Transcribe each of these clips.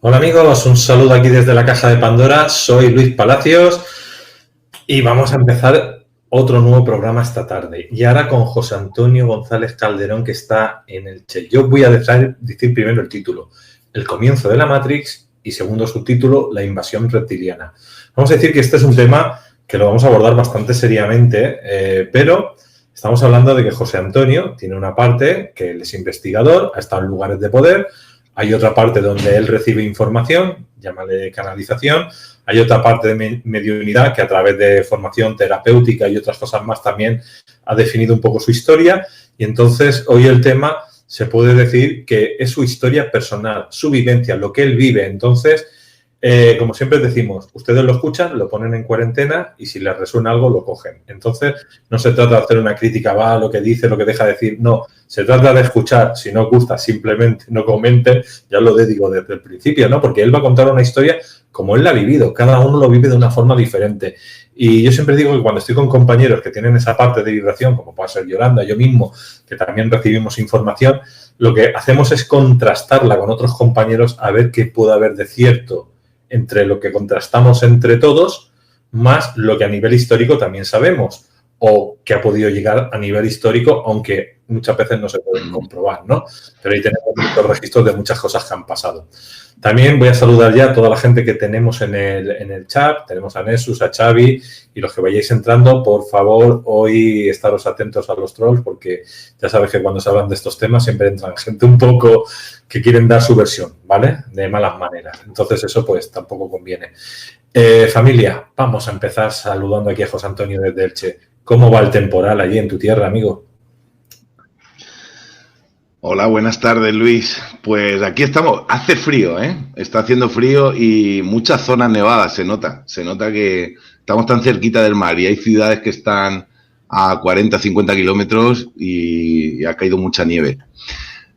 Hola amigos, un saludo aquí desde la Caja de Pandora. Soy Luis Palacios y vamos a empezar otro nuevo programa esta tarde. Y ahora con José Antonio González Calderón, que está en Elche. Yo voy a decir primero el título: El comienzo de la Matrix, y segundo subtítulo: La invasión reptiliana. Vamos a decir que este es un tema que lo vamos a abordar bastante seriamente, pero estamos hablando de que José Antonio tiene una parte que él es investigador, ha estado en lugares de poder. Hay otra parte donde él recibe información, llámale canalización. Hay otra parte de mediunidad que a través de formación terapéutica y otras cosas más también ha definido un poco su historia. Y entonces hoy el tema se puede decir que es su historia personal, su vivencia, lo que él vive. Entonces, como siempre decimos, ustedes lo escuchan, lo ponen en cuarentena y si les resuena algo lo cogen. Entonces, no se trata de hacer una crítica, va, lo que dice, lo que deja de decir, no. Se trata de escuchar. Si no os gusta, simplemente no comenten. Ya lo digo desde el principio, ¿no? Porque él va a contar una historia como él la ha vivido. Cada uno lo vive de una forma diferente. Y yo siempre digo que cuando estoy con compañeros que tienen esa parte de vibración, como puede ser Yolanda, yo mismo, que también recibimos información, lo que hacemos es contrastarla con otros compañeros a ver qué puede haber de cierto entre lo que contrastamos entre todos, más lo que a nivel histórico también sabemos, o que ha podido llegar a nivel histórico, aunque muchas veces no se pueden comprobar, ¿no? Pero ahí tenemos muchos registros de muchas cosas que han pasado. También voy a saludar ya a toda la gente que tenemos en el chat. Tenemos a Nessus, a Xavi, y los que vayáis entrando, por favor, hoy estaros atentos a los trolls, porque ya sabes que cuando se hablan de estos temas siempre entran gente un poco que quieren dar su versión, ¿vale? De malas maneras. Entonces eso pues tampoco conviene. Familia, vamos a empezar saludando aquí a José Antonio desde Elche. ¿Cómo va el temporal allí en tu tierra, amigo? Hola, buenas tardes, Luis. Pues aquí estamos. Hace frío, ¿eh? Está haciendo frío y muchas zonas nevadas se nota. Se nota que estamos tan cerquita del mar y hay ciudades que están a 40, 50 kilómetros y ha caído mucha nieve.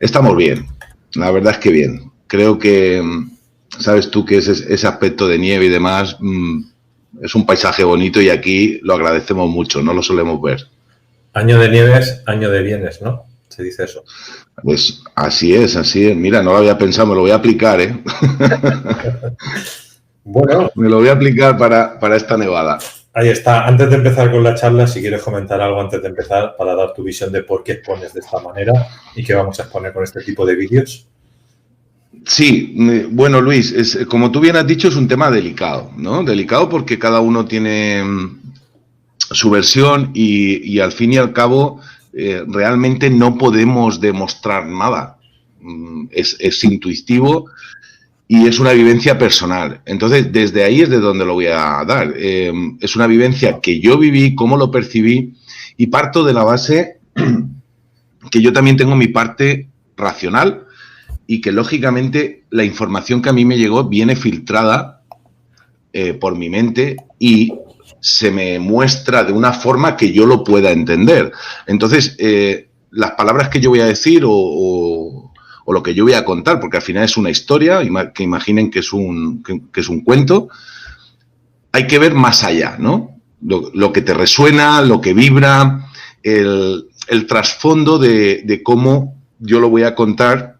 Estamos bien. La verdad es que bien. Creo que, sabes tú que ese aspecto de nieve y demás es un paisaje bonito y aquí lo agradecemos mucho. No lo solemos ver. Año de nieves, año de bienes, ¿no? Se dice eso. Pues así es, así es. Mira, no lo había pensado, me lo voy a aplicar, ¿eh? Bueno, me lo voy a aplicar para esta nevada. Ahí está. Antes de empezar con la charla, si quieres comentar algo antes de empezar para dar tu visión de por qué expones de esta manera y qué vamos a exponer con este tipo de vídeos. Sí, bueno, Luis, como tú bien has dicho, es un tema delicado, ¿no? Delicado porque cada uno tiene su versión y al fin y al cabo realmente no podemos demostrar nada. Es intuitivo y es una vivencia personal. Entonces, desde ahí es de donde lo voy a dar. Es una vivencia que yo viví, cómo lo percibí, y parto de la base que yo también tengo mi parte racional y que, lógicamente, la información que a mí me llegó viene filtrada por mi mente y se me muestra de una forma que yo lo pueda entender. Entonces, las palabras que yo voy a decir o lo que yo voy a contar, porque al final es una historia, que imaginen que es un cuento, hay que ver más allá, ¿no? Lo que te resuena, lo que vibra, el trasfondo de cómo yo lo voy a contar.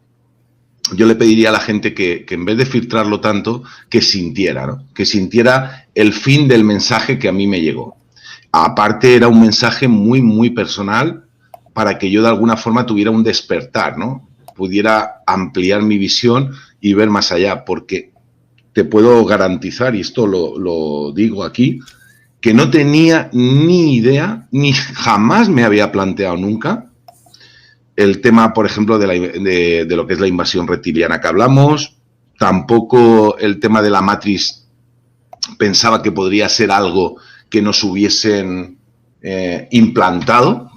Yo le pediría a la gente que en vez de filtrarlo tanto, que sintiera, ¿no? Que sintiera el fin del mensaje que a mí me llegó. Aparte, era un mensaje muy, muy personal para que yo de alguna forma tuviera un despertar, ¿no? Pudiera ampliar mi visión y ver más allá, porque te puedo garantizar, y esto lo digo aquí, que no tenía ni idea, ni jamás me había planteado nunca el tema, por ejemplo, de lo que es la invasión reptiliana que hablamos. Tampoco el tema de la Matrix pensaba que podría ser algo que nos hubiesen implantado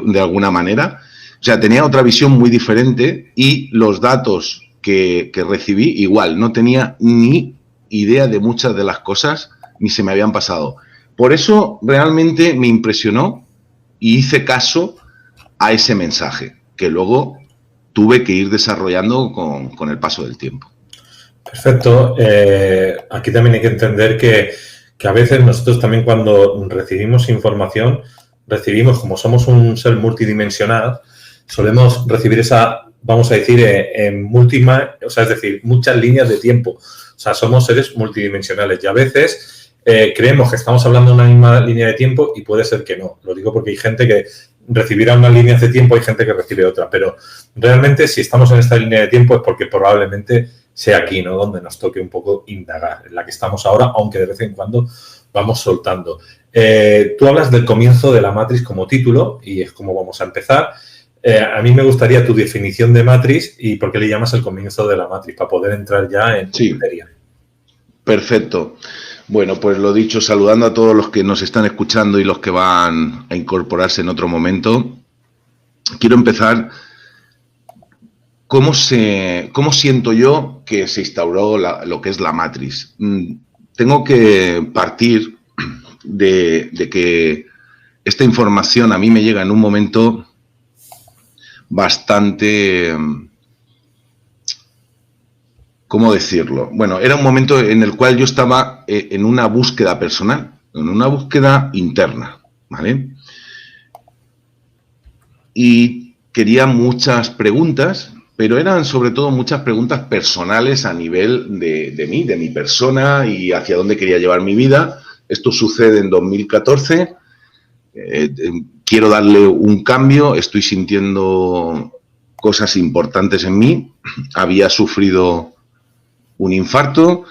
de alguna manera. O sea, tenía otra visión muy diferente y los datos que recibí igual. No tenía ni idea de muchas de las cosas ni se me habían pasado. Por eso realmente me impresionó y hice caso a ese mensaje, que luego tuve que ir desarrollando con el paso del tiempo. Perfecto. Aquí también hay que entender que a veces nosotros también cuando recibimos información, recibimos, como somos un ser multidimensional, solemos recibir esa vamos a decir, o sea, es decir, muchas líneas de tiempo. O sea, somos seres multidimensionales y a veces creemos que estamos hablando de una misma línea de tiempo y puede ser que no. Lo digo porque hay gente que recibirá una línea de tiempo, hay gente que recibe otra, pero realmente si estamos en esta línea de tiempo es porque probablemente sea aquí, ¿no? Donde nos toque un poco indagar, en la que estamos ahora, aunque de vez en cuando vamos soltando. Tú hablas del comienzo de la Matrix como título y es como vamos a empezar. A mí me gustaría tu definición de Matrix y por qué le llamas el comienzo de la Matrix, para poder entrar ya en materia. Perfecto. Bueno, pues lo dicho, saludando a todos los que nos están escuchando y los que van a incorporarse en otro momento. Quiero empezar. ¿Cómo siento yo que se instauró lo que es la Matrix? Tengo que partir de que esta información a mí me llega en un momento bastante... ¿Cómo decirlo? Bueno, era un momento en el cual yo estaba en una búsqueda personal, en una búsqueda interna, ¿vale? Y quería muchas preguntas, pero eran sobre todo muchas preguntas personales a nivel de mí, de mi persona y hacia dónde quería llevar mi vida. Esto sucede en 2014. Quiero darle un cambio, estoy sintiendo cosas importantes en mí. Había sufrido un infarto,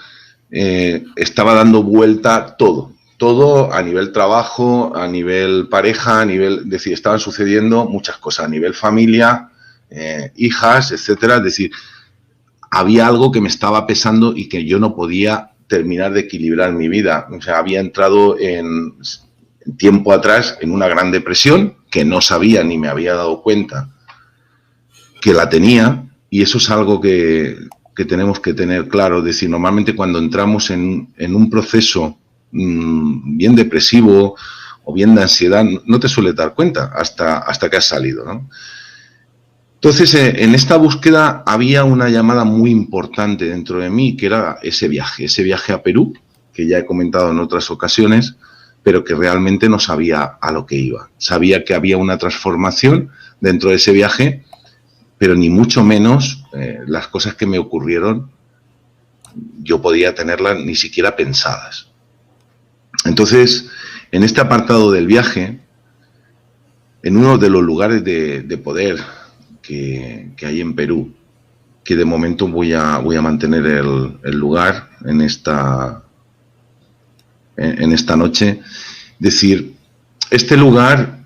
estaba dando vuelta todo a nivel trabajo, a nivel pareja, a nivel, es decir, estaban sucediendo muchas cosas, a nivel familia, hijas, etcétera. Es decir, había algo que me estaba pesando y que yo no podía terminar de equilibrar mi vida. O sea, había entrado en tiempo atrás en una gran depresión que no sabía ni me había dado cuenta que la tenía, y eso es algo que tenemos que tener claro. Es decir, normalmente cuando entramos en un proceso bien depresivo o bien de ansiedad, no te suele dar cuenta hasta que has salido, ¿no? Entonces, en esta búsqueda había una llamada muy importante dentro de mí, que era ese viaje a Perú, que ya he comentado en otras ocasiones, pero que realmente no sabía a lo que iba. Sabía que había una transformación dentro de ese viaje, pero ni mucho menos las cosas que me ocurrieron yo podía tenerlas ni siquiera pensadas. Entonces, en este apartado del viaje, en uno de los lugares de poder que hay en Perú, que de momento voy a mantener el lugar en esta noche, decir, este lugar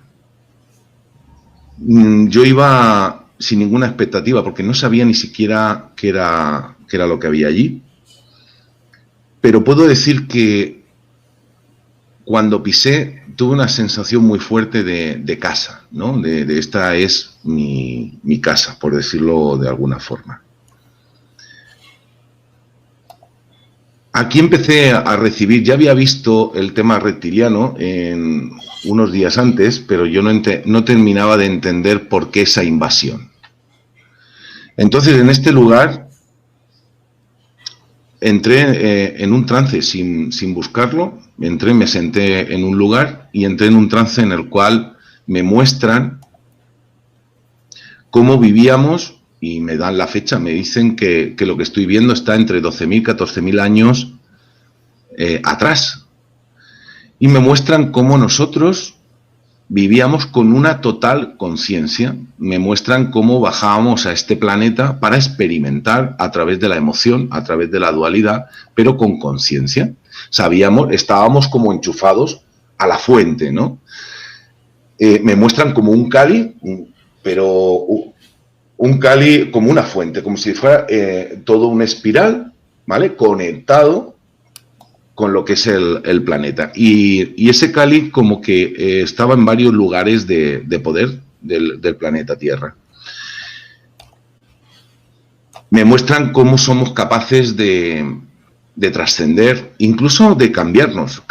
yo iba sin ninguna expectativa, porque no sabía ni siquiera qué era lo que había allí. Pero puedo decir que cuando pisé tuve una sensación muy fuerte de casa, ¿no? De esta es mi casa, por decirlo de alguna forma. Aquí empecé a recibir, ya había visto el tema reptiliano en unos días antes, pero yo no terminaba de entender por qué esa invasión. Entonces, en este lugar entré en un trance sin buscarlo. Me senté en un lugar y entré en un trance en el cual me muestran cómo vivíamos y me dan la fecha. Me dicen que lo que estoy viendo está entre 12.000 y 14.000 años atrás. Y me muestran cómo nosotros vivíamos con una total conciencia. Me muestran cómo bajábamos a este planeta para experimentar a través de la emoción, a través de la dualidad, pero con conciencia. Estábamos como enchufados a la fuente, ¿no? Me muestran como un Kali, pero un Kali como una fuente, como si fuera todo una espiral, ¿vale? Conectado con lo que es el planeta. Y ese Kali como que estaba en varios lugares de poder del planeta Tierra. Me muestran cómo somos capaces de trascender, incluso de cambiarnos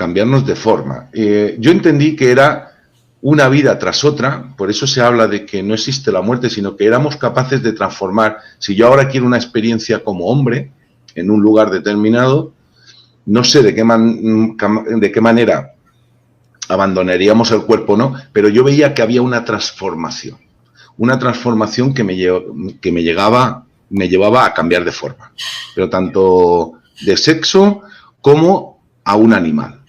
de forma. Yo entendí que era una vida tras otra, por eso se habla de que no existe la muerte, sino que éramos capaces de transformar. Si yo ahora quiero una experiencia como hombre en un lugar determinado, no sé de qué manera abandonaríamos el cuerpo, ¿no? Pero yo veía que había una transformación una transformación que me llevaba a cambiar de forma, pero tanto de sexo como a un animal.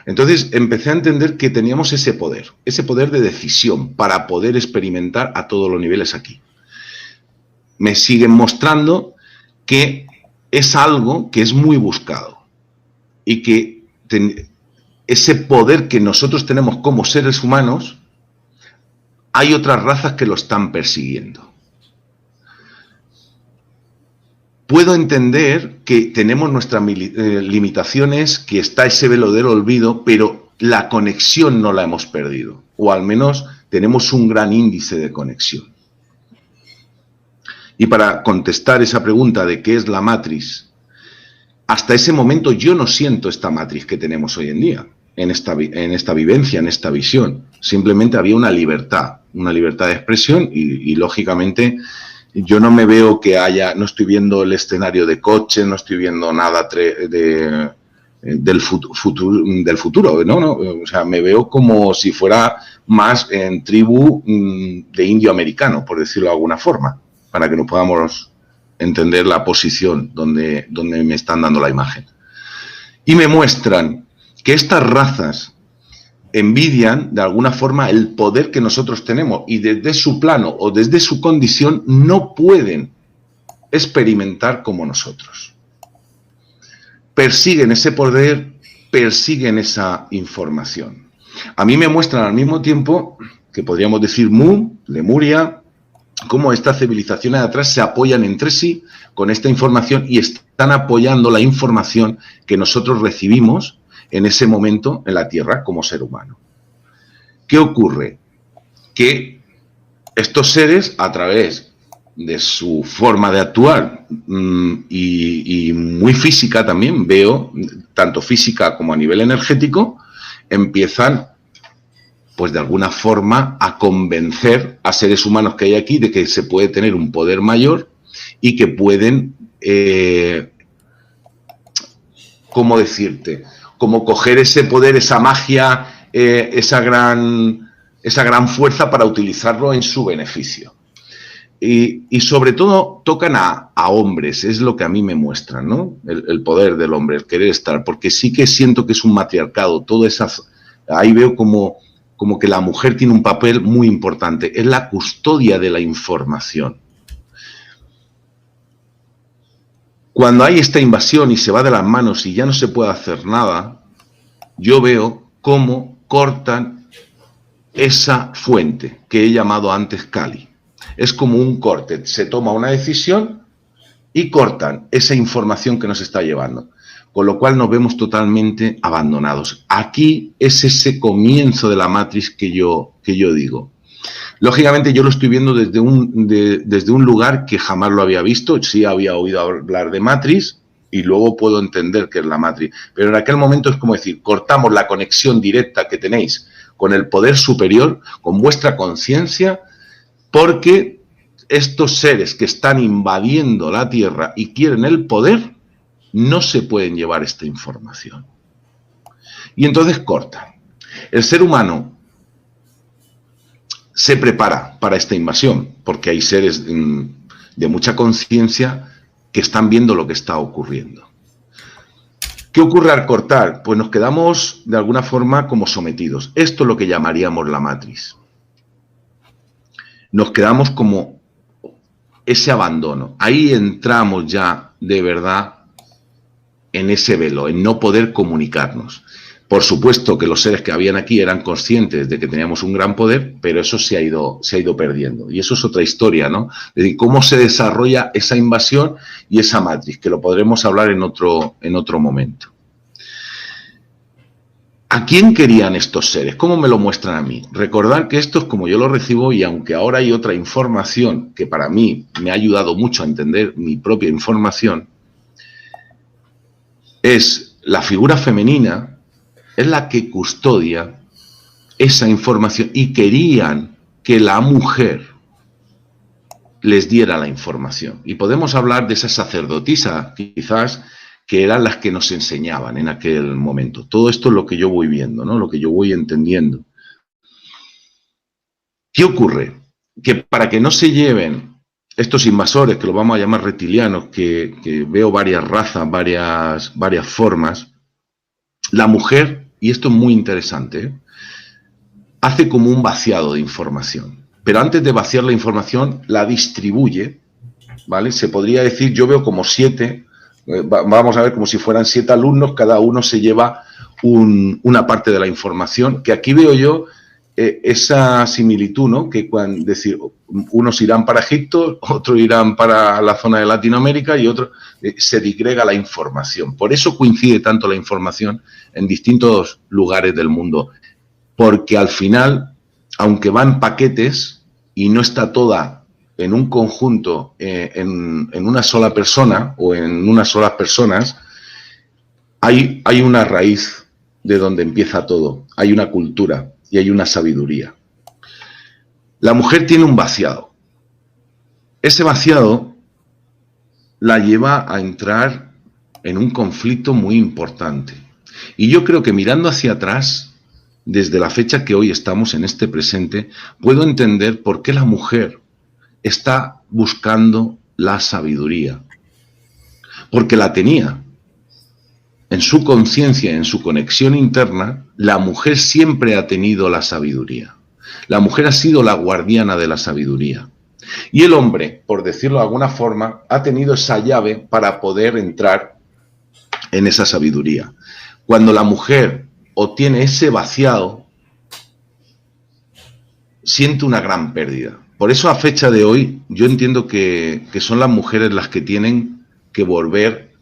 Entonces empecé a entender que teníamos ese poder de decisión para poder experimentar a todos los niveles aquí. Me siguen mostrando que es algo que es muy buscado y que ese poder que nosotros tenemos como seres humanos, hay otras razas que lo están persiguiendo. Puedo entender que tenemos nuestras limitaciones, que está ese velo del olvido, pero la conexión no la hemos perdido, o al menos tenemos un gran índice de conexión. Y para contestar esa pregunta de qué es la matriz, hasta ese momento yo no siento esta matriz que tenemos hoy en día, en esta vivencia, en esta visión. Simplemente había una libertad de expresión y lógicamente yo no me veo que no estoy viendo el escenario de coche, no estoy viendo nada del futuro, ¿no? O sea, me veo como si fuera más en tribu de indio americano, por decirlo de alguna forma, para que nos podamos entender la posición donde me están dando la imagen. Y me muestran que estas razas envidian de alguna forma el poder que nosotros tenemos y desde su plano o desde su condición no pueden experimentar como nosotros. Persiguen ese poder, persiguen esa información. A mí me muestran al mismo tiempo que podríamos decir Mu, Lemuria, cómo estas civilizaciones de atrás se apoyan entre sí con esta información y están apoyando la información que nosotros recibimos en ese momento en la Tierra como ser humano. ¿Qué ocurre? Que estos seres, a través de su forma de actuar y muy física también, veo, tanto física como a nivel energético, empiezan, pues de alguna forma, a convencer a seres humanos que hay aquí de que se puede tener un poder mayor y que pueden, ¿cómo decirte?, como coger ese poder, esa magia, esa gran fuerza para utilizarlo en su beneficio. Y sobre todo tocan a hombres, es lo que a mí me muestran, ¿no? El poder del hombre, el querer estar, porque sí que siento que es un matriarcado, ahí veo como que la mujer tiene un papel muy importante, es la custodia de la información. Cuando hay esta invasión y se va de las manos y ya no se puede hacer nada, yo veo cómo cortan esa fuente que he llamado antes Kali. Es como un corte, se toma una decisión y cortan esa información que nos está llevando, con lo cual nos vemos totalmente abandonados. Aquí es ese comienzo de la matriz que yo digo. Lógicamente yo lo estoy viendo desde un lugar que jamás lo había visto, sí había oído hablar de matriz y luego puedo entender qué es la matriz, pero en aquel momento es como decir, cortamos la conexión directa que tenéis con el poder superior, con vuestra conciencia, porque estos seres que están invadiendo la Tierra y quieren el poder, no se pueden llevar esta información. Y entonces corta. El ser humano se prepara para esta invasión, porque hay seres de mucha conciencia que están viendo lo que está ocurriendo. ¿Qué ocurre al cortar? Pues nos quedamos de alguna forma como sometidos. Esto es lo que llamaríamos la matriz. Nos quedamos como ese abandono. Ahí entramos ya de verdad en ese velo, en no poder comunicarnos. Por supuesto que los seres que habían aquí eran conscientes de que teníamos un gran poder, pero eso se ha ido perdiendo. Y eso es otra historia, ¿no? Es decir, cómo se desarrolla esa invasión y esa matriz, que lo podremos hablar en otro momento. ¿A quién querían estos seres? ¿Cómo me lo muestran a mí? Recordar que esto es como yo lo recibo y aunque ahora hay otra información que para mí me ha ayudado mucho a entender mi propia información, es la figura femenina, es la que custodia esa información y querían que la mujer les diera la información. Y podemos hablar de esa sacerdotisa, quizás, que eran las que nos enseñaban en aquel momento. Todo esto es lo que yo voy viendo, ¿no? Lo que yo voy entendiendo. ¿Qué ocurre? que para que no se lleven estos invasores, que lo vamos a llamar reptilianos, que veo varias razas, varias formas, la mujer, y esto es muy interesante, hace como un vaciado de información. Pero antes de vaciar la información, la distribuye, ¿vale? Se podría decir, yo veo como 7, vamos a ver como si fueran 7 alumnos, cada uno se lleva una parte de la información, que aquí veo yo esa similitud, ¿no? Que cuando decir, unos irán para Egipto, otros irán para la zona de Latinoamérica y otros se digrega la información. Por eso coincide tanto la información en distintos lugares del mundo, porque al final, aunque van paquetes y no está toda en un conjunto, en una sola persona o en unas solas personas, hay una raíz de donde empieza todo, hay una cultura y hay una sabiduría. La mujer tiene un vaciado. Ese vaciado la lleva a entrar en un conflicto muy importante. Y yo creo que mirando hacia atrás, desde la fecha que hoy estamos en este presente, puedo entender por qué la mujer está buscando la sabiduría. Porque la tenía. En su conciencia, en su conexión interna, la mujer siempre ha tenido la sabiduría. La mujer ha sido la guardiana de la sabiduría. Y el hombre, por decirlo de alguna forma, ha tenido esa llave para poder entrar en esa sabiduría. Cuando la mujer obtiene ese vaciado, siente una gran pérdida. Por eso a fecha de hoy, yo entiendo que son las mujeres las que tienen que volver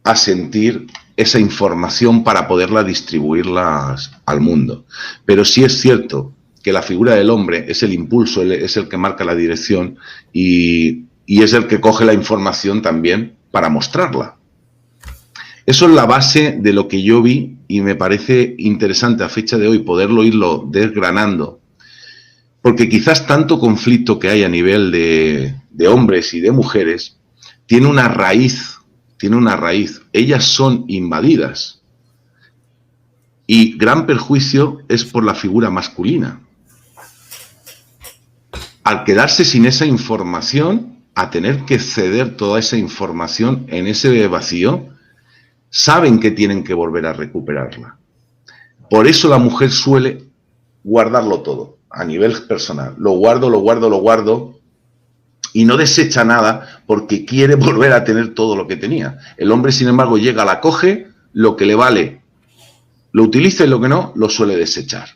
a sentir esa información para poderla distribuirla al mundo. Pero sí es cierto que la figura del hombre es el impulso, es el que marca la dirección y es el que coge la información también para mostrarla. Eso es la base de lo que yo vi y me parece interesante a fecha de hoy poderlo irlo desgranando, porque quizás tanto conflicto que hay a nivel de hombres y de mujeres tiene una raíz. Ellas son invadidas y gran perjuicio es por la figura masculina. Al quedarse sin esa información, a tener que ceder toda esa información en ese vacío, saben que tienen que volver a recuperarla. Por eso la mujer suele guardarlo todo a nivel personal. Lo guardo y no desecha nada porque quiere volver a tener todo lo que tenía. El hombre, sin embargo, llega, la coge, lo que le vale lo utiliza y lo que no, lo suele desechar,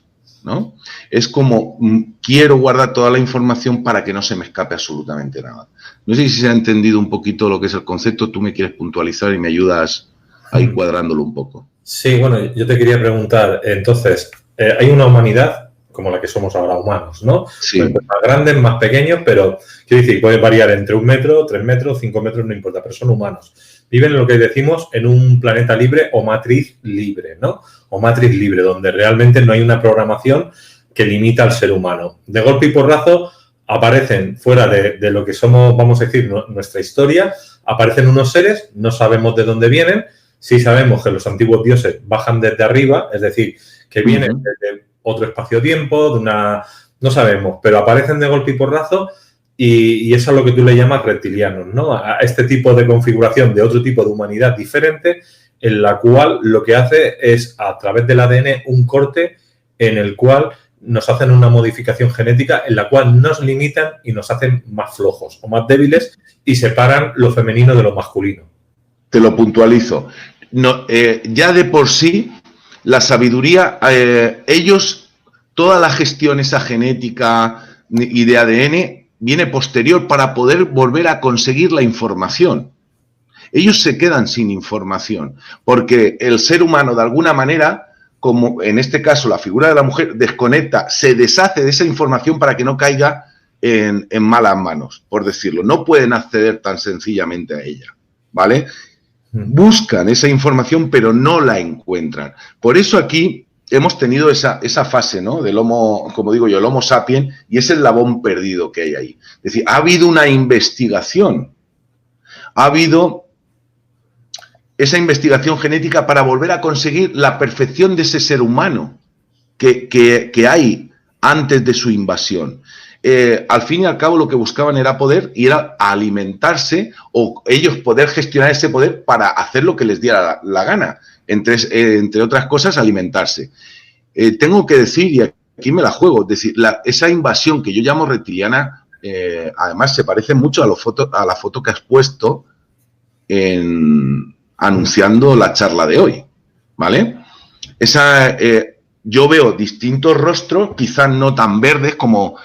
¿no? Es como, quiero guardar toda la información para que no se me escape absolutamente nada. No sé si se ha entendido un poquito lo que es el concepto, tú me quieres puntualizar y me ayudas a ir cuadrándolo un poco. Sí, bueno, yo te quería preguntar, entonces, hay una humanidad como la que somos ahora, humanos, ¿no? Sí. Pues más grandes, más pequeños, pero quiero decir, puede variar entre 1 metro, 3 metros, 5 metros, no importa, pero son humanos. Viven en lo que decimos en un planeta libre o matriz libre, ¿no? O matriz libre, donde realmente no hay una programación que limita al ser humano. De golpe y porrazo aparecen fuera de lo que somos, vamos a decir, nuestra historia, aparecen unos seres, no sabemos de dónde vienen, sí sabemos que los antiguos dioses bajan desde arriba, es decir, que vienen desde otro espacio-tiempo, de una... no sabemos, pero aparecen de golpe y porrazo y eso es lo que tú le llamas reptilianos, ¿no? A este tipo de configuración de otro tipo de humanidad diferente en la cual lo que hace es, a través del ADN, un corte en el cual nos hacen una modificación genética en la cual nos limitan y nos hacen más flojos o más débiles y separan lo femenino de lo masculino. Te lo puntualizo. No, ya de por sí, la sabiduría, ellos, toda la gestión esa genética y de ADN viene posterior para poder volver a conseguir la información. Ellos se quedan sin información, porque el ser humano, de alguna manera, como en este caso la figura de la mujer, desconecta, se deshace de esa información para que no caiga en malas manos, por decirlo. No pueden acceder tan sencillamente a ella, ¿vale? Buscan esa información, pero no la encuentran. Por eso aquí hemos tenido esa fase, ¿no? Del Homo, como digo yo, el Homo sapiens, y ese eslabón perdido que hay ahí. Es decir, ha habido una investigación, ha habido esa investigación genética para volver a conseguir la perfección de ese ser humano que hay antes de su invasión. al fin y al cabo lo que buscaban era poder y era alimentarse o ellos poder gestionar ese poder para hacer lo que les diera la gana, entre otras cosas alimentarse. Tengo que decir, y aquí me la juego, es decir, esa invasión que yo llamo reptiliana, además se parece mucho a la foto que has puesto anunciando la charla de hoy, ¿vale? Yo veo distintos rostros, quizás no tan verdes como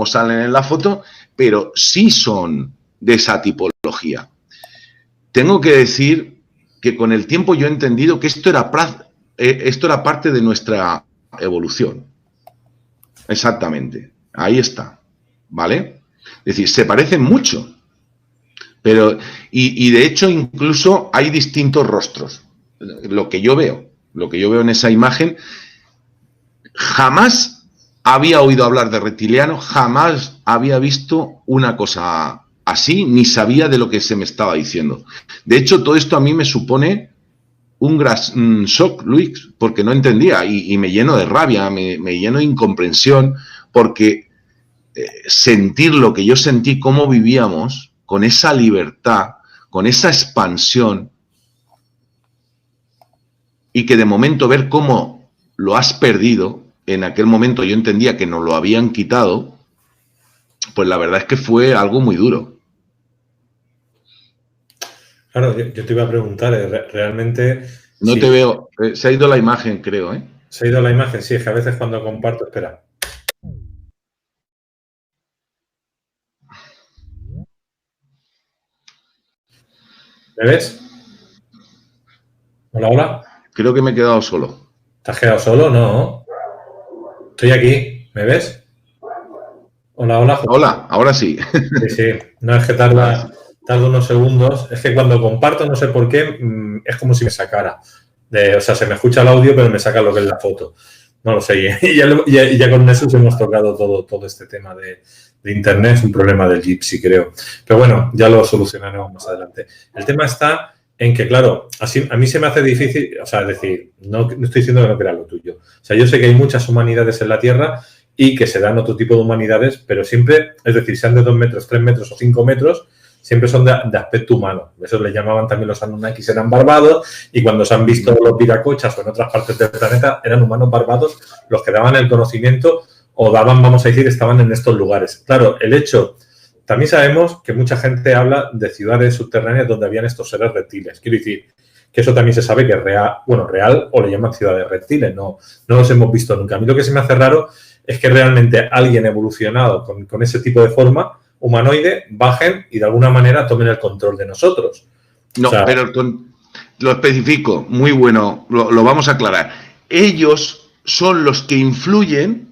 salen en la foto, pero sí son de esa tipología. Tengo que decir que con el tiempo yo he entendido que esto era parte de nuestra evolución. Exactamente. Ahí está. ¿Vale? Es decir, se parecen mucho. Pero, y de hecho, incluso hay distintos rostros. Lo que yo veo en esa imagen, jamás había oído hablar de reptilianos, jamás había visto una cosa así, ni sabía de lo que se me estaba diciendo. De hecho, todo esto a mí me supone un gran shock, Luis, porque no entendía y me lleno de rabia, me lleno de incomprensión, porque sentir lo que yo sentí, cómo vivíamos, con esa libertad, con esa expansión, y que de momento ver cómo lo has perdido, en aquel momento yo entendía que nos lo habían quitado, pues la verdad es que fue algo muy duro. Claro, yo te iba a preguntar, realmente... No sí. Te veo, se ha ido la imagen, creo, ¿eh? Se ha ido la imagen, sí, es que a veces cuando comparto... Espera. ¿Me ves? Hola, hola. Creo que me he quedado solo. ¿Te has quedado solo? No. Estoy aquí. ¿Me ves? Hola, hola. José. Hola, ahora sí. Sí. No, es que tarda unos segundos. Es que cuando comparto, no sé por qué, es como si me sacara. O sea, se me escucha el audio, pero me saca lo que es la foto. No lo sé. Y ya con eso hemos tocado todo este tema de Internet. Es un problema del Gypsy, creo. Pero bueno, ya lo solucionaremos más adelante. El tema está en que, claro, así a mí se me hace difícil, o sea, decir, no estoy diciendo que no crea lo tuyo. O sea, yo sé que hay muchas humanidades en la Tierra y que se dan otro tipo de humanidades, pero siempre, es decir, sean de 2 metros, 3 metros o 5 metros, siempre son de aspecto humano. Eso le llamaban también los Anunnakis, eran barbados, y cuando se han visto los viracochas o en otras partes del planeta, eran humanos barbados los que daban el conocimiento o daban, vamos a decir, estaban en estos lugares. Claro, el hecho... También sabemos que mucha gente habla de ciudades subterráneas donde habían estos seres reptiles. Quiero decir que eso también se sabe que es real, bueno, real o le llaman ciudades reptiles, no los hemos visto nunca. A mí lo que se me hace raro es que realmente alguien evolucionado con ese tipo de forma humanoide bajen y de alguna manera tomen el control de nosotros. No, o sea, pero lo especifico, muy bueno, lo vamos a aclarar. Ellos son los que influyen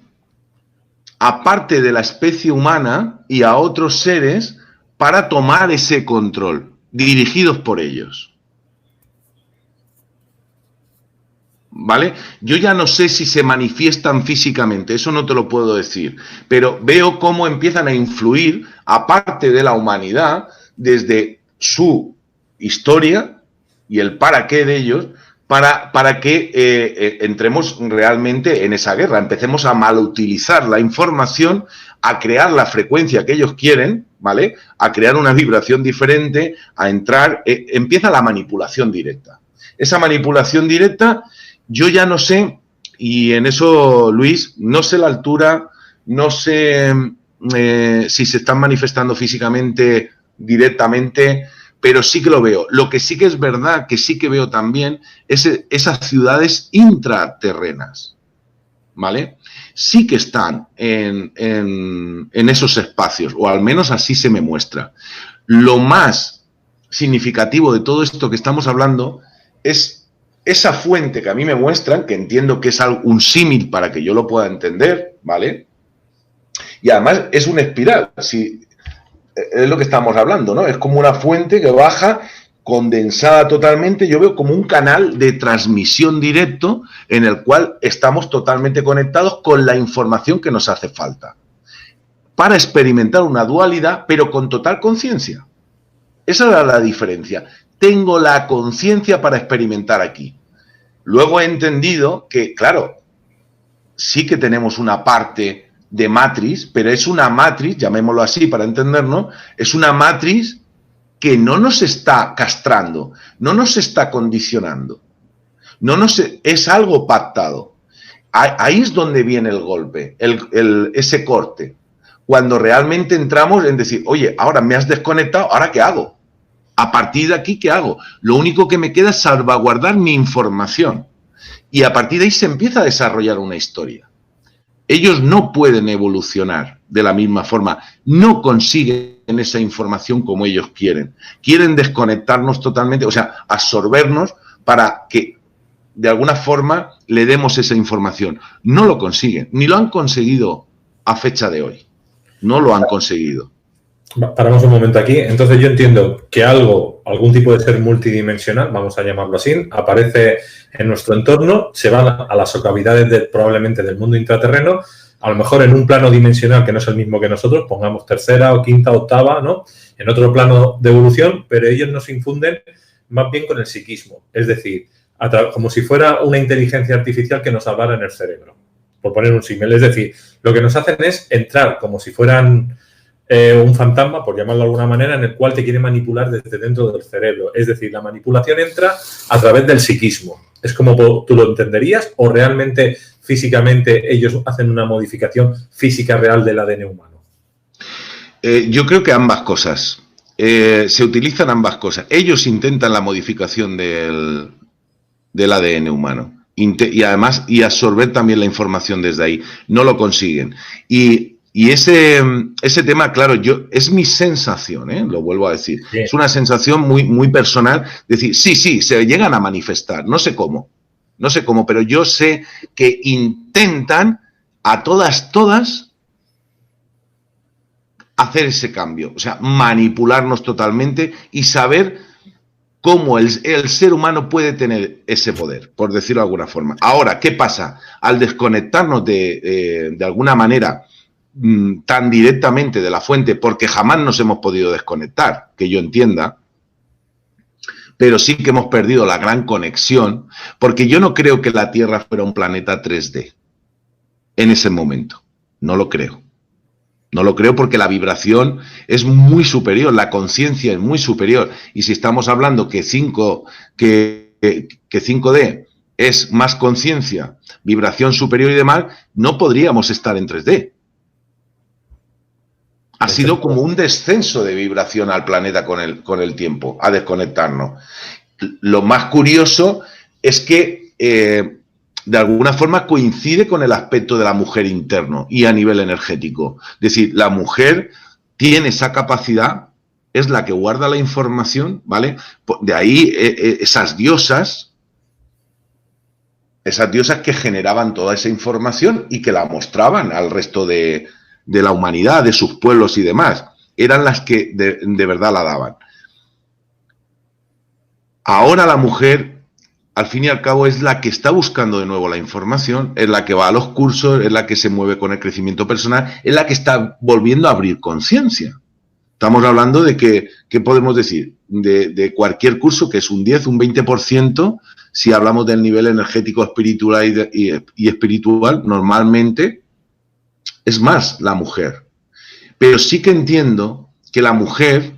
aparte de la especie humana y a otros seres para tomar ese control, dirigidos por ellos. ¿Vale? Yo ya no sé si se manifiestan físicamente, eso no te lo puedo decir, pero veo cómo empiezan a influir, aparte de la humanidad, desde su historia y el para qué de ellos, para que entremos realmente en esa guerra, empecemos a malutilizar la información, a crear la frecuencia que ellos quieren, ¿vale? A crear una vibración diferente, a entrar, empieza la manipulación directa. Esa manipulación directa, yo ya no sé, y en eso, Luis, no sé la altura, no sé si se están manifestando físicamente directamente, pero sí que lo veo. Lo que sí que es verdad, que sí que veo también, es esas ciudades intraterrenas, ¿vale? Sí que están en esos espacios, o al menos así se me muestra. Lo más significativo de todo esto que estamos hablando es esa fuente que a mí me muestran, que entiendo que es un símil para que yo lo pueda entender, ¿vale? Y además es una espiral, si... Es lo que estamos hablando, ¿no? Es como una fuente que baja condensada totalmente. Yo veo como un canal de transmisión directo en el cual estamos totalmente conectados con la información que nos hace falta para experimentar una dualidad, pero con total conciencia. Esa era la diferencia. Tengo la conciencia para experimentar aquí. Luego he entendido que, claro, sí que tenemos una parte de matriz, pero es una matriz, llamémoslo así para entendernos, es una matriz que no nos está castrando, no nos está condicionando, es algo pactado. Ahí es donde viene el golpe, ese corte. Cuando realmente entramos en decir, oye, ahora me has desconectado, ¿ahora qué hago? A partir de aquí, ¿qué hago? Lo único que me queda es salvaguardar mi información. Y a partir de ahí se empieza a desarrollar una historia. Ellos no pueden evolucionar de la misma forma, no consiguen esa información como ellos quieren. Quieren desconectarnos totalmente, o sea, absorbernos para que de alguna forma le demos esa información. No lo consiguen, ni lo han conseguido a fecha de hoy. No lo han conseguido. Paramos un momento aquí. Entonces yo entiendo que algún tipo de ser multidimensional, vamos a llamarlo así, aparece en nuestro entorno, se va a las cavidades probablemente del mundo intraterreno, a lo mejor en un plano dimensional que no es el mismo que nosotros, pongamos tercera o quinta, octava, ¿no? En otro plano de evolución, pero ellos nos infunden más bien con el psiquismo. Es decir, como si fuera una inteligencia artificial que nos hablara en el cerebro, por poner un símil. Es decir, lo que nos hacen es entrar como si fueran un fantasma, por llamarlo de alguna manera, en el cual te quiere manipular desde dentro del cerebro. Es decir, la manipulación entra a través del psiquismo. ¿Es como tú lo entenderías o realmente físicamente ellos hacen una modificación física real del ADN humano? Yo creo que ambas cosas. Se utilizan ambas cosas. Ellos intentan la modificación del ADN humano y además absorber también la información desde ahí. No lo consiguen. Y ese tema, claro, es mi sensación, lo vuelvo a decir. Bien. Es una sensación muy, muy personal. Decir, sí, se llegan a manifestar. No sé cómo, pero yo sé que intentan a todas hacer ese cambio. O sea, manipularnos totalmente y saber cómo el ser humano puede tener ese poder, por decirlo de alguna forma. Ahora, ¿qué pasa? Al desconectarnos de alguna manera tan directamente de la fuente, porque jamás nos hemos podido desconectar, que yo entienda, pero sí que hemos perdido la gran conexión, porque yo no creo que la Tierra fuera un planeta 3D en ese momento. No lo creo. No lo creo porque la vibración es muy superior, la conciencia es muy superior. Y si estamos hablando que 5D es más conciencia, vibración superior y demás, no podríamos estar en 3D. Ha sido como un descenso de vibración al planeta con el tiempo, a desconectarnos. Lo más curioso es que de alguna forma coincide con el aspecto de la mujer interno y a nivel energético. Es decir, la mujer tiene esa capacidad, es la que guarda la información, ¿vale? De ahí esas diosas que generaban toda esa información y que la mostraban al resto de la humanidad, de sus pueblos y demás, eran las que de verdad la daban. Ahora la mujer, al fin y al cabo, es la que está buscando de nuevo la información, es la que va a los cursos, es la que se mueve con el crecimiento personal, es la que está volviendo a abrir conciencia. Estamos hablando de que, ¿qué podemos decir? De cualquier curso, que es un 10, un 20%, si hablamos del nivel energético espiritual y espiritual, normalmente es más la mujer. Pero sí que entiendo que la mujer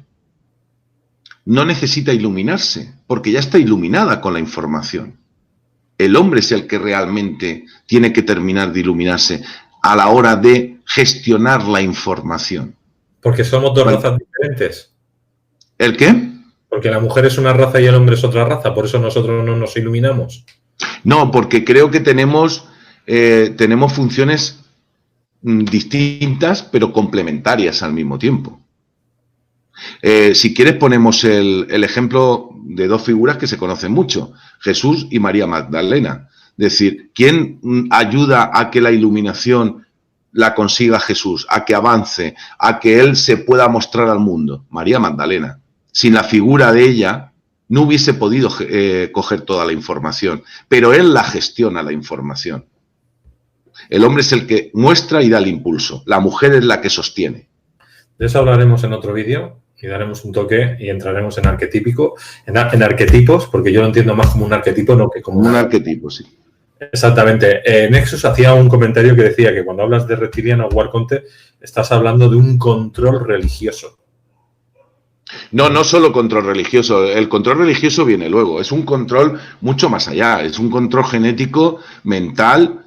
no necesita iluminarse, porque ya está iluminada con la información. El hombre es el que realmente tiene que terminar de iluminarse a la hora de gestionar la información. Porque somos dos razas diferentes. ¿El qué? Porque la mujer es una raza y el hombre es otra raza, por eso nosotros no nos iluminamos. No, porque creo que tenemos funciones distintas, pero complementarias al mismo tiempo. Si quieres ponemos el ejemplo de dos figuras que se conocen mucho, Jesús y María Magdalena. Es decir, ¿quién ayuda a que la iluminación la consiga Jesús, a que avance, a que Él se pueda mostrar al mundo? María Magdalena. Sin la figura de ella no hubiese podido coger toda la información, pero Él la gestiona la información. El hombre es el que muestra y da el impulso, la mujer es la que sostiene. De eso hablaremos en otro vídeo y daremos un toque y entraremos en arquetipos, porque yo lo entiendo más como un arquetipo, no que como un arquetipo, sí. Exactamente. Nexus hacía un comentario que decía que cuando hablas de reptiliano o Warconte, estás hablando de un control religioso. No, no solo control religioso. El control religioso viene luego. Es un control mucho más allá. Es un control genético, mental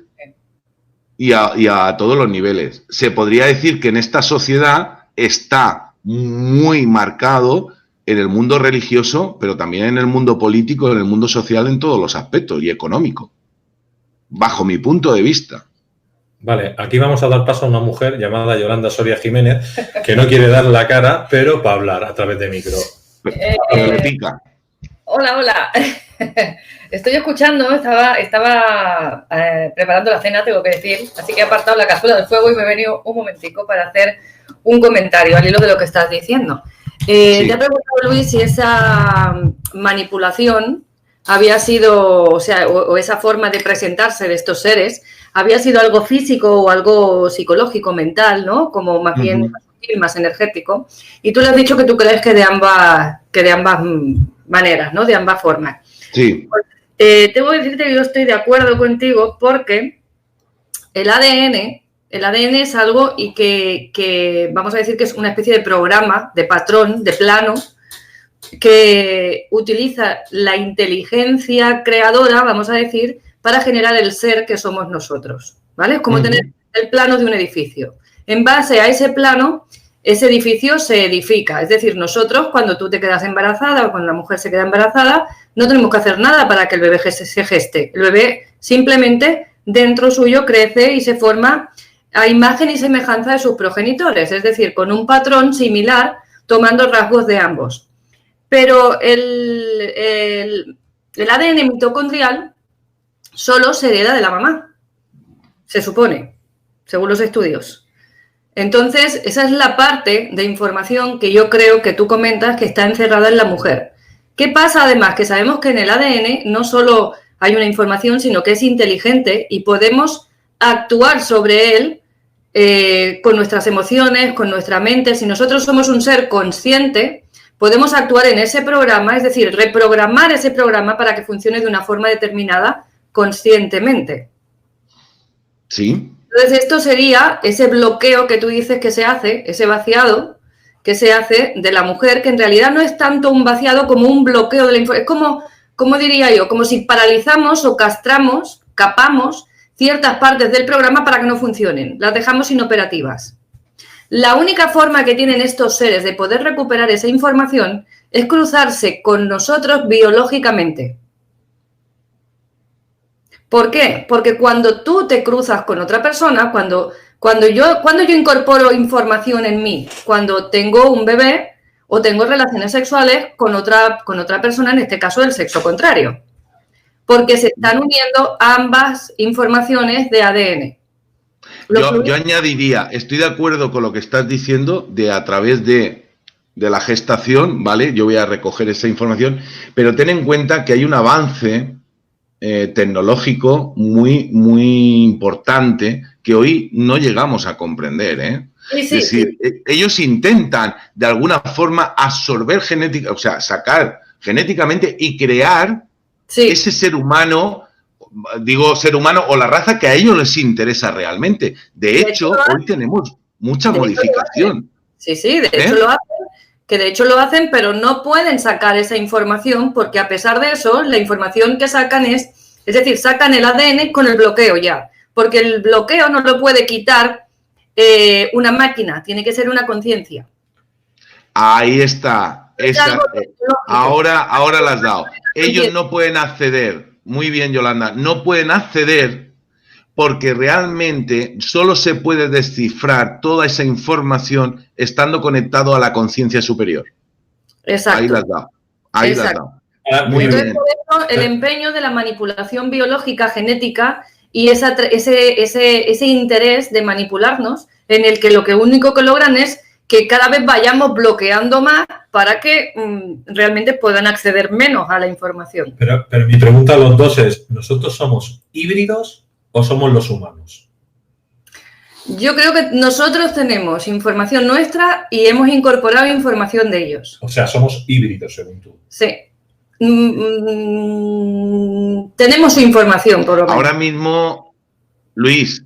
y a todos los niveles. Se podría decir que en esta sociedad está muy marcado en el mundo religioso, pero también en el mundo político, en el mundo social, en todos los aspectos y económico. Bajo mi punto de vista. Vale, aquí vamos a dar paso a una mujer llamada Yolanda Soria Jiménez, que no quiere dar la cara, pero para hablar a través de micro. Le pica. Hola. Estoy escuchando, estaba preparando la cena, tengo que decir, así que he apartado la cazuela del fuego y me he venido un momentico para hacer un comentario al hilo de lo que estás diciendo. Sí. Te ha preguntado, Luis, si esa manipulación había sido, o esa forma de presentarse de estos seres había sido algo físico o algo psicológico, mental, ¿no? Como más bien más energético. Y tú le has dicho que tú crees que de ambas maneras, ¿no? De ambas formas. Sí. Pues, tengo que decirte que yo estoy de acuerdo contigo porque el ADN es algo y que vamos a decir que es una especie de programa, de patrón, de plano, que utiliza la inteligencia creadora, vamos a decir, para generar el ser que somos nosotros, ¿vale? Es como tener el plano de un edificio. En base a ese plano, ese edificio se edifica. Es decir, nosotros, cuando tú te quedas embarazada o cuando la mujer se queda embarazada, no tenemos que hacer nada para que el bebé se geste. El bebé simplemente dentro suyo crece y se forma a imagen y semejanza de sus progenitores, es decir, con un patrón similar, tomando rasgos de ambos. Pero el ADN mitocondrial solo se hereda de la mamá, se supone, según los estudios. Entonces, esa es la parte de información que yo creo que tú comentas que está encerrada en la mujer. ¿Qué pasa además? Que sabemos que en el ADN no solo hay una información, sino que es inteligente y podemos actuar sobre él con nuestras emociones, con nuestra mente. Si nosotros somos un ser consciente, podemos actuar en ese programa, es decir, reprogramar ese programa para que funcione de una forma determinada conscientemente. Sí. Entonces, esto sería ese bloqueo que tú dices que se hace, ese vaciado que se hace de la mujer, que en realidad no es tanto un vaciado como un bloqueo de la información. Es como diría yo, como si paralizamos o castramos, capamos ciertas partes del programa para que no funcionen, las dejamos inoperativas. La única forma que tienen estos seres de poder recuperar esa información es cruzarse con nosotros biológicamente. ¿Por qué? Porque cuando tú te cruzas con otra persona, cuando yo incorporo información en mí, cuando tengo un bebé o tengo relaciones sexuales con otra persona, en este caso del sexo contrario, porque se están uniendo ambas informaciones de ADN. Yo añadiría, estoy de acuerdo con lo que estás diciendo de a través de la gestación, ¿vale? Yo voy a recoger esa información, pero ten en cuenta que hay un avance tecnológico muy, muy importante que hoy no llegamos a comprender, ¿eh? Sí. Es decir, ellos intentan de alguna forma absorber genética, o sea, sacar genéticamente y crear ese ser humano, digo ser humano o la raza que a ellos les interesa realmente. De hecho, hoy tenemos mucha modificación. Sí, de hecho lo hacen. Que de hecho lo hacen, pero no pueden sacar esa información porque a pesar de eso, la información que sacan es decir, sacan el ADN con el bloqueo ya, porque el bloqueo no lo puede quitar una máquina, tiene que ser una conciencia. Ahí está. Ahora la has dado. Ellos no pueden acceder, muy bien Yolanda, no pueden acceder porque realmente solo se puede descifrar toda esa información estando conectado a la conciencia superior. Exacto. Ahí las da. Ahí las da. Muy bien. Por eso el empeño de la manipulación biológica, genética y ese interés de manipularnos, en el que lo único que logran es que cada vez vayamos bloqueando más para que realmente puedan acceder menos a la información. Pero mi pregunta a los dos es, ¿nosotros somos híbridos o somos los humanos? Yo creo que nosotros tenemos información nuestra y hemos incorporado información de ellos. O sea, somos híbridos, según tú. Sí. tenemos información, por lo menos. Ahora mismo, Luis,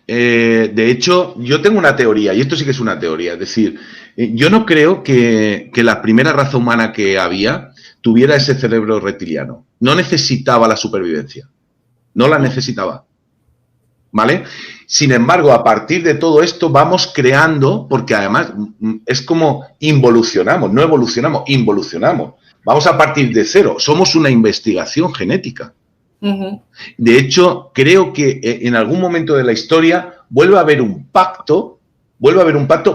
de hecho, yo tengo una teoría, y esto sí que es una teoría, es decir, yo no creo que la primera raza humana que había tuviera ese cerebro reptiliano. No necesitaba la supervivencia, no la necesitaba, ¿vale? Sin embargo, a partir de todo esto vamos creando, porque además es como involucionamos, no evolucionamos, involucionamos. Vamos a partir de cero, somos una investigación genética. De hecho, creo que en algún momento de la historia vuelve a haber un pacto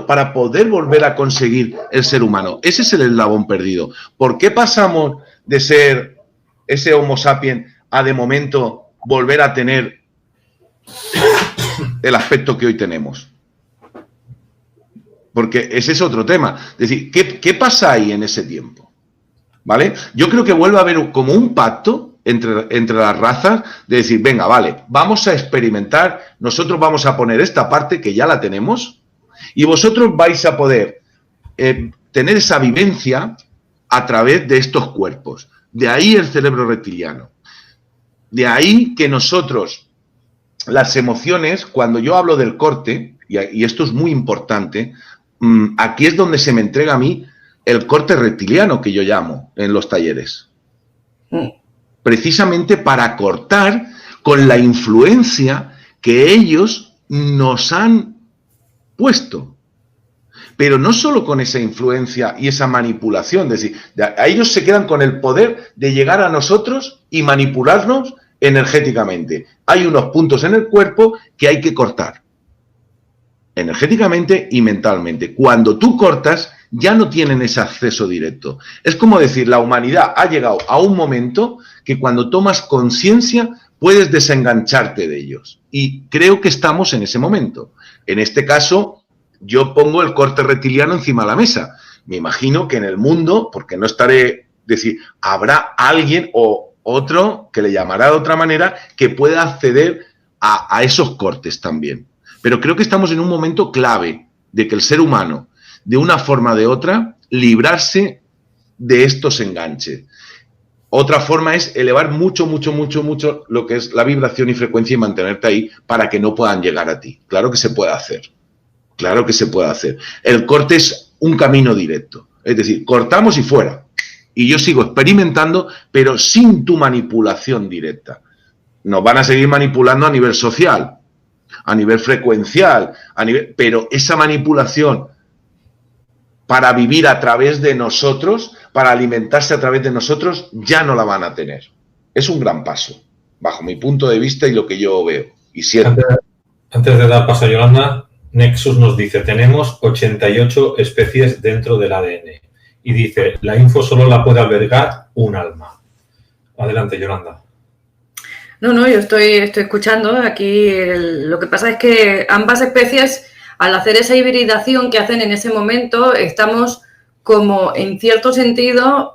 para poder volver a conseguir el ser humano. Ese es el eslabón perdido. ¿Por qué pasamos de ser ese Homo sapiens a de momento volver a tener el aspecto que hoy tenemos? Porque ese es otro tema. Es decir, ¿qué pasa ahí en ese tiempo? ¿Vale? Yo creo que vuelve a haber como un pacto entre las razas de decir, venga, vale, vamos a experimentar, nosotros vamos a poner esta parte que ya la tenemos y vosotros vais a poder tener esa vivencia a través de estos cuerpos. De ahí el cerebro reptiliano. De ahí que nosotros, las emociones, cuando yo hablo del corte, y esto es muy importante, aquí es donde se me entrega a mí el corte reptiliano que yo llamo en los talleres. Precisamente para cortar con la influencia que ellos nos han puesto. Pero no solo con esa influencia y esa manipulación, es decir, a ellos se quedan con el poder de llegar a nosotros y manipularnos energéticamente. Hay unos puntos en el cuerpo que hay que cortar, energéticamente y mentalmente. Cuando tú cortas, ya no tienen ese acceso directo. Es como decir, la humanidad ha llegado a un momento que cuando tomas conciencia puedes desengancharte de ellos. Y creo que estamos en ese momento. En este caso, yo pongo el corte reptiliano encima de la mesa. Me imagino que en el mundo, porque no estaré, decir, habrá alguien o otro que le llamará de otra manera que pueda acceder a esos cortes también. Pero creo que estamos en un momento clave de que el ser humano, de una forma o de otra, librarse de estos enganches. Otra forma es elevar mucho lo que es la vibración y frecuencia y mantenerte ahí para que no puedan llegar a ti. Claro que se puede hacer. Claro que se puede hacer. El corte es un camino directo. Es decir, cortamos y fuera. Y yo sigo experimentando, pero sin tu manipulación directa. Nos van a seguir manipulando a nivel social, a nivel frecuencial, pero esa manipulación para vivir a través de nosotros, para alimentarse a través de nosotros, ya no la van a tener. Es un gran paso, bajo mi punto de vista y lo que yo veo y siento. Antes de dar paso a Yolanda, Nexus nos dice, tenemos 88 especies dentro del ADN. Y dice, la info solo la puede albergar un alma. Adelante, Yolanda. No, yo estoy escuchando aquí. Lo que pasa es que ambas especies, al hacer esa hibridación que hacen en ese momento, estamos como, en cierto sentido,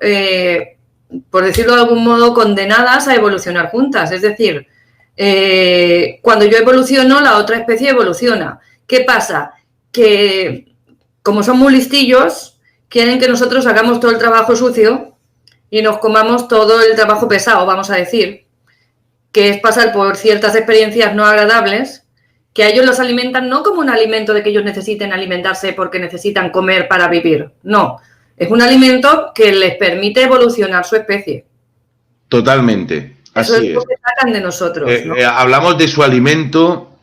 por decirlo de algún modo, condenadas a evolucionar juntas. Es decir, cuando yo evoluciono, la otra especie evoluciona. ¿Qué pasa? Que, como son muy listillos, quieren que nosotros hagamos todo el trabajo sucio y nos comamos todo el trabajo pesado, vamos a decir, que es pasar por ciertas experiencias no agradables, que a ellos los alimentan no como un alimento de que ellos necesiten alimentarse porque necesitan comer para vivir. No, es un alimento que les permite evolucionar su especie. Totalmente, así es. Eso es lo que sacan de nosotros, ¿no? Hablamos de su alimento,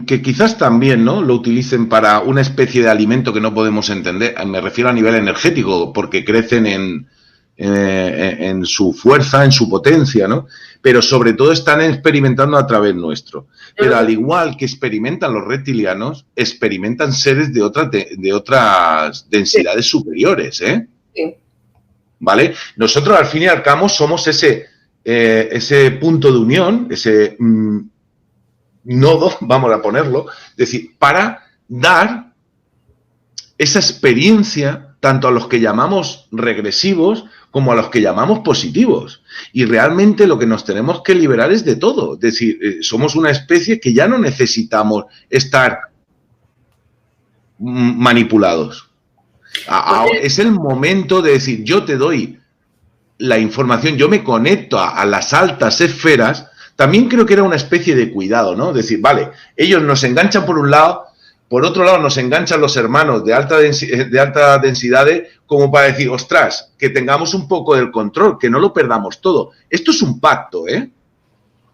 que quizás también, ¿no?, lo utilicen para una especie de alimento que no podemos entender. Me refiero a nivel energético, porque crecen en su fuerza, en su potencia, ¿no? Pero sobre todo están experimentando a través nuestro. Pero al igual que experimentan los reptilianos, experimentan seres de otras densidades superiores, ¿eh? Sí. ¿Vale? Nosotros, al fin y al cabo, somos ese punto de unión, ese nodo, vamos a ponerlo, es decir, para dar esa experiencia tanto a los que llamamos regresivos como a los que llamamos positivos. Y realmente lo que nos tenemos que liberar es de todo. Es decir, somos una especie que ya no necesitamos estar manipulados. Es el momento de decir, yo te doy la información, yo me conecto a las altas esferas. También creo que era una especie de cuidado, ¿no? Decir, vale, ellos nos enganchan por un lado, por otro lado nos enganchan los hermanos de alta densidades, como para decir, ostras, que tengamos un poco del control, que no lo perdamos todo. Esto es un pacto, ¿eh?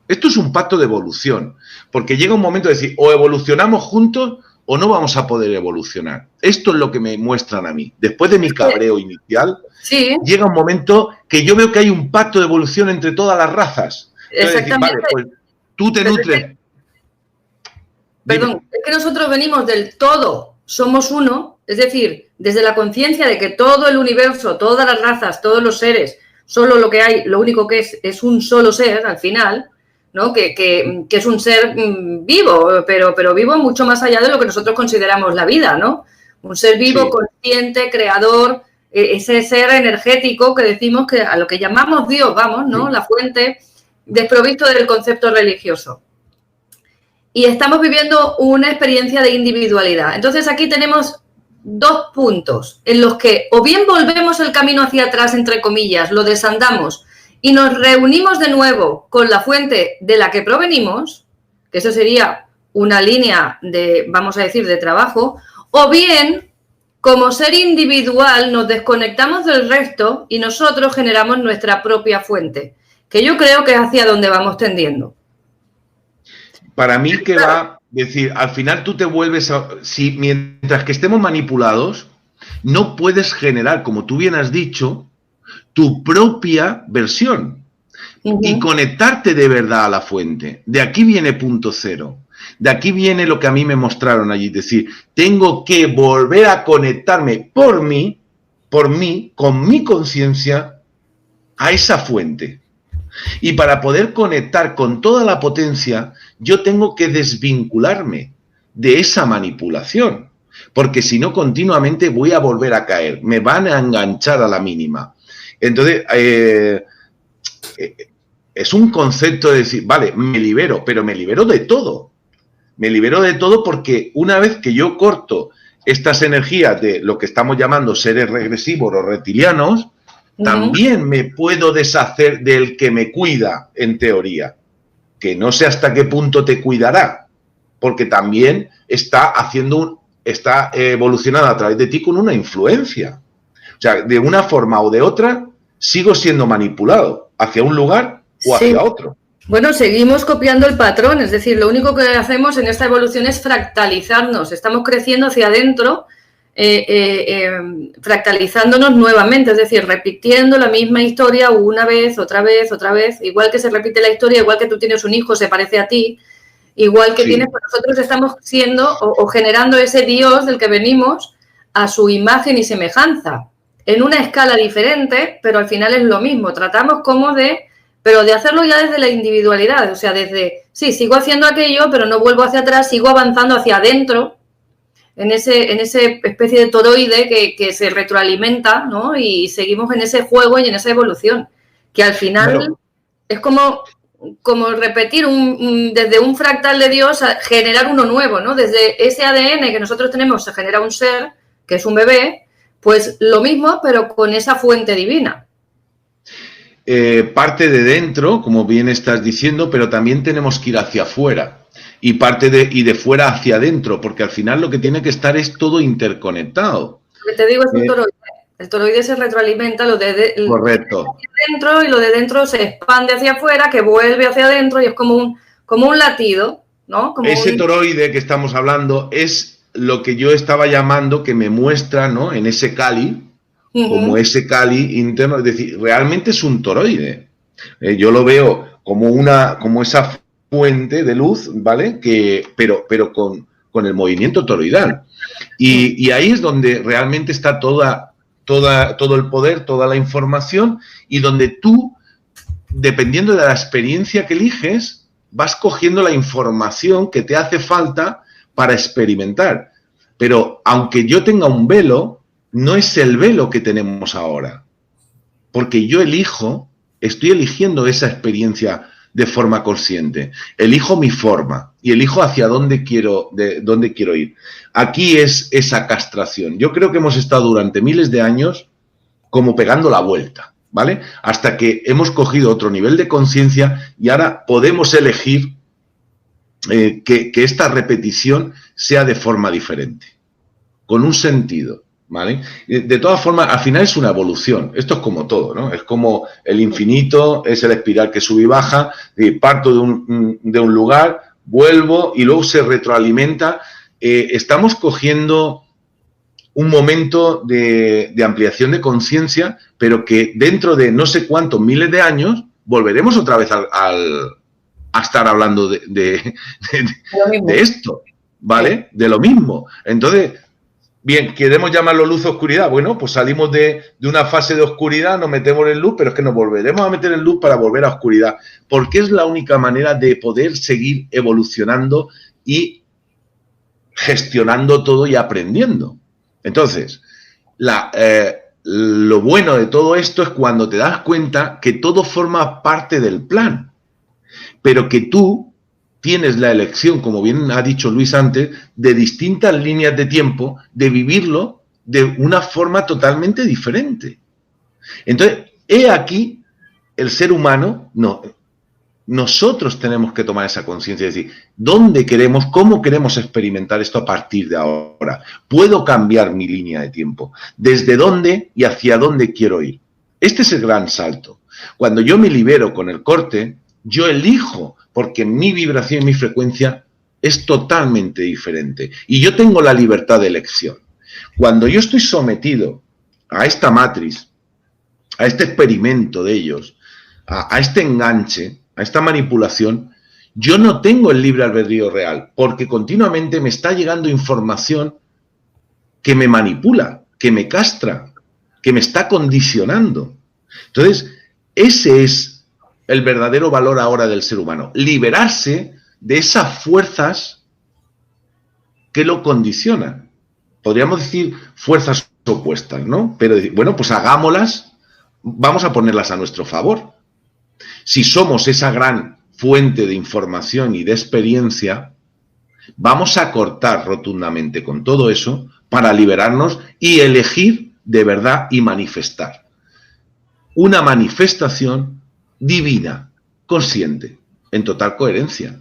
Esto es un pacto de evolución, porque llega un momento de decir, o evolucionamos juntos o no vamos a poder evolucionar. Esto es lo que me muestran a mí. Después de mi cabreo inicial, sí, llega un momento que yo veo que hay un pacto de evolución entre todas las razas. Exactamente. Decir, vale, pues tú te nutres. Perdón, es que nosotros venimos del todo, somos uno, es decir, desde la conciencia de que todo el universo, todas las razas, todos los seres, solo lo que hay, lo único que es un solo ser al final, ¿no? Que es un ser vivo, pero vivo mucho más allá de lo que nosotros consideramos la vida, ¿no? Un ser vivo, sí, consciente, creador, ese ser energético que decimos que a lo que llamamos Dios, vamos, ¿no? Sí. La fuente, desprovisto del concepto religioso. Y estamos viviendo una experiencia de individualidad. Entonces aquí tenemos dos puntos en los que o bien volvemos el camino hacia atrás, entre comillas, lo desandamos y nos reunimos de nuevo con la fuente de la que provenimos, que eso sería una línea de, vamos a decir, de trabajo, o bien, como ser individual, nos desconectamos del resto y nosotros generamos nuestra propia fuente, que yo creo que es hacia donde vamos tendiendo. Para mí que va a decir, al final tú te vuelves a... Si mientras que estemos manipulados, no puedes generar, como tú bien has dicho, tu propia versión y conectarte de verdad a la fuente. De aquí viene punto cero. De aquí viene lo que a mí me mostraron allí. Es decir, tengo que volver a conectarme por mí, con mi conciencia, a esa fuente. Y para poder conectar con toda la potencia, yo tengo que desvincularme de esa manipulación. Porque si no, continuamente voy a volver a caer. Me van a enganchar a la mínima. Entonces, es un concepto de decir, vale, me libero, pero me libero de todo. Me libero de todo porque una vez que yo corto estas energías de lo que estamos llamando seres regresivos o reptilianos, también me puedo deshacer del que me cuida, en teoría. Que no sé hasta qué punto te cuidará, porque también está evolucionando a través de ti con una influencia. O sea, de una forma o de otra, sigo siendo manipulado hacia un lugar o hacia otro. Bueno, seguimos copiando el patrón, es decir, lo único que hacemos en esta evolución es fractalizarnos, estamos creciendo hacia adentro, fractalizándonos nuevamente, es decir, repitiendo la misma historia una vez, otra vez, igual que se repite la historia, igual que tú tienes un hijo, se parece a ti, igual que tienes, pues nosotros estamos siendo o generando ese Dios del que venimos a su imagen y semejanza. En una escala diferente, pero al final es lo mismo. Tratamos como pero de hacerlo ya desde la individualidad. O sea, desde, sí, sigo haciendo aquello, pero no vuelvo hacia atrás, sigo avanzando hacia adentro, en ese especie de toroide que se retroalimenta, ¿no? Y seguimos en ese juego y en esa evolución. Que al final es como repetir desde un fractal de Dios a generar uno nuevo, ¿no? Desde ese ADN que nosotros tenemos se genera un ser, que es un bebé. Pues lo mismo, pero con esa fuente divina. Parte de dentro, como bien estás diciendo, pero también tenemos que ir hacia afuera. Y de fuera hacia adentro, porque al final lo que tiene que estar es todo interconectado. Lo que te digo es un toroide. El toroide se retroalimenta, correcto. Hacia adentro, y lo de dentro se expande hacia afuera, que vuelve hacia adentro y es como un latido, ¿no? Como ese toroide que estamos hablando es lo que yo estaba llamando, que me muestra, ¿no? En ese Kali, como ese Kali interno, es decir, realmente es un toroide. Yo lo veo como esa fuente de luz, ¿vale? Pero con el movimiento toroidal. Y ahí es donde realmente está todo el poder, toda la información, y donde tú, dependiendo de la experiencia que eliges, vas cogiendo la información que te hace falta para experimentar. Pero aunque yo tenga un velo, no es el velo que tenemos ahora. Porque yo estoy eligiendo esa experiencia de forma consciente. Elijo mi forma y elijo hacia dónde quiero ir. Aquí es esa castración. Yo creo que hemos estado durante miles de años como pegando la vuelta, ¿vale? Hasta que hemos cogido otro nivel de conciencia y ahora podemos elegir que esta repetición sea de forma diferente, con un sentido, ¿vale? De todas formas, al final es una evolución. Esto es como todo, ¿no? Es como el infinito, es el espiral que sube y baja, parto de un lugar, vuelvo y luego se retroalimenta. Estamos cogiendo un momento de ampliación de conciencia, pero que dentro de no sé cuántos miles de años volveremos otra vez a estar hablando de esto, ¿vale? De lo mismo. Entonces, bien, ¿queremos llamarlo luz o oscuridad? Bueno, pues salimos de una fase de oscuridad, nos metemos en luz, pero es que nos volveremos a meter en luz para volver a oscuridad, porque es la única manera de poder seguir evolucionando y gestionando todo y aprendiendo. Entonces, lo bueno de todo esto es cuando te das cuenta que todo forma parte del plan, pero que tú tienes la elección, como bien ha dicho Luis antes, de distintas líneas de tiempo, de vivirlo de una forma totalmente diferente. Entonces, he aquí el ser humano, nosotros tenemos que tomar esa conciencia y decir, ¿dónde queremos, cómo queremos experimentar esto a partir de ahora? ¿Puedo cambiar mi línea de tiempo? ¿Desde dónde y hacia dónde quiero ir? Este es el gran salto. Cuando yo me libero con el corte, yo elijo, porque mi vibración y mi frecuencia es totalmente diferente. Y yo tengo la libertad de elección. Cuando yo estoy sometido a esta matriz, a este experimento de ellos, a este enganche, a esta manipulación, yo no tengo el libre albedrío real, porque continuamente me está llegando información que me manipula, que me castra, que me está condicionando. Entonces, ese es el verdadero valor ahora del ser humano, liberarse de esas fuerzas que lo condicionan. Podríamos decir fuerzas opuestas, ¿no? Pero, bueno, pues hagámoslas, vamos a ponerlas a nuestro favor. Si somos esa gran fuente de información y de experiencia, vamos a cortar rotundamente con todo eso para liberarnos y elegir de verdad y manifestar. Una manifestación divina, consciente, en total coherencia.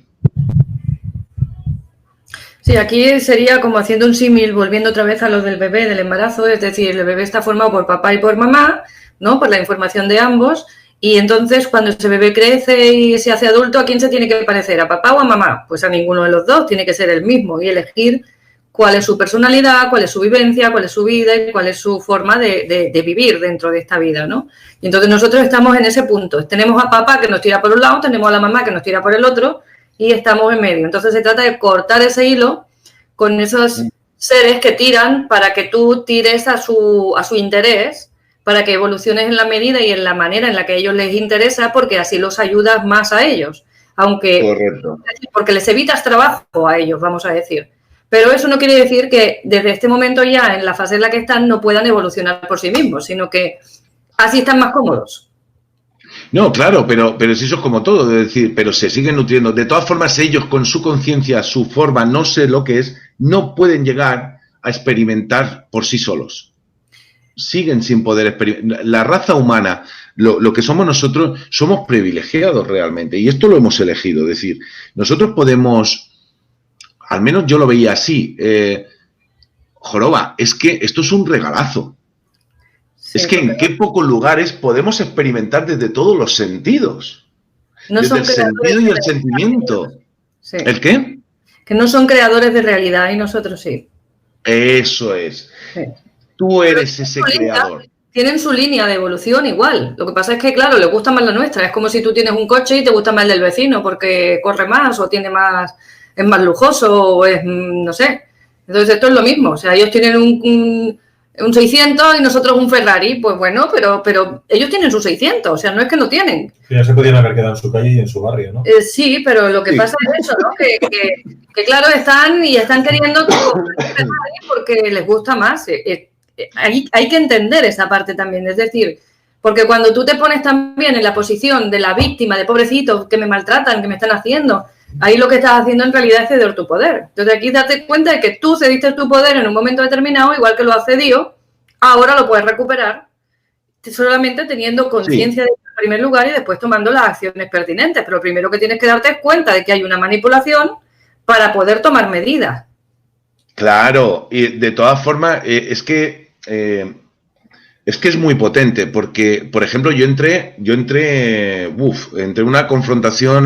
Sí, aquí sería como haciendo un símil, volviendo otra vez a lo del bebé, del embarazo, es decir, el bebé está formado por papá y por mamá, ¿no? Por la información de ambos, y entonces cuando ese bebé crece y se hace adulto, ¿a quién se tiene que parecer? ¿A papá o a mamá? Pues a ninguno de los dos, tiene que ser el mismo y elegir cuál es su personalidad, cuál es su vivencia, cuál es su vida y cuál es su forma de vivir dentro de esta vida, ¿no? Y entonces nosotros estamos en ese punto. Tenemos a papá que nos tira por un lado, tenemos a la mamá que nos tira por el otro y estamos en medio. Entonces se trata de cortar ese hilo con esos seres que tiran para que tú tires a su interés, para que evoluciones en la medida y en la manera en la que a ellos les interesa, porque así los ayudas más a ellos. Aunque, correcto, porque les evitas trabajo a ellos, vamos a decir. Pero eso no quiere decir que desde este momento ya, en la fase en la que están, no puedan evolucionar por sí mismos, sino que así están más cómodos. No, claro, pero si eso es como todo, es decir, pero se siguen nutriendo. De todas formas, ellos con su conciencia, su forma, no sé lo que es, no pueden llegar a experimentar por sí solos. Siguen sin poder experimentar. La raza humana, lo que somos nosotros, somos privilegiados realmente. Y esto lo hemos elegido. Es decir, nosotros podemos... Al menos yo lo veía así. Joroba, es que esto es un regalazo. Sí, es que en qué pocos lugares podemos experimentar desde todos los sentidos. No desde el sentido y el sentimiento. Sí. ¿El qué? Que no son creadores de realidad y nosotros sí. Eso es. Sí. Tú eres ese creador. Tienen su línea de evolución igual. Lo que pasa es que, claro, les gusta más la nuestra. Es como si tú tienes un coche y te gusta más el del vecino porque corre más o tiene más... es más lujoso o es, no sé. Entonces esto es lo mismo. O sea, ellos tienen un 600 y nosotros un Ferrari. Pues bueno, pero ellos tienen su 600. O sea, no es que no tienen. Ya se podían haber quedado en su calle y en su barrio, ¿no? Sí, pero lo que pasa es eso, ¿no? Que claro, están queriendo Ferrari porque les gusta más. Hay que entender esa parte también. Es decir, Porque cuando tú te pones también en la posición de la víctima, de pobrecitos que me maltratan, que me están haciendo, ahí lo que estás haciendo en realidad es ceder tu poder. Entonces aquí date cuenta de que tú cediste tu poder en un momento determinado, igual que lo ha cedido, ahora lo puedes recuperar solamente teniendo conciencia de en primer lugar y después tomando las acciones pertinentes. Pero primero que tienes que darte es cuenta de que hay una manipulación para poder tomar medidas. Claro, y de todas formas, es que es muy potente, porque, por ejemplo, yo entré en una confrontación,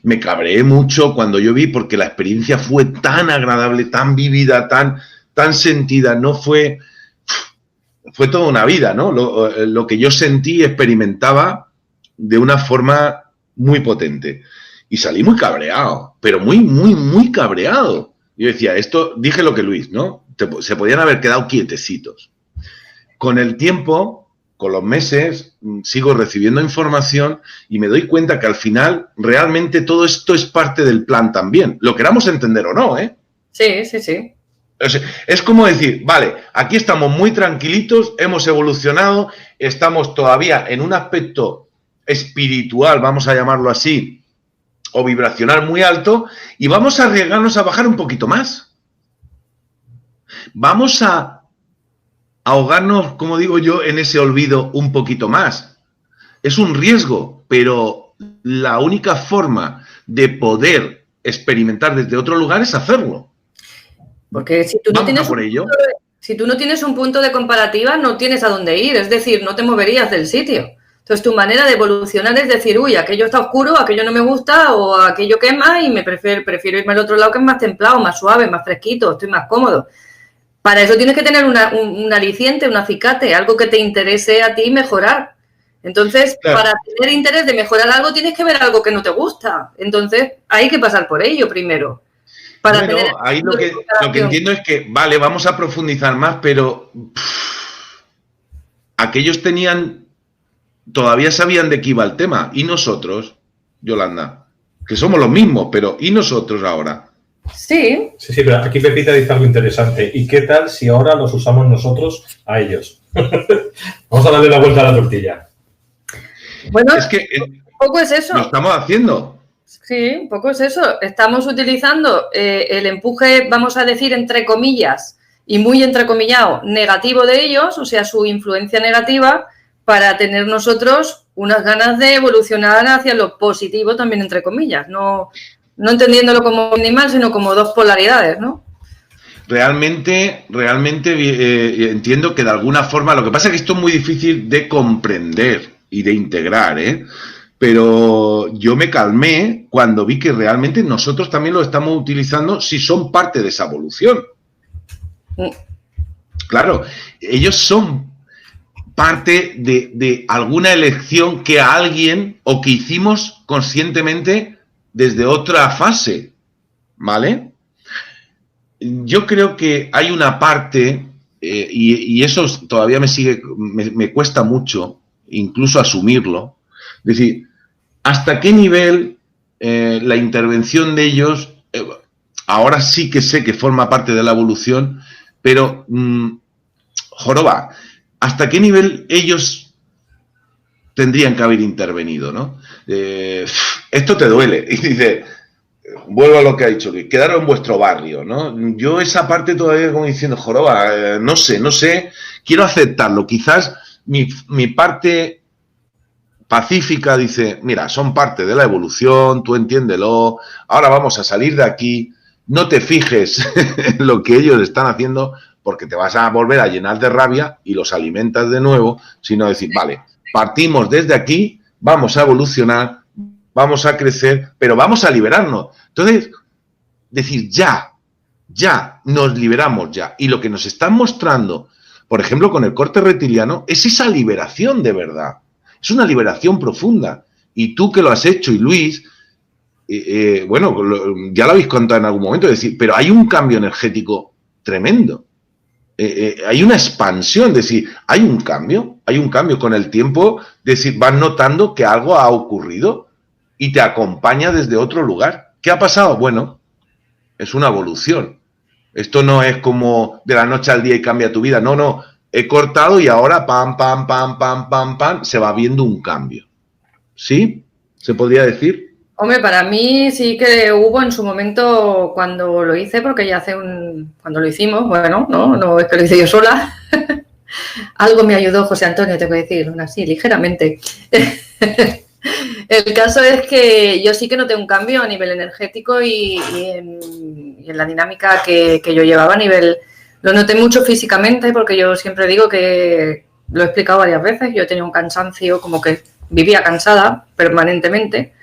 me cabreé mucho cuando yo vi, porque la experiencia fue tan agradable, tan vivida, tan sentida, no fue toda una vida, ¿no? Lo que yo sentí, experimentaba de una forma muy potente. Y salí muy cabreado, pero muy, muy, muy cabreado. Yo decía, dije lo que Luis, ¿no? Se podían haber quedado quietecitos. Con el tiempo, con los meses, sigo recibiendo información y me doy cuenta que al final realmente todo esto es parte del plan también. Lo queramos entender o no, ¿eh? Sí, sí, sí. Es como decir, vale, aquí estamos muy tranquilitos, hemos evolucionado, estamos todavía en un aspecto espiritual, vamos a llamarlo así, o vibracional muy alto, y vamos a arriesgarnos a bajar un poquito más. Vamos a ahogarnos, como digo yo, en ese olvido un poquito más. Es un riesgo, pero la única forma de poder experimentar desde otro lugar es hacerlo. Porque si tú no tienes un punto de comparativa, no tienes a dónde ir, es decir, no te moverías del sitio. Entonces, tu manera de evolucionar es decir, uy, aquello está oscuro, aquello no me gusta, o aquello quema y me prefiero irme al otro lado que es más templado, más suave, más fresquito, estoy más cómodo. Para eso tienes que tener un aliciente, un acicate, algo que te interese a ti mejorar. Entonces, claro, para tener interés de mejorar algo, tienes que ver algo que no te gusta. Entonces, hay que pasar por ello primero. Bueno, ahí lo que entiendo es que, vale, vamos a profundizar más, pero aquellos todavía sabían de qué iba el tema. ¿Y nosotros, Yolanda? Que somos los mismos, pero ¿y nosotros ahora? Sí. Sí, pero aquí Pepita dice algo interesante. ¿Y qué tal si ahora los usamos nosotros a ellos? Vamos a darle la vuelta a la tortilla. Bueno, es que un poco es eso. Lo estamos haciendo. Sí, un poco es eso. Estamos utilizando el empuje, vamos a decir, entre comillas, y muy entrecomillado, negativo de ellos, o sea, su influencia negativa, para tener nosotros unas ganas de evolucionar hacia lo positivo también, entre comillas. No entendiéndolo como animal, sino como dos polaridades, ¿no? Realmente entiendo que de alguna forma, lo que pasa es que esto es muy difícil de comprender y de integrar, ¿eh? Pero yo me calmé cuando vi que realmente nosotros también lo estamos utilizando si son parte de esa evolución. Claro, ellos son parte de alguna elección que a alguien o que hicimos conscientemente desde otra fase, ¿vale? Yo creo que hay una parte, y eso todavía me cuesta mucho, incluso asumirlo, es decir, hasta qué nivel la intervención de ellos, ahora sí que sé que forma parte de la evolución, pero, joroba, hasta qué nivel ellos tendrían que haber intervenido, ¿no? Esto te duele, y dice, vuelvo a lo que ha dicho, que quedaron en vuestro barrio, ¿no? Yo esa parte todavía como diciendo, joroba, no sé, quiero aceptarlo, quizás mi parte pacífica dice, mira, son parte de la evolución, tú entiéndelo, ahora vamos a salir de aquí, no te fijes en lo que ellos están haciendo porque te vas a volver a llenar de rabia y los alimentas de nuevo, sino decir, vale, partimos desde aquí, vamos a evolucionar, vamos a crecer, pero vamos a liberarnos. Entonces, decir, ya, nos liberamos ya. Y lo que nos están mostrando, por ejemplo, con el corte reptiliano, es esa liberación de verdad. Es una liberación profunda. Y tú que lo has hecho, y Luis, bueno, ya lo habéis contado en algún momento, es decir, pero hay un cambio energético tremendo. Hay una expansión, es decir, hay un cambio con el tiempo, es decir, vas notando que algo ha ocurrido y te acompaña desde otro lugar. ¿Qué ha pasado? Bueno, es una evolución. Esto no es como de la noche al día y cambia tu vida. No. he cortado y ahora pam, pam, pam, pam, pam, pam, se va viendo un cambio. ¿Sí? ¿Se podría decir? Hombre, para mí sí que hubo en su momento cuando lo hice, porque ya cuando lo hicimos, bueno, no es que lo hice yo sola. Algo me ayudó José Antonio, tengo que decir, aún así, ligeramente. El caso es que yo sí que noté un cambio a nivel energético y en la dinámica que yo llevaba a nivel... Lo noté mucho físicamente porque yo siempre digo que, lo he explicado varias veces, yo tenía un cansancio, como que vivía cansada permanentemente.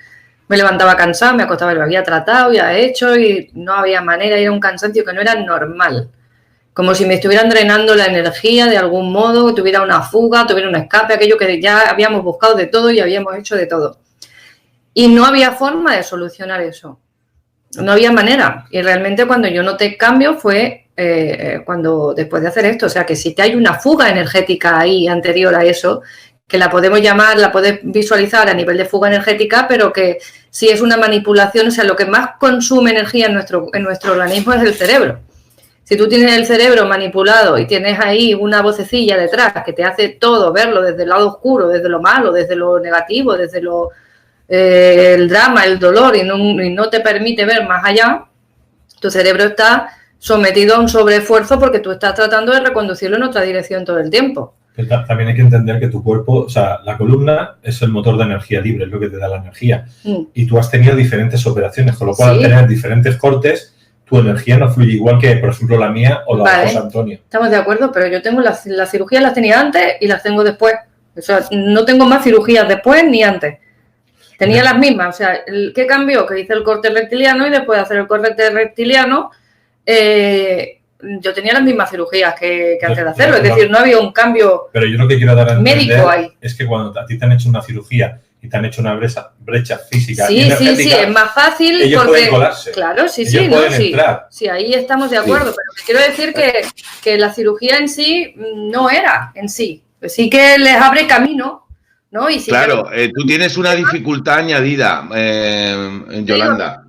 Me levantaba cansada, me acostaba y lo había tratado, ya hecho y no había manera, era un cansancio que no era normal. Como si me estuvieran drenando la energía de algún modo, tuviera una fuga, tuviera un escape, aquello que ya habíamos buscado de todo y habíamos hecho de todo. Y no había forma de solucionar eso. No había manera. Y realmente cuando yo noté cambio fue cuando después de hacer esto. O sea que si te hay una fuga energética ahí anterior a eso, que la podemos llamar, la puedes visualizar a nivel de fuga energética, pero que si es una manipulación, o sea, lo que más consume energía en nuestro organismo es el cerebro. Si tú tienes el cerebro manipulado y tienes ahí una vocecilla detrás que te hace todo, verlo desde el lado oscuro, desde lo malo, desde lo negativo, desde el drama, el dolor y no te permite ver más allá, tu cerebro está sometido a un sobreesfuerzo porque tú estás tratando de reconducirlo en otra dirección todo el tiempo. También hay que entender que tu cuerpo, o sea, la columna es el motor de energía libre, es lo que te da la energía. Y tú has tenido diferentes operaciones, con lo cual al tener diferentes cortes, tu energía no fluye igual que, por ejemplo, la mía o la de José Antonio. Estamos de acuerdo, pero yo tengo las cirugías las tenía antes y las tengo después. O sea, no tengo más cirugías después ni antes. Tenía las mismas. O sea, ¿qué cambió? Que hice el corte reptiliano y después de hacer el corte reptiliano, yo tenía las mismas cirugías que antes de hacerlo. Es decir, no había un cambio. Pero yo lo que quiero dar a entender médico ahí es que cuando a ti te han hecho una cirugía y te han hecho una brecha física y energética, sí, es más fácil ellos porque pueden colarse. Claro, sí, sí, ahí estamos de acuerdo, pero quiero decir que la cirugía en sí no era en sí, sí que les abre camino, ¿no? Y sí, claro, tú tienes una dificultad añadida, Yolanda.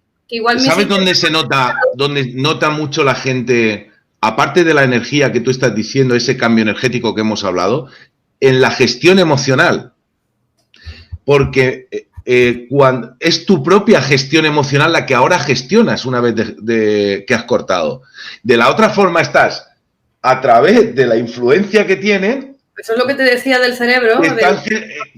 ¿Sabes dónde se nota, dónde nota mucho la gente, aparte de la energía que tú estás diciendo, ese cambio energético que hemos hablado, en la gestión emocional? Porque cuando es tu propia gestión emocional la que ahora gestionas una vez que has cortado. De la otra forma estás, a través de la influencia que tienen... Eso es lo que te decía del cerebro.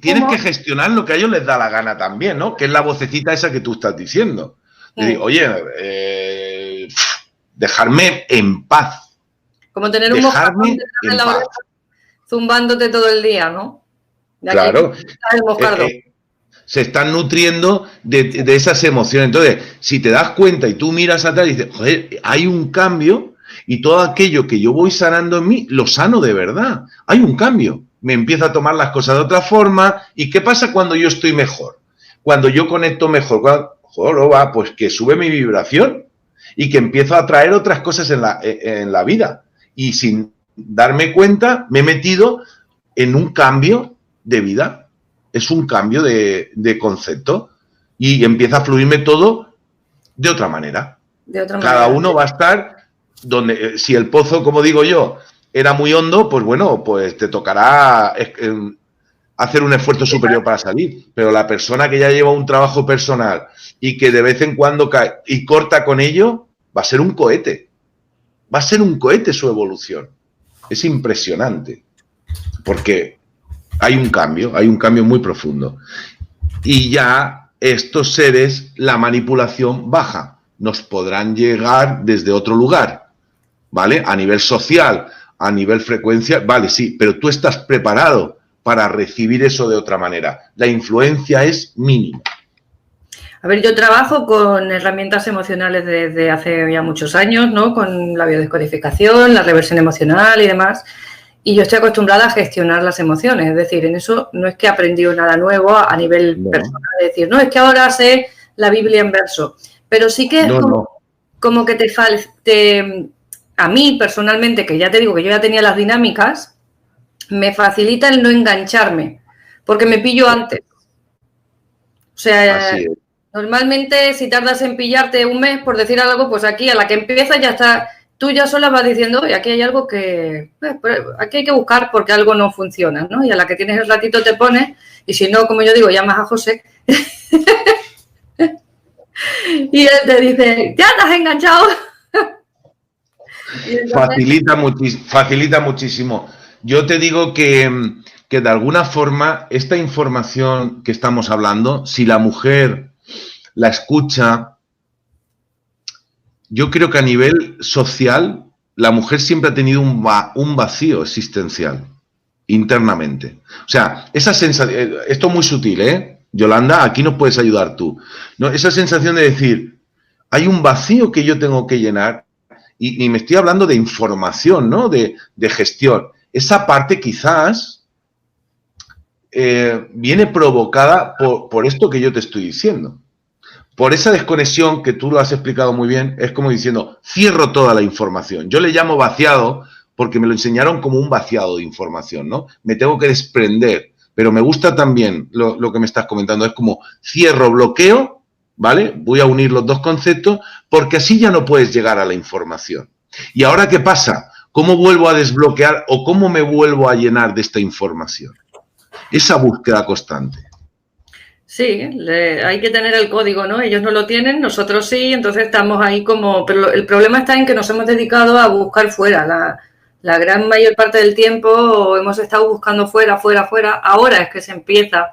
Tienes que gestionar lo que a ellos les da la gana también, ¿no? Que es la vocecita esa que tú estás diciendo. Digo, oye, dejarme en paz. Como tener un moscardón en la oreja zumbándote todo el día, ¿no? Claro. Se están nutriendo de esas emociones. Entonces, si te das cuenta y tú miras atrás y dices, joder, hay un cambio y todo aquello que yo voy sanando en mí, lo sano de verdad. Hay un cambio. Me empiezo a tomar las cosas de otra forma. ¿Y qué pasa cuando yo estoy mejor? Cuando yo conecto mejor. Pues que sube mi vibración y que empiezo a atraer otras cosas en la vida. Y sin darme cuenta, me he metido en un cambio de vida. Es un cambio de concepto y empieza a fluirme todo de otra manera. Cada uno va a estar donde, si el pozo, como digo yo, era muy hondo, pues bueno, pues te tocará hacer un esfuerzo superior para salir. Pero la persona que ya lleva un trabajo personal y que de vez en cuando cae y corta con ello, va a ser un cohete. Va a ser un cohete su evolución. Es impresionante. Porque hay un cambio muy profundo. Y ya estos seres, la manipulación baja. Nos podrán llegar desde otro lugar, ¿vale? A nivel social, a nivel frecuencia, vale, sí, pero tú estás preparado para recibir eso de otra manera. La influencia es mínima. A ver, yo trabajo con herramientas emocionales desde hace ya muchos años, ¿no? Con la biodescodificación, la reversión emocional y demás. Y yo estoy acostumbrada a gestionar las emociones. Es decir, en eso no es que he aprendido nada nuevo a nivel personal. Es decir, no es que ahora sé la Biblia en verso. Pero sí que es como que a mí personalmente, que ya te digo que yo ya tenía las dinámicas, me facilita el no engancharme, porque me pillo antes. O sea, normalmente si tardas en pillarte un mes, por decir algo, pues aquí a la que empiezas ya está tú ya sola vas diciendo, oye, aquí hay algo que... aquí hay que buscar porque algo no funciona, ¿no? Y a la que tienes el ratito te pones, y si no, como yo digo, llamas a José y él te dice, ya te has enganchado. Facilita muchísimo. Yo te digo que de alguna forma esta información que estamos hablando, si la mujer la escucha, yo creo que a nivel social la mujer siempre ha tenido un vacío existencial internamente. O sea, esa sensación, esto es muy sutil, ¿eh? Yolanda, aquí nos puedes ayudar tú. ¿No? Esa sensación de decir, hay un vacío que yo tengo que llenar. Y me estoy hablando de información, ¿no? De gestión. Esa parte quizás viene provocada por esto que yo te estoy diciendo. Por esa desconexión que tú lo has explicado muy bien, es como diciendo, cierro toda la información. Yo le llamo vaciado porque me lo enseñaron como un vaciado de información, ¿no? Me tengo que desprender. Pero me gusta también lo que me estás comentando. Es como cierro, bloqueo, ¿vale? Voy a unir los dos conceptos porque así ya no puedes llegar a la información. ¿Y ahora qué pasa? ¿Cómo vuelvo a desbloquear o cómo me vuelvo a llenar de esta información? Esa búsqueda constante. Sí, hay que tener el código, ¿no? Ellos no lo tienen, nosotros sí, entonces estamos ahí como... Pero el problema está en que nos hemos dedicado a buscar fuera. La gran mayor parte del tiempo hemos estado buscando fuera. Ahora es que se empieza...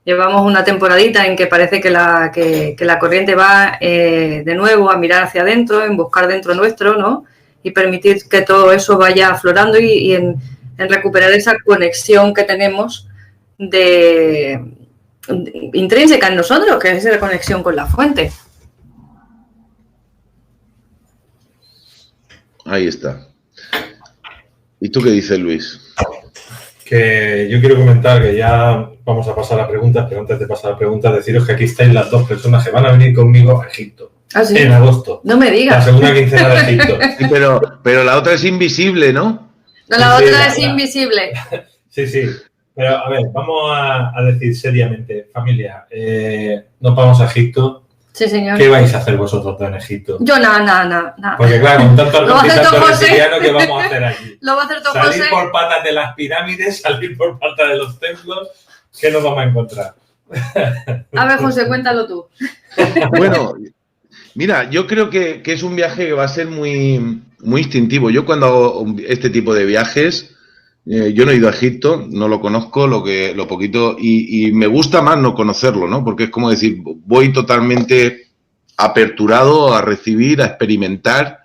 Llevamos una temporadita en que parece que la corriente va de nuevo a mirar hacia adentro, en buscar dentro nuestro, ¿no? Y permitir que todo eso vaya aflorando y en recuperar esa conexión que tenemos intrínseca en nosotros, que es esa conexión con la fuente. Ahí está. ¿Y tú qué dices, Luis? Que yo quiero comentar que ya vamos a pasar a preguntas, pero antes de pasar a preguntas, deciros que aquí estáis las dos personas que van a venir conmigo a Egipto. ¿Ah, sí? En agosto. No me digas. La segunda quincena de Egipto. Sí, pero la otra es invisible, ¿no? No, la otra es invisible. Sí. Pero a ver, vamos a decir seriamente, familia, nos vamos a Egipto. Sí, señor. ¿Qué vais a hacer vosotros en Egipto? Yo nada. Porque claro, con tanto argentino siciliano, ¿qué vamos a hacer allí? Lo va a hacer todo Salir José. por patas de las pirámides, salir por patas de los templos, ¿qué nos vamos a encontrar? A ver, José, cuéntalo tú. Bueno, mira, yo creo que es un viaje que va a ser muy, muy instintivo. Yo cuando hago este tipo de viajes, yo no he ido a Egipto, no lo conozco, lo poquito, y me gusta más no conocerlo, ¿no? Porque es como decir, voy totalmente aperturado a recibir, a experimentar.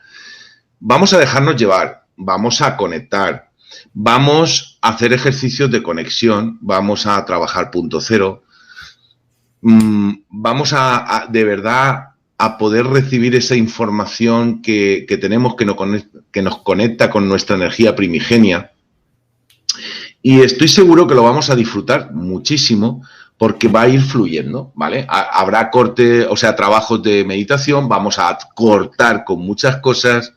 Vamos a dejarnos llevar, vamos a conectar, vamos a hacer ejercicios de conexión, vamos a trabajar punto cero, vamos a de verdad a poder recibir esa información que tenemos que nos conecta con nuestra energía primigenia. Y estoy seguro que lo vamos a disfrutar muchísimo porque va a ir fluyendo, ¿vale? Habrá trabajos de meditación, vamos a cortar con muchas cosas.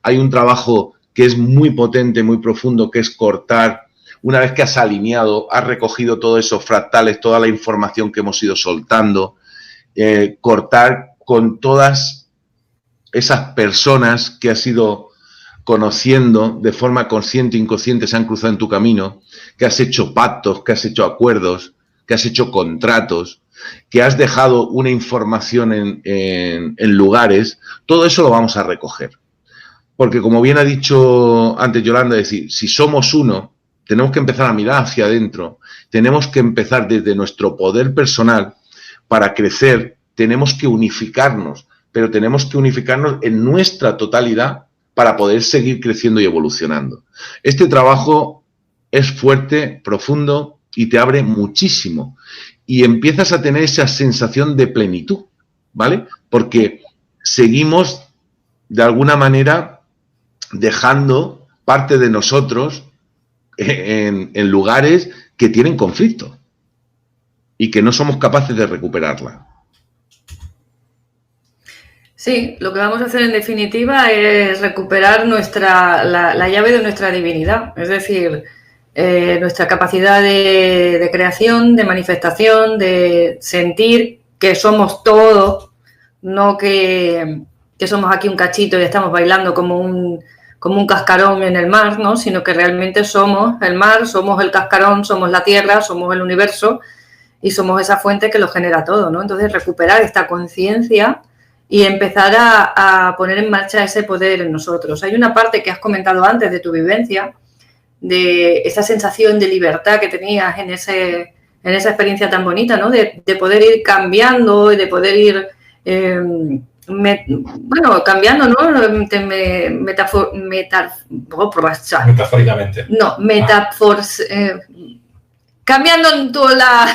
Hay un trabajo que es muy potente, muy profundo, que es cortar. Una vez que has alineado, has recogido todos esos fractales, toda la información que hemos ido soltando, cortar con todas esas personas que has ido conociendo de forma consciente e inconsciente, se han cruzado en tu camino, que has hecho pactos, que has hecho acuerdos, que has hecho contratos, que has dejado una información en lugares, todo eso lo vamos a recoger. Porque como bien ha dicho antes Yolanda, es decir, si somos uno, tenemos que empezar a mirar hacia adentro, tenemos que empezar desde nuestro poder personal para crecer, tenemos que unificarnos, pero tenemos que unificarnos en nuestra totalidad para poder seguir creciendo y evolucionando. Este trabajo es fuerte, profundo y te abre muchísimo. Y empiezas a tener esa sensación de plenitud, ¿vale? Porque seguimos, de alguna manera, dejando parte de nosotros en lugares que tienen conflicto y que no somos capaces de recuperarla. Sí, lo que vamos a hacer en definitiva es recuperar la llave de nuestra divinidad, es decir, nuestra capacidad de creación, de manifestación, de sentir que somos todo, no que que somos aquí un cachito y estamos bailando como un cascarón en el mar, ¿no? Sino que realmente somos el mar, somos el cascarón, somos la tierra, somos el universo y somos esa fuente que lo genera todo, ¿no? Entonces, recuperar esta conciencia y empezar a poner en marcha ese poder en nosotros. Hay una parte que has comentado antes de tu vivencia, de esa sensación de libertad que tenías en esa experiencia tan bonita, ¿no? De poder ir cambiando y de poder ir, cambiando, ¿no? Metafóricamente. No, cambiando toda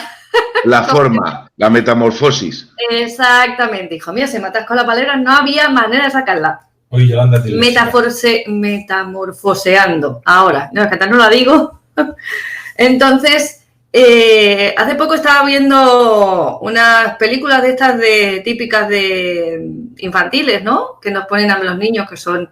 la forma, la metamorfosis. Exactamente, hijo mío, se me atascó la palabra, no había manera de sacarla. Oye, Yolanda, metamorfoseando. Ahora, no, es que no la digo. Entonces, hace poco estaba viendo unas películas de estas típicas de infantiles, ¿no? Que nos ponen a los niños, que son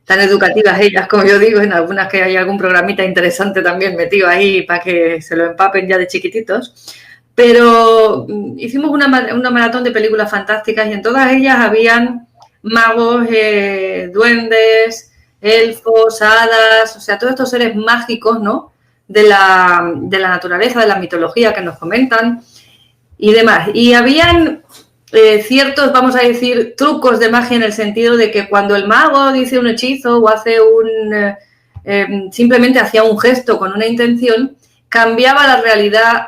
tan educativas ellas, como yo digo, en algunas que hay algún programita interesante también metido ahí para que se lo empapen ya de chiquititos. Pero hicimos una maratón de películas fantásticas y en todas ellas habían magos, duendes, elfos, hadas, o sea, todos estos seres mágicos, ¿no? De la naturaleza, de la mitología que nos comentan y demás. Y habían ciertos, vamos a decir, trucos de magia en el sentido de que cuando el mago dice un hechizo o hace simplemente hacía un gesto con una intención, cambiaba la realidad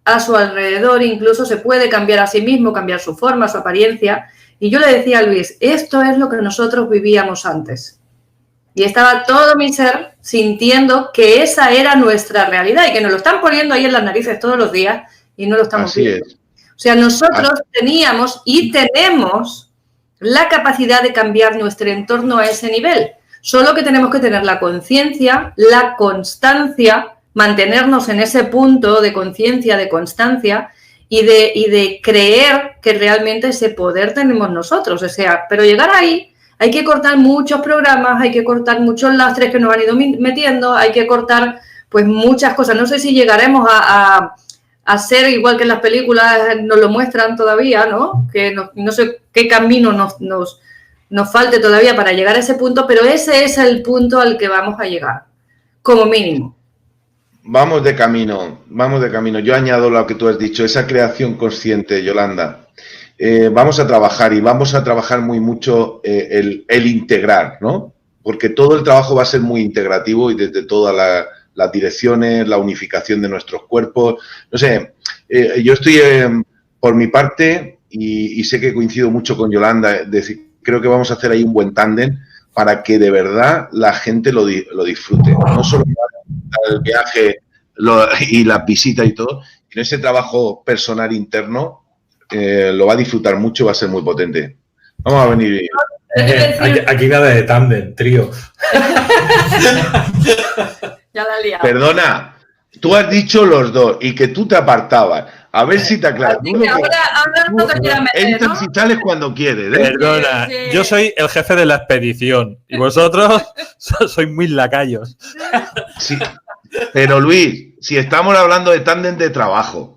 a su alrededor, incluso se puede cambiar a sí mismo, cambiar su forma, su apariencia. Y yo le decía a Luis, esto es lo que nosotros vivíamos antes. Y estaba todo mi ser sintiendo que esa era nuestra realidad y que nos lo están poniendo ahí en las narices todos los días y no lo estamos viendo. Así es. O sea, nosotros teníamos y tenemos la capacidad de cambiar nuestro entorno a ese nivel. Solo que tenemos que tener la conciencia, la constancia, mantenernos en ese punto de conciencia, de constancia y de creer que realmente ese poder tenemos nosotros. O sea, pero llegar ahí hay que cortar muchos programas, hay que cortar muchos lastres que nos han ido metiendo, hay que cortar pues muchas cosas. No sé si llegaremos a ser igual que en las películas nos lo muestran todavía, ¿no? Que no sé qué camino nos falte todavía para llegar a ese punto, pero ese es el punto al que vamos a llegar, como mínimo. Vamos de camino. Yo añado lo que tú has dicho, esa creación consciente, Yolanda. Vamos a trabajar y vamos a trabajar muy mucho el integrar, ¿no? Porque todo el trabajo va a ser muy integrativo y desde todas las direcciones, la unificación de nuestros cuerpos. No sé, yo estoy por mi parte y sé que coincido mucho con Yolanda, creo que vamos a hacer ahí un buen tándem para que de verdad la gente lo disfrute. No solo el viaje y las visitas y todo, sino ese trabajo personal interno lo va a disfrutar mucho, va a ser muy potente. Vamos a venir. Aquí nada de tándem, trío. Ya la he liado. Perdona, tú has dicho los dos y que tú te apartabas. A ver si te aclaras. Ahora no te quiero meter, entras ¿no? y sales cuando quieres. Perdona, Sí. yo soy el jefe de la expedición y vosotros sois muy lacayos. Sí. Pero Luis, si estamos hablando de tándem de trabajo,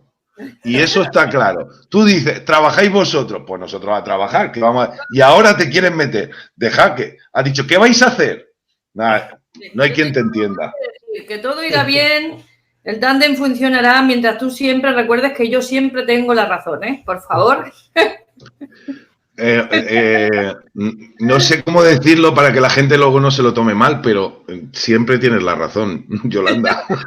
y eso está claro. Tú dices, ¿trabajáis vosotros? Pues nosotros a trabajar, que vamos y ahora te quieren meter. Deja que. Ha dicho, ¿qué vais a hacer? Nada, no hay quien te entienda. Que todo irá bien, el tándem funcionará mientras tú siempre recuerdes que yo siempre tengo la razón, ¿eh? Por favor. No sé cómo decirlo para que la gente luego no se lo tome mal, pero siempre tienes la razón, Yolanda. Bueno,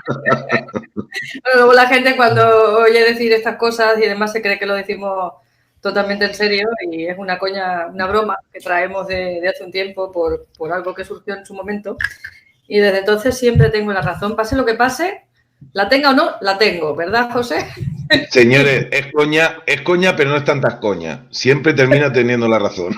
luego la gente cuando oye decir estas cosas y demás se cree que lo decimos totalmente en serio y es una coña, una broma que traemos de hace un tiempo por algo que surgió en su momento. Y desde entonces siempre tengo la razón. Pase lo que pase, la tenga o no, la tengo, ¿verdad, José? Señores, es coña, pero no es tantas coñas. Siempre termina teniendo la razón.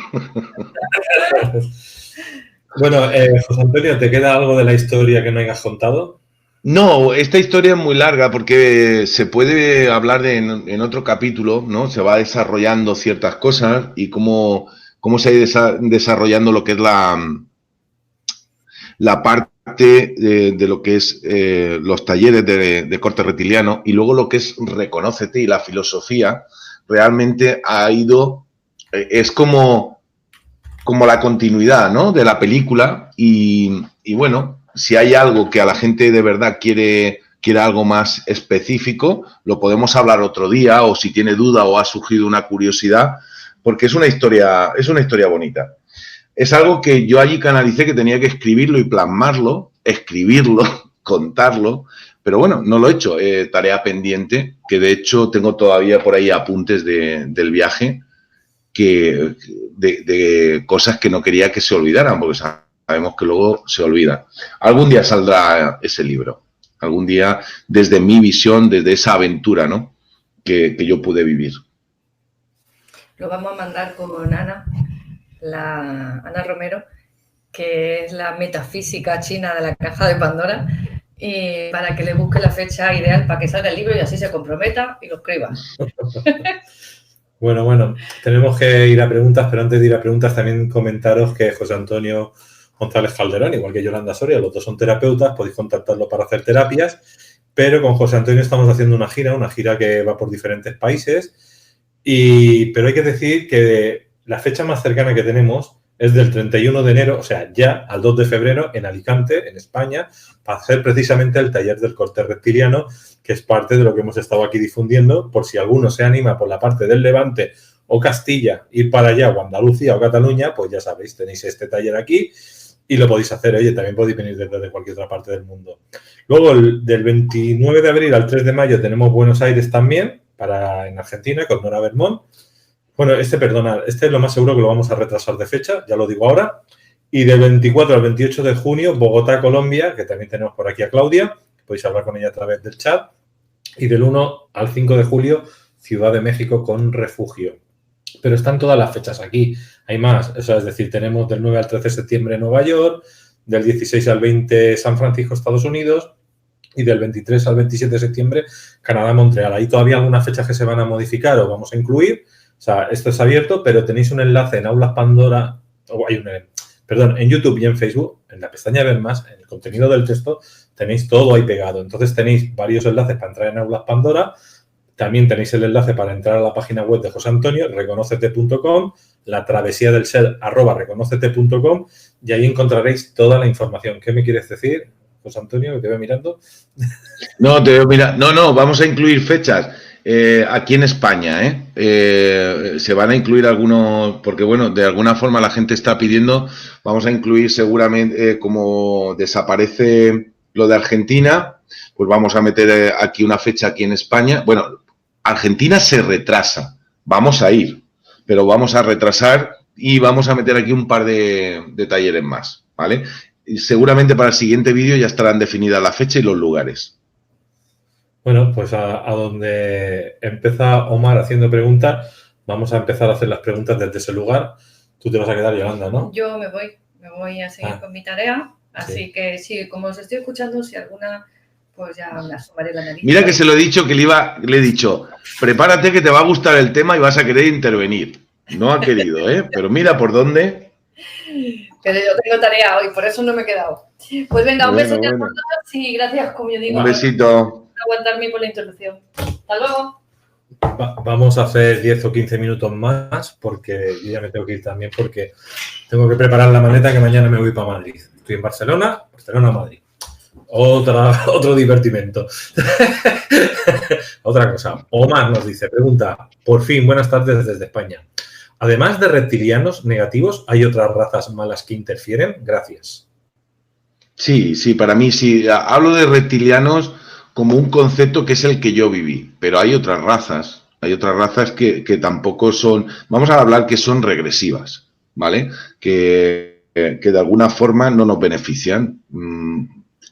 Bueno, José Antonio, ¿te queda algo de la historia que no hayas contado? No, esta historia es muy larga porque se puede hablar en otro capítulo, ¿no? Se va desarrollando ciertas cosas y cómo se ha ido desarrollando lo que es la parte de lo que es los talleres de corte reptiliano y luego lo que es Reconócete y la filosofía realmente ha ido, es como como la continuidad, ¿no?, de la película y bueno, si hay algo que a la gente de verdad quiere algo más específico, lo podemos hablar otro día, o si tiene duda o ha surgido una curiosidad, porque es una historia bonita. Es algo que yo allí canalicé, que tenía que escribirlo y plasmarlo, escribirlo, contarlo, pero bueno, no lo he hecho, tarea pendiente, que de hecho tengo todavía por ahí apuntes del viaje, de cosas que no quería que se olvidaran, porque sabemos que luego se olvida. Algún día saldrá ese libro, algún día desde mi visión, desde esa aventura, ¿no?, que yo pude vivir. Lo vamos a mandar con Ana Romero, que es la metafísica china de la caja de Pandora, y para que le busque la fecha ideal para que salga el libro y así se comprometa y lo escriba. Bueno, tenemos que ir a preguntas, pero antes de ir a preguntas también comentaros que José Antonio González Calderón, igual que Yolanda Soria, los dos son terapeutas, podéis contactarlo para hacer terapias, pero con José Antonio estamos haciendo una gira que va por diferentes países, pero hay que decir que la fecha más cercana que tenemos es del 31 de enero, o sea, ya al 2 de febrero en Alicante, en España, para hacer precisamente el taller del corte reptiliano, que es parte de lo que hemos estado aquí difundiendo, por si alguno se anima por la parte del Levante o Castilla, ir para allá, o Andalucía o Cataluña, pues ya sabéis, tenéis este taller aquí y lo podéis hacer. Oye, también podéis venir desde cualquier otra parte del mundo. Luego, del 29 de abril al 3 de mayo tenemos Buenos Aires también, en Argentina, con Nora Vermont. Bueno, este es lo más seguro que lo vamos a retrasar de fecha, ya lo digo ahora. Y del 24 al 28 de junio, Bogotá, Colombia, que también tenemos por aquí a Claudia, podéis hablar con ella a través del chat. Y del 1 al 5 de julio, Ciudad de México con Refugio. Pero están todas las fechas aquí. Hay más, o sea, es decir, tenemos del 9 al 13 de septiembre Nueva York, del 16 al 20 San Francisco, Estados Unidos, y del 23 al 27 de septiembre Canadá, Montreal. Hay todavía algunas fechas que se van a modificar o vamos a incluir. O sea, esto es abierto, pero tenéis un enlace en Aulas Pandora, en YouTube y en Facebook, en la pestaña Ver Más, en el contenido del texto, tenéis todo ahí pegado. Entonces tenéis varios enlaces para entrar en Aulas Pandora. También tenéis el enlace para entrar a la página web de José Antonio, reconócete.com, la travesía del ser, @reconócete.com, y ahí encontraréis toda la información. ¿Qué me quieres decir, José Antonio, que te veo mirando? No, te veo mirando. No, vamos a incluir fechas. Aquí en España, se van a incluir algunos, porque bueno, de alguna forma la gente está pidiendo, vamos a incluir seguramente, como desaparece lo de Argentina, pues vamos a meter aquí una fecha aquí en España. Bueno, Argentina se retrasa, vamos a ir, pero vamos a retrasar y vamos a meter aquí un par de talleres más, ¿vale? Y seguramente para el siguiente vídeo ya estarán definidas la fecha y los lugares. Bueno, pues a donde empieza Omar haciendo preguntas, vamos a empezar a hacer las preguntas desde ese lugar. Tú te vas a quedar, Yolanda, ¿no? Yo me voy a seguir con mi tarea, así que sí, como os estoy escuchando, si alguna, pues ya me asomaré la nariz. Mira que se lo he dicho, le he dicho, prepárate que te va a gustar el tema y vas a querer intervenir. No ha querido, pero mira por dónde. Pero yo tengo tarea hoy, por eso no me he quedado. Pues venga, un beso a todos y gracias, como yo digo. Un besito. Aguantarme por la introducción. Hasta luego. Vamos a hacer 10 o 15 minutos más porque yo ya me tengo que ir también porque tengo que preparar la maleta que mañana me voy para Madrid. Estoy en Barcelona, Madrid. Otro divertimento. Otra cosa. Omar nos dice, pregunta, por fin, buenas tardes desde España. Además de reptilianos negativos, ¿hay otras razas malas que interfieren? Gracias. Sí, para mí sí. Hablo de reptilianos como un concepto que es el que yo viví, pero hay otras razas que tampoco son, vamos a hablar que son regresivas, ¿vale? Que de alguna forma no nos benefician.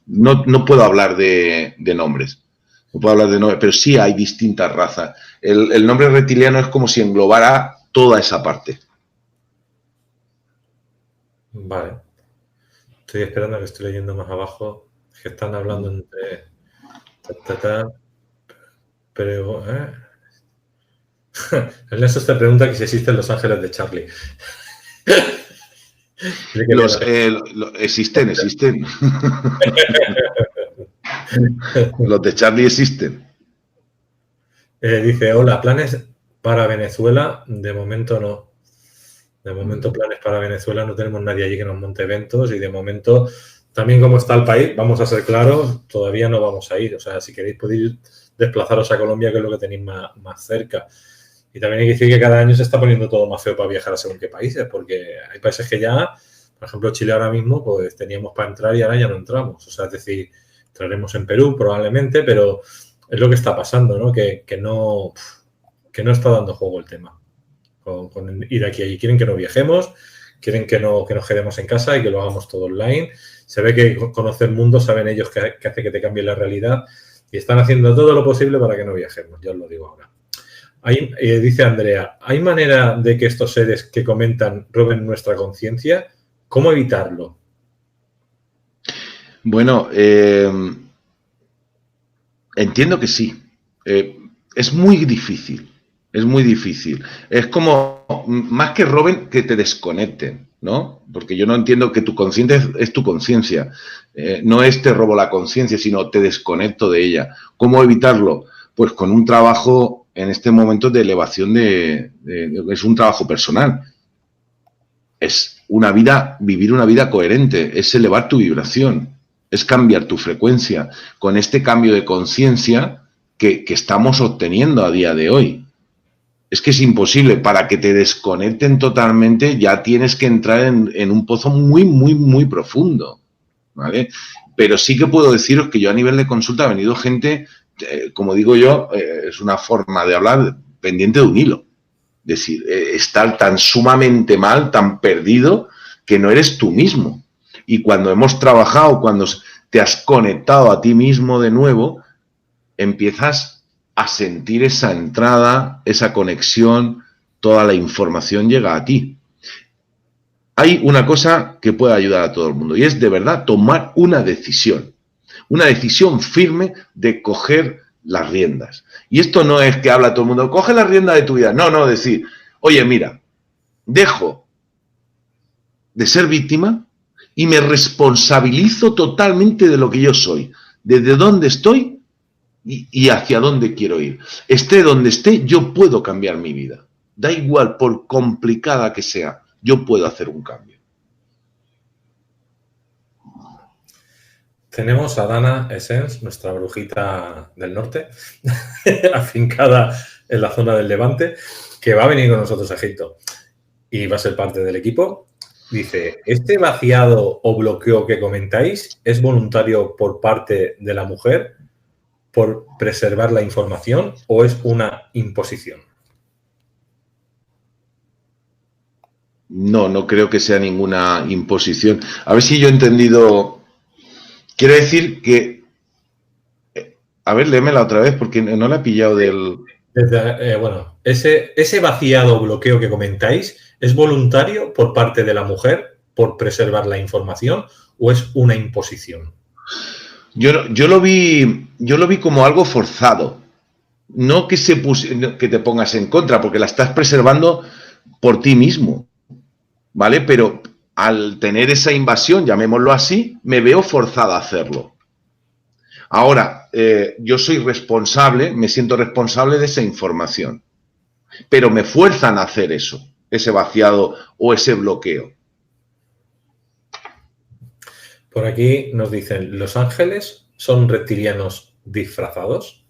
No puedo hablar de nombres, pero sí hay distintas razas. El nombre reptiliano es como si englobara toda esa parte. Vale. Estoy esperando a que estoy leyendo más abajo, que están hablando entre... Pero, Ernesto te pregunta que si existen los ángeles de Charlie. Existen. Los de Charlie existen. Dice, hola, planes para Venezuela, de momento no. De momento, planes para Venezuela, no tenemos nadie allí que nos monte eventos y de momento, también como está el país, vamos a ser claros, todavía no vamos a ir. O sea, si queréis podéis desplazaros a Colombia, que es lo que tenéis más cerca. Y también hay que decir que cada año se está poniendo todo más feo para viajar a según qué países, porque hay países que ya, por ejemplo, Chile ahora mismo, pues teníamos para entrar y ahora ya no entramos. O sea, es decir, entraremos en Perú probablemente, pero es lo que está pasando, ¿no? Que no está dando juego el tema con ir aquí y allí. Quieren que no viajemos, quieren que nos quedemos en casa y que lo hagamos todo online. Se ve que conocer el mundo, saben ellos que hace que te cambie la realidad y están haciendo todo lo posible para que no viajemos, ya os lo digo ahora. Dice Andrea, ¿hay manera de que estos seres que comentan roben nuestra conciencia? ¿Cómo evitarlo? Bueno, entiendo que sí. Es muy difícil. Es muy difícil. Es como, más que roben, que te desconecten, ¿no? Porque yo no entiendo que tu conciencia es tu conciencia. No es te robo la conciencia, sino te desconecto de ella. ¿Cómo evitarlo? Pues con un trabajo, en este momento, de elevación es un trabajo personal. Es vivir una vida coherente, es elevar tu vibración, es cambiar tu frecuencia con este cambio de conciencia que estamos obteniendo a día de hoy. Es que es imposible. Para que te desconecten totalmente ya tienes que entrar en un pozo muy, muy, muy profundo, ¿vale? Pero sí que puedo deciros que yo a nivel de consulta ha venido gente, como digo yo, es una forma de hablar, pendiente de un hilo. Es decir, estar tan sumamente mal, tan perdido, que no eres tú mismo. Y cuando hemos trabajado, cuando te has conectado a ti mismo de nuevo, empiezas a sentir esa entrada, esa conexión, toda la información llega a ti. Hay una cosa que puede ayudar a todo el mundo y es de verdad tomar una decisión firme de coger las riendas. Y esto no es que habla todo el mundo, coge las riendas de tu vida. No, decir, oye, mira, dejo de ser víctima y me responsabilizo totalmente de lo que yo soy, desde dónde estoy y hacia dónde quiero ir. Esté donde esté, yo puedo cambiar mi vida. Da igual, por complicada que sea, yo puedo hacer un cambio. Tenemos a Dana Essence, nuestra brujita del norte, afincada en la zona del Levante, que va a venir con nosotros a Egipto y va a ser parte del equipo. Dice, ¿este vaciado o bloqueo que comentáis es voluntario por parte de la mujer por preservar la información o es una imposición? No creo que sea ninguna imposición. A ver si yo he entendido. Quiero decir que... A ver, léemela otra vez porque no la he pillado del... Bueno, ese vaciado o bloqueo que comentáis, ¿es voluntario por parte de la mujer por preservar la información o es una imposición? Yo lo vi como algo forzado. No que que te pongas en contra, porque la estás preservando por ti mismo, ¿vale? Pero al tener esa invasión, llamémoslo así, me veo forzado a hacerlo. Ahora, yo soy responsable, me siento responsable de esa información, pero me fuerzan a hacer eso, ese vaciado o ese bloqueo. Por aquí nos dicen, ¿los ángeles son reptilianos disfrazados?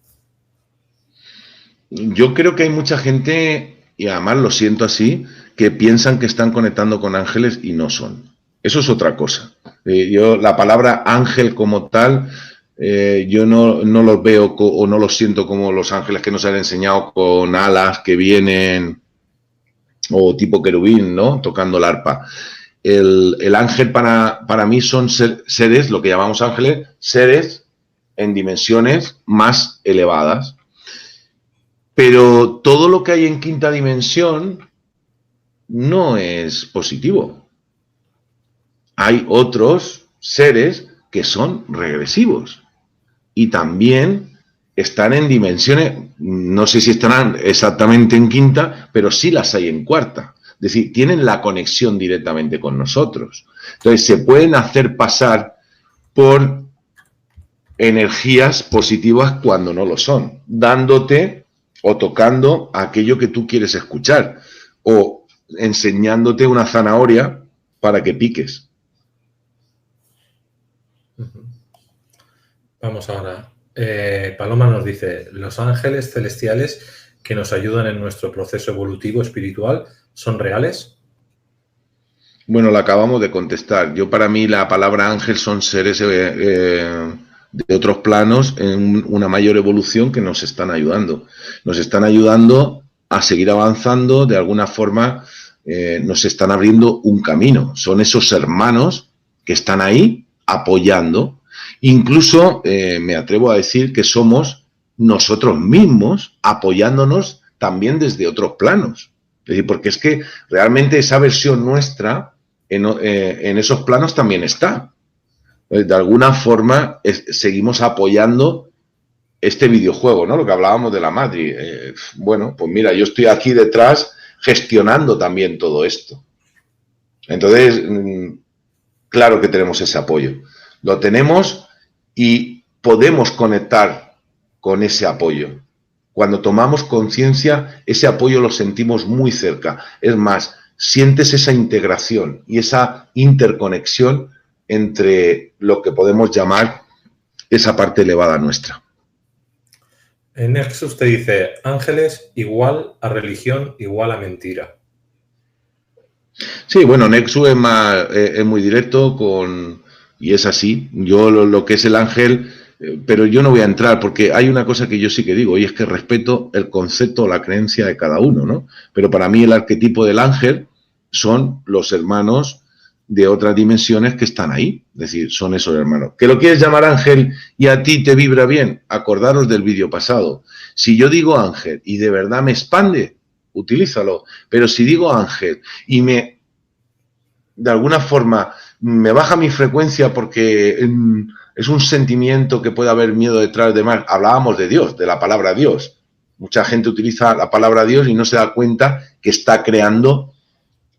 Yo creo que hay mucha gente, y además lo siento así, que piensan que están conectando con ángeles y no son. Eso es otra cosa. Yo la palabra ángel como tal, yo no los veo o no los siento como los ángeles que nos han enseñado con alas que vienen o tipo querubín, ¿no? Tocando el arpa. El ángel para mí son seres, lo que llamamos ángeles, seres en dimensiones más elevadas. Pero todo lo que hay en quinta dimensión no es positivo. Hay otros seres que son regresivos y también están en dimensiones, no sé si estarán exactamente en quinta, pero sí las hay en cuarta. Es decir, tienen la conexión directamente con nosotros. Entonces, se pueden hacer pasar por energías positivas cuando no lo son, dándote o tocando aquello que tú quieres escuchar o enseñándote una zanahoria para que piques. Vamos ahora. Paloma nos dice, los ángeles celestiales que nos ayudan en nuestro proceso evolutivo espiritual, ¿son reales? Bueno, lo acabamos de contestar. Para mí la palabra ángel son seres de otros planos en una mayor evolución que nos están ayudando. Nos están ayudando a seguir avanzando, de alguna forma nos están abriendo un camino. Son esos hermanos que están ahí apoyando. Incluso me atrevo a decir que somos nosotros mismos apoyándonos también desde otros planos. Es decir, porque es que realmente esa versión nuestra en esos planos también está. De alguna forma seguimos apoyando este videojuego, ¿no? Lo que hablábamos de la Matrix. Bueno, pues mira, yo estoy aquí detrás gestionando también todo esto. Entonces, claro que tenemos ese apoyo. Lo tenemos y podemos conectar con ese apoyo. Cuando tomamos conciencia, ese apoyo lo sentimos muy cerca. Es más, sientes esa integración y esa interconexión entre lo que podemos llamar esa parte elevada nuestra. En Nexus te dice, ángeles igual a religión igual a mentira. Sí, bueno, Nexus es muy directo y es así. Yo lo que es el ángel, pero yo no voy a entrar porque hay una cosa que yo sí que digo y es que respeto el concepto o la creencia de cada uno, ¿no? Pero para mí el arquetipo del ángel son los hermanos de otras dimensiones que están ahí. Es decir, son esos hermanos. ¿Que lo quieres llamar ángel y a ti te vibra bien? Acordaros del vídeo pasado. Si yo digo ángel y de verdad me expande, utilízalo. Pero si digo ángel y de alguna forma me baja mi frecuencia porque es un sentimiento que puede haber miedo detrás de más. Hablábamos de Dios, de la palabra Dios. Mucha gente utiliza la palabra Dios y no se da cuenta que está creando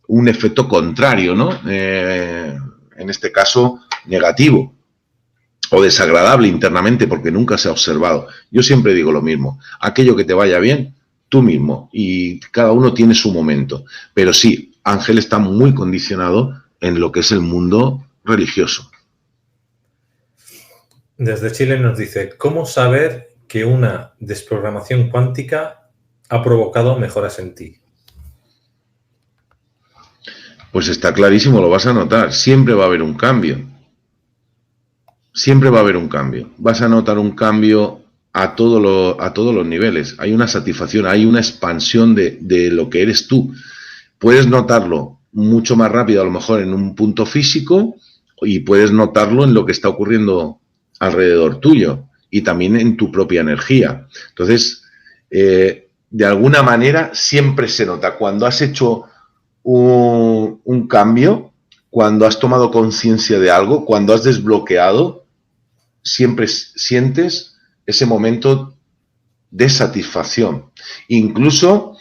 un efecto contrario, ¿no? En este caso, negativo o desagradable internamente porque nunca se ha observado. Yo siempre digo lo mismo. Aquello que te vaya bien, tú mismo. Y cada uno tiene su momento. Pero sí, ángel está muy condicionado en lo que es el mundo religioso. Desde Chile nos dice, ¿cómo saber que una desprogramación cuántica ha provocado mejoras en ti? Pues está clarísimo, lo vas a notar. Siempre va a haber un cambio. Siempre va a haber un cambio. Vas a notar un cambio a todos los niveles. Hay una satisfacción, hay una expansión de lo que eres tú. Puedes notarlo mucho más rápido, a lo mejor en un punto físico, y puedes notarlo en lo que está ocurriendo alrededor tuyo y también en tu propia energía. Entonces, de alguna manera siempre se nota. Cuando has hecho un cambio, cuando has tomado conciencia de algo, cuando has desbloqueado, siempre sientes ese momento de satisfacción. Incluso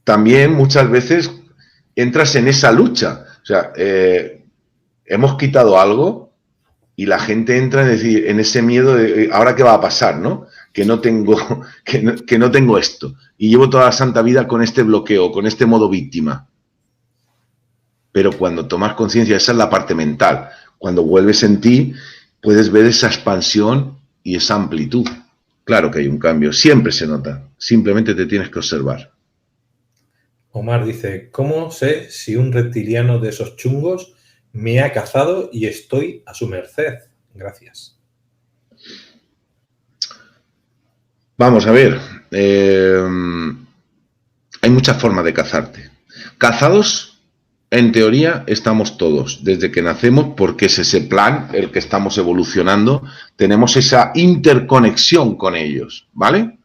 también muchas veces entras en esa lucha. O sea, hemos quitado algo y la gente entra en ese miedo de ¿ahora qué va a pasar, no? Que no tengo esto. Y llevo toda la santa vida con este bloqueo, con este modo víctima. Pero cuando tomas conciencia, esa es la parte mental. Cuando vuelves en ti, puedes ver esa expansión y esa amplitud. Claro que hay un cambio, siempre se nota. Simplemente te tienes que observar. Omar dice, ¿cómo sé si un reptiliano de esos chungos me ha cazado y estoy a su merced? Gracias. Vamos a ver. Hay muchas formas de cazarte. Cazados, en teoría, estamos todos, desde que nacemos, porque es ese plan, el que estamos evolucionando, tenemos esa interconexión con ellos, ¿vale?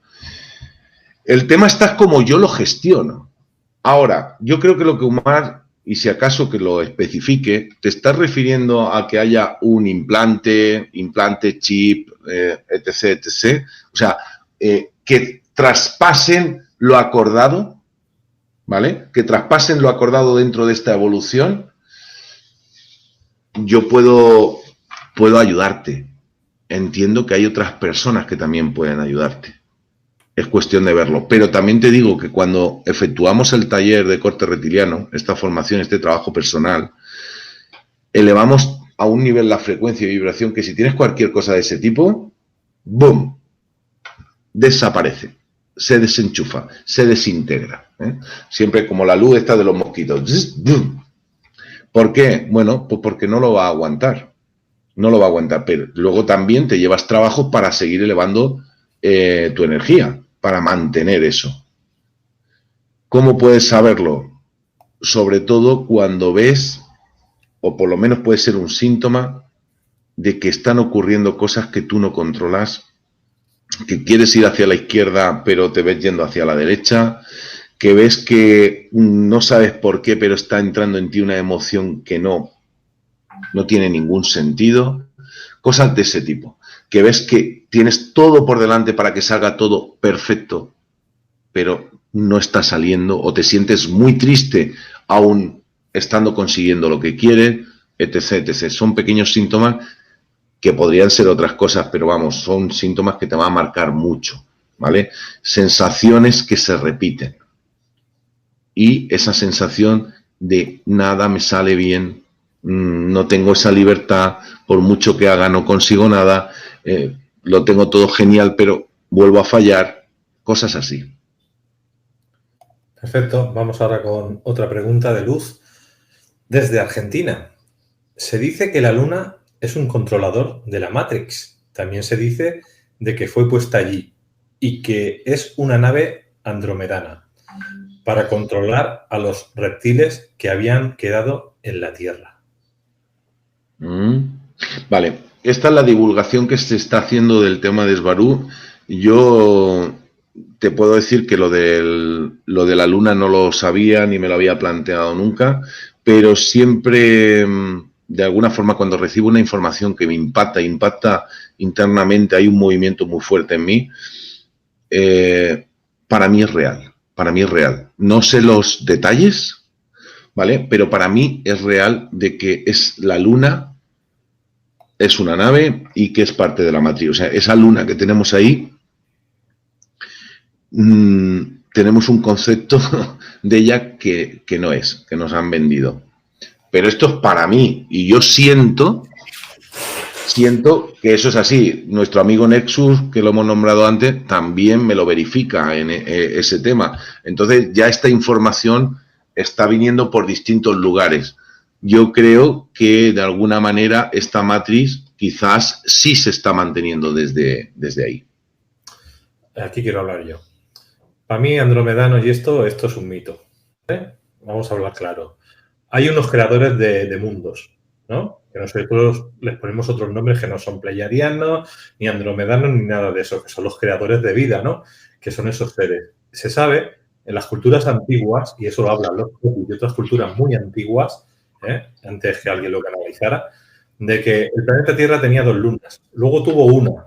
El tema está como yo lo gestiono. Ahora, yo creo que lo que Omar, y si acaso que lo especifique, te estás refiriendo a que haya un implante, chip, etc., etc. O sea, que traspasen lo acordado, ¿vale? Que traspasen lo acordado dentro de esta evolución. Yo puedo ayudarte. Entiendo que hay otras personas que también pueden ayudarte. Es cuestión de verlo. Pero también te digo que cuando efectuamos el taller de corte reptiliano, esta formación, este trabajo personal, elevamos a un nivel la frecuencia y vibración que si tienes cualquier cosa de ese tipo, ¡boom!, desaparece, se desenchufa, se desintegra. Siempre como la luz esta de los mosquitos. ¿Por qué? Bueno, pues porque no lo va a aguantar. No lo va a aguantar, pero luego también te llevas trabajo para seguir elevando tu energía, para mantener eso. ¿Cómo puedes saberlo? Sobre todo cuando ves, o por lo menos puede ser un síntoma, de que están ocurriendo cosas que tú no controlas, que quieres ir hacia la izquierda pero te ves yendo hacia la derecha, que ves que no sabes por qué pero está entrando en ti una emoción que no tiene ningún sentido, cosas de ese tipo, que ves que tienes todo por delante para que salga todo perfecto, pero no está saliendo, o te sientes muy triste aún estando consiguiendo lo que quieres, etc., etc. Son pequeños síntomas que podrían ser otras cosas, pero vamos, son síntomas que te van a marcar mucho, ¿vale? Sensaciones que se repiten. Y esa sensación de nada me sale bien, no tengo esa libertad, por mucho que haga no consigo nada, lo tengo todo genial, pero vuelvo a fallar, cosas así. Perfecto, vamos ahora con otra pregunta de Luz. Desde Argentina, se dice que la Luna es un controlador de la Matrix. También se dice de que fue puesta allí y que es una nave andromedana para controlar a los reptiles que habían quedado en la Tierra. Vale, esta es la divulgación que se está haciendo del tema de Svarú. Yo te puedo decir que lo de la Luna no lo sabía ni me lo había planteado nunca, pero siempre, de alguna forma, cuando recibo una información que me impacta internamente, hay un movimiento muy fuerte en mí, para mí es real. Para mí es real. No sé los detalles, ¿vale? Pero para mí es real de que es la Luna, es una nave y que es parte de la matriz. O sea, esa Luna que tenemos ahí, tenemos un concepto de ella que no es, que nos han vendido. Pero esto es para mí y yo siento que eso es así. Nuestro amigo Nexus, que lo hemos nombrado antes, también me lo verifica en ese tema. Entonces ya esta información está viniendo por distintos lugares. Yo creo que de alguna manera esta matriz quizás sí se está manteniendo desde ahí. Aquí quiero hablar yo. Para mí, andromedanos y esto es un mito. Vamos a hablar claro. Hay unos creadores de mundos, ¿no? Que nosotros les ponemos otros nombres que no son pleiadianos, ni andromedanos, ni nada de eso, que son los creadores de vida, ¿no? Que son esos seres. Se sabe en las culturas antiguas, y eso lo hablan los y otras culturas muy antiguas, antes que alguien lo canalizara, de que el planeta Tierra tenía 2 lunas, luego tuvo una,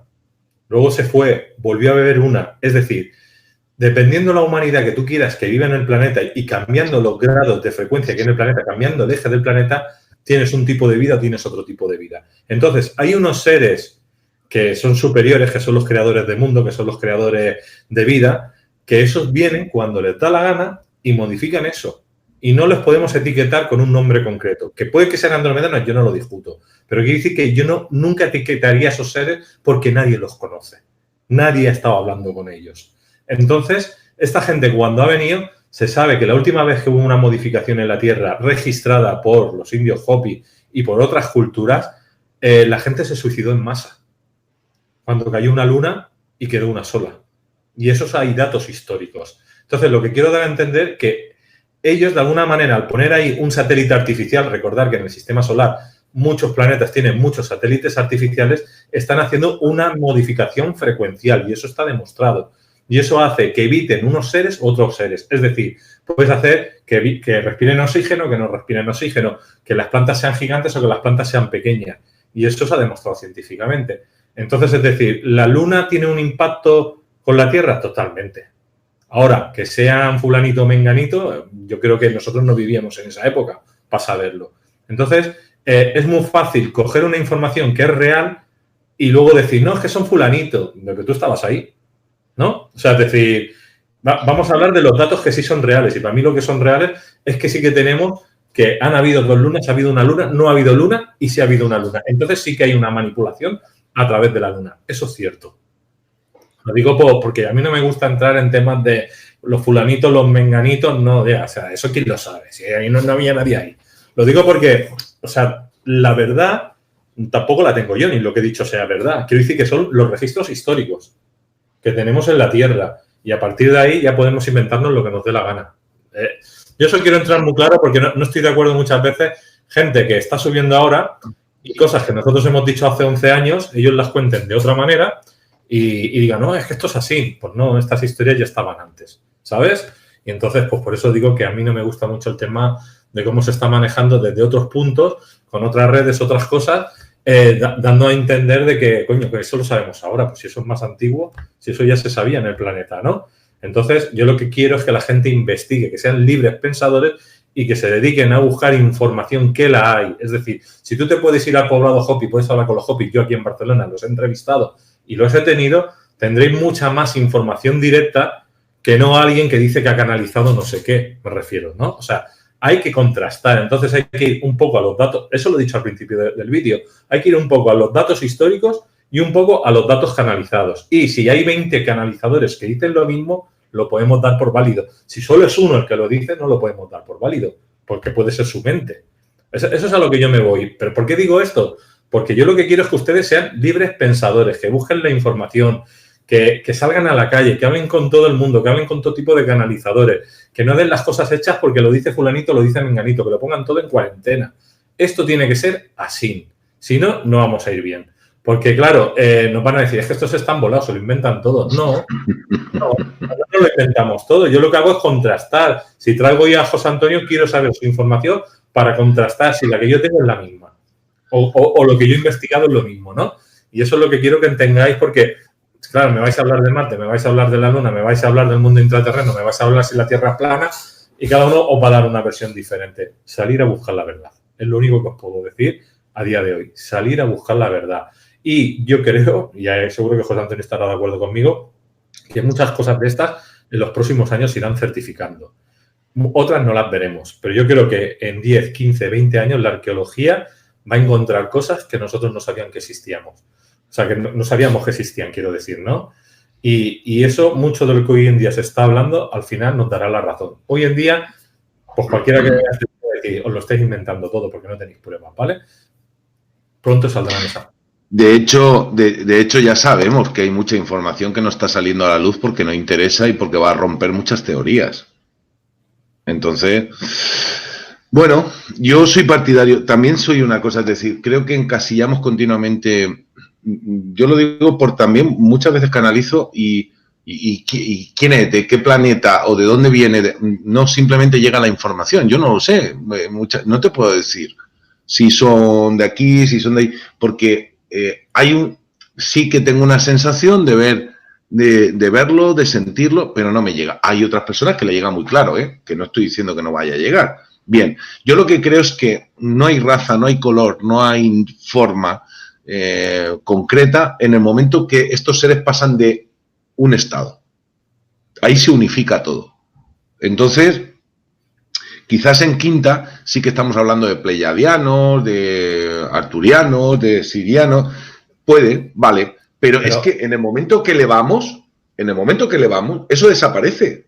luego se fue, volvió a beber una. Es decir, dependiendo de la humanidad que tú quieras que viva en el planeta y cambiando los grados de frecuencia que hay en el planeta, cambiando el eje del planeta, tienes un tipo de vida o tienes otro tipo de vida. Entonces, hay unos seres que son superiores, que son los creadores del mundo, que son los creadores de vida, que esos vienen cuando les da la gana y modifican eso. Y no los podemos etiquetar con un nombre concreto. Que puede que sean andromedanos, yo no lo discuto. Pero quiere decir que yo nunca etiquetaría a esos seres porque nadie los conoce. Nadie ha estado hablando con ellos. Entonces, esta gente cuando ha venido, se sabe que la última vez que hubo una modificación en la Tierra registrada por los indios Hopi y por otras culturas, la gente se suicidó en masa. Cuando cayó una luna y quedó una sola. Y esos hay datos históricos. Entonces, lo que quiero dar a entender que ellos, de alguna manera, al poner ahí un satélite artificial, recordar que en el sistema solar muchos planetas tienen muchos satélites artificiales, están haciendo una modificación frecuencial y eso está demostrado. Y eso hace que eviten unos seres u otros seres. Es decir, puedes hacer que respiren oxígeno, que no respiren oxígeno, que las plantas sean gigantes o que las plantas sean pequeñas. Y eso se ha demostrado científicamente. Entonces, es decir, ¿la Luna tiene un impacto con la Tierra? Totalmente. Ahora, que sean fulanito o menganito, yo creo que nosotros no vivíamos en esa época para saberlo. Entonces, es muy fácil coger una información que es real y luego decir, no, es que son fulanito, de que tú estabas ahí. ¿no? O sea, es decir, vamos a hablar de los datos que sí son reales. Y para mí lo que son reales es que sí que tenemos que han habido 2 lunas, ha habido una luna, no ha habido luna y sí ha habido una luna. Entonces sí que hay una manipulación a través de la luna. Eso es cierto. Lo digo porque a mí no me gusta entrar en temas de los fulanitos, los menganitos, no, ya, o sea, eso quién lo sabe. Si ahí no había nadie ahí. Lo digo porque, o sea, la verdad tampoco la tengo yo, ni lo que he dicho sea verdad. Quiero decir que son los registros históricos que tenemos en la Tierra y a partir de ahí ya podemos inventarnos lo que nos dé la gana. Yo eso quiero entrar muy claro porque no estoy de acuerdo muchas veces. Gente que está subiendo ahora y cosas que nosotros hemos dicho hace 11 años, ellos las cuenten de otra manera y digan, no, es que esto es así. Pues no, estas historias ya estaban antes, ¿sabes? Y entonces, pues por eso digo que a mí no me gusta mucho el tema de cómo se está manejando desde otros puntos, con otras redes, otras cosas, dando a entender de que, coño, que eso lo sabemos ahora, pues si eso es más antiguo, si eso ya se sabía en el planeta, ¿no? Entonces, yo lo que quiero es que la gente investigue, que sean libres pensadores y que se dediquen a buscar información que la hay. Es decir, si tú te puedes ir al poblado Hopi, puedes hablar con los Hopi, yo aquí en Barcelona los he entrevistado y los he tenido, tendréis mucha más información directa que no alguien que dice que ha canalizado no sé qué, me refiero, ¿no? O sea, hay que contrastar. Entonces hay que ir un poco a los datos, eso lo he dicho al principio del vídeo, hay que ir un poco a los datos históricos y un poco a los datos canalizados. Y si hay 20 canalizadores que dicen lo mismo, lo podemos dar por válido. Si solo es uno el que lo dice, no lo podemos dar por válido, porque puede ser su mente. Eso es a lo que yo me voy. ¿Pero por qué digo esto? Porque yo lo que quiero es que ustedes sean libres pensadores, que busquen la información, que salgan a la calle, que hablen con todo el mundo, que hablen con todo tipo de canalizadores, que no den las cosas hechas porque lo dice fulanito, lo dice menganito, que lo pongan todo en cuarentena. Esto tiene que ser así. Si no, no vamos a ir bien. Porque, claro, nos van a decir, es que estos están volados, se lo inventan todo. No lo inventamos todo. Yo lo que hago es contrastar. Si traigo ya a José Antonio, quiero saber su información para contrastar si la que yo tengo es la misma. O lo que yo he investigado es lo mismo, ¿no? Y eso es lo que quiero que entendáis porque, claro, me vais a hablar de Marte, me vais a hablar de la Luna, me vais a hablar del mundo intraterreno, me vais a hablar si la Tierra es plana y cada uno os va a dar una versión diferente. Salir a buscar la verdad. Es lo único que os puedo decir a día de hoy. Salir a buscar la verdad. Y yo creo, y seguro que José Antonio estará de acuerdo conmigo, que muchas cosas de estas en los próximos años se irán certificando. Otras no las veremos, pero yo creo que en 10, 15, 20 años la arqueología va a encontrar cosas que nosotros no sabíamos que existíamos. O sea, que no sabíamos que existían, quiero decir, ¿no? Y eso, mucho de lo que hoy en día se está hablando, al final nos dará la razón. Hoy en día, pues cualquiera que vea que os lo estáis inventando todo porque no tenéis pruebas, ¿vale? Pronto saldrán esas. De hecho, ya sabemos que hay mucha información que no está saliendo a la luz porque no interesa y porque va a romper muchas teorías. Entonces, bueno, yo soy partidario, también soy una cosa, es decir, creo que encasillamos continuamente, yo lo digo por también muchas veces canalizo y quién es, de qué planeta o de dónde viene, no simplemente llega la información, yo no lo sé, no te puedo decir si son de aquí, si son de ahí, porque sí que tengo una sensación de verlo, de sentirlo, pero no me llega. Hay otras personas que le llega muy claro, que no estoy diciendo que no vaya a llegar. Bien, yo lo que creo es que no hay raza, no hay color, no hay forma concreta en el momento que estos seres pasan de un estado. Ahí se unifica todo. Entonces, quizás en quinta sí que estamos hablando de pleiadianos, de arturianos, de sirianos. Puede, vale, pero es que en el momento que elevamos, eso desaparece.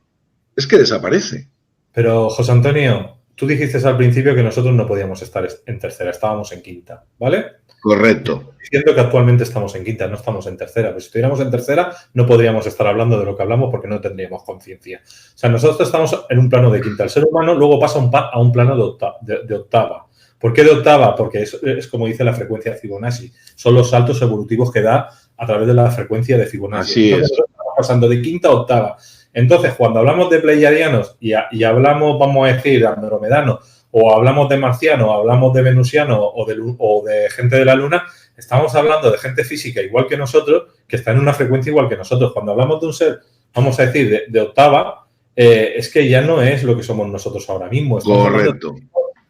Es que desaparece. Pero, José Antonio, tú dijiste al principio que nosotros no podíamos estar en tercera, estábamos en quinta, ¿vale? Correcto. Diciendo que actualmente estamos en quinta, no estamos en tercera. Pero si estuviéramos en tercera, no podríamos estar hablando de lo que hablamos porque no tendríamos conciencia. O sea, nosotros estamos en un plano de quinta. El ser humano luego pasa a un plano de octava. ¿Por qué de octava? Porque es como dice la frecuencia de Fibonacci. Son los saltos evolutivos que da a través de la frecuencia de Fibonacci. Así Entonces, es. estamos pasando de quinta a octava. Entonces, cuando hablamos de pleiadianos y hablamos, vamos a decir, andromedanos, o hablamos de marcianos, hablamos de venusianos o de gente de la luna, estamos hablando de gente física igual que nosotros, que está en una frecuencia igual que nosotros. Cuando hablamos de un ser, vamos a decir, de octava, es que ya no es lo que somos nosotros ahora mismo. Correcto.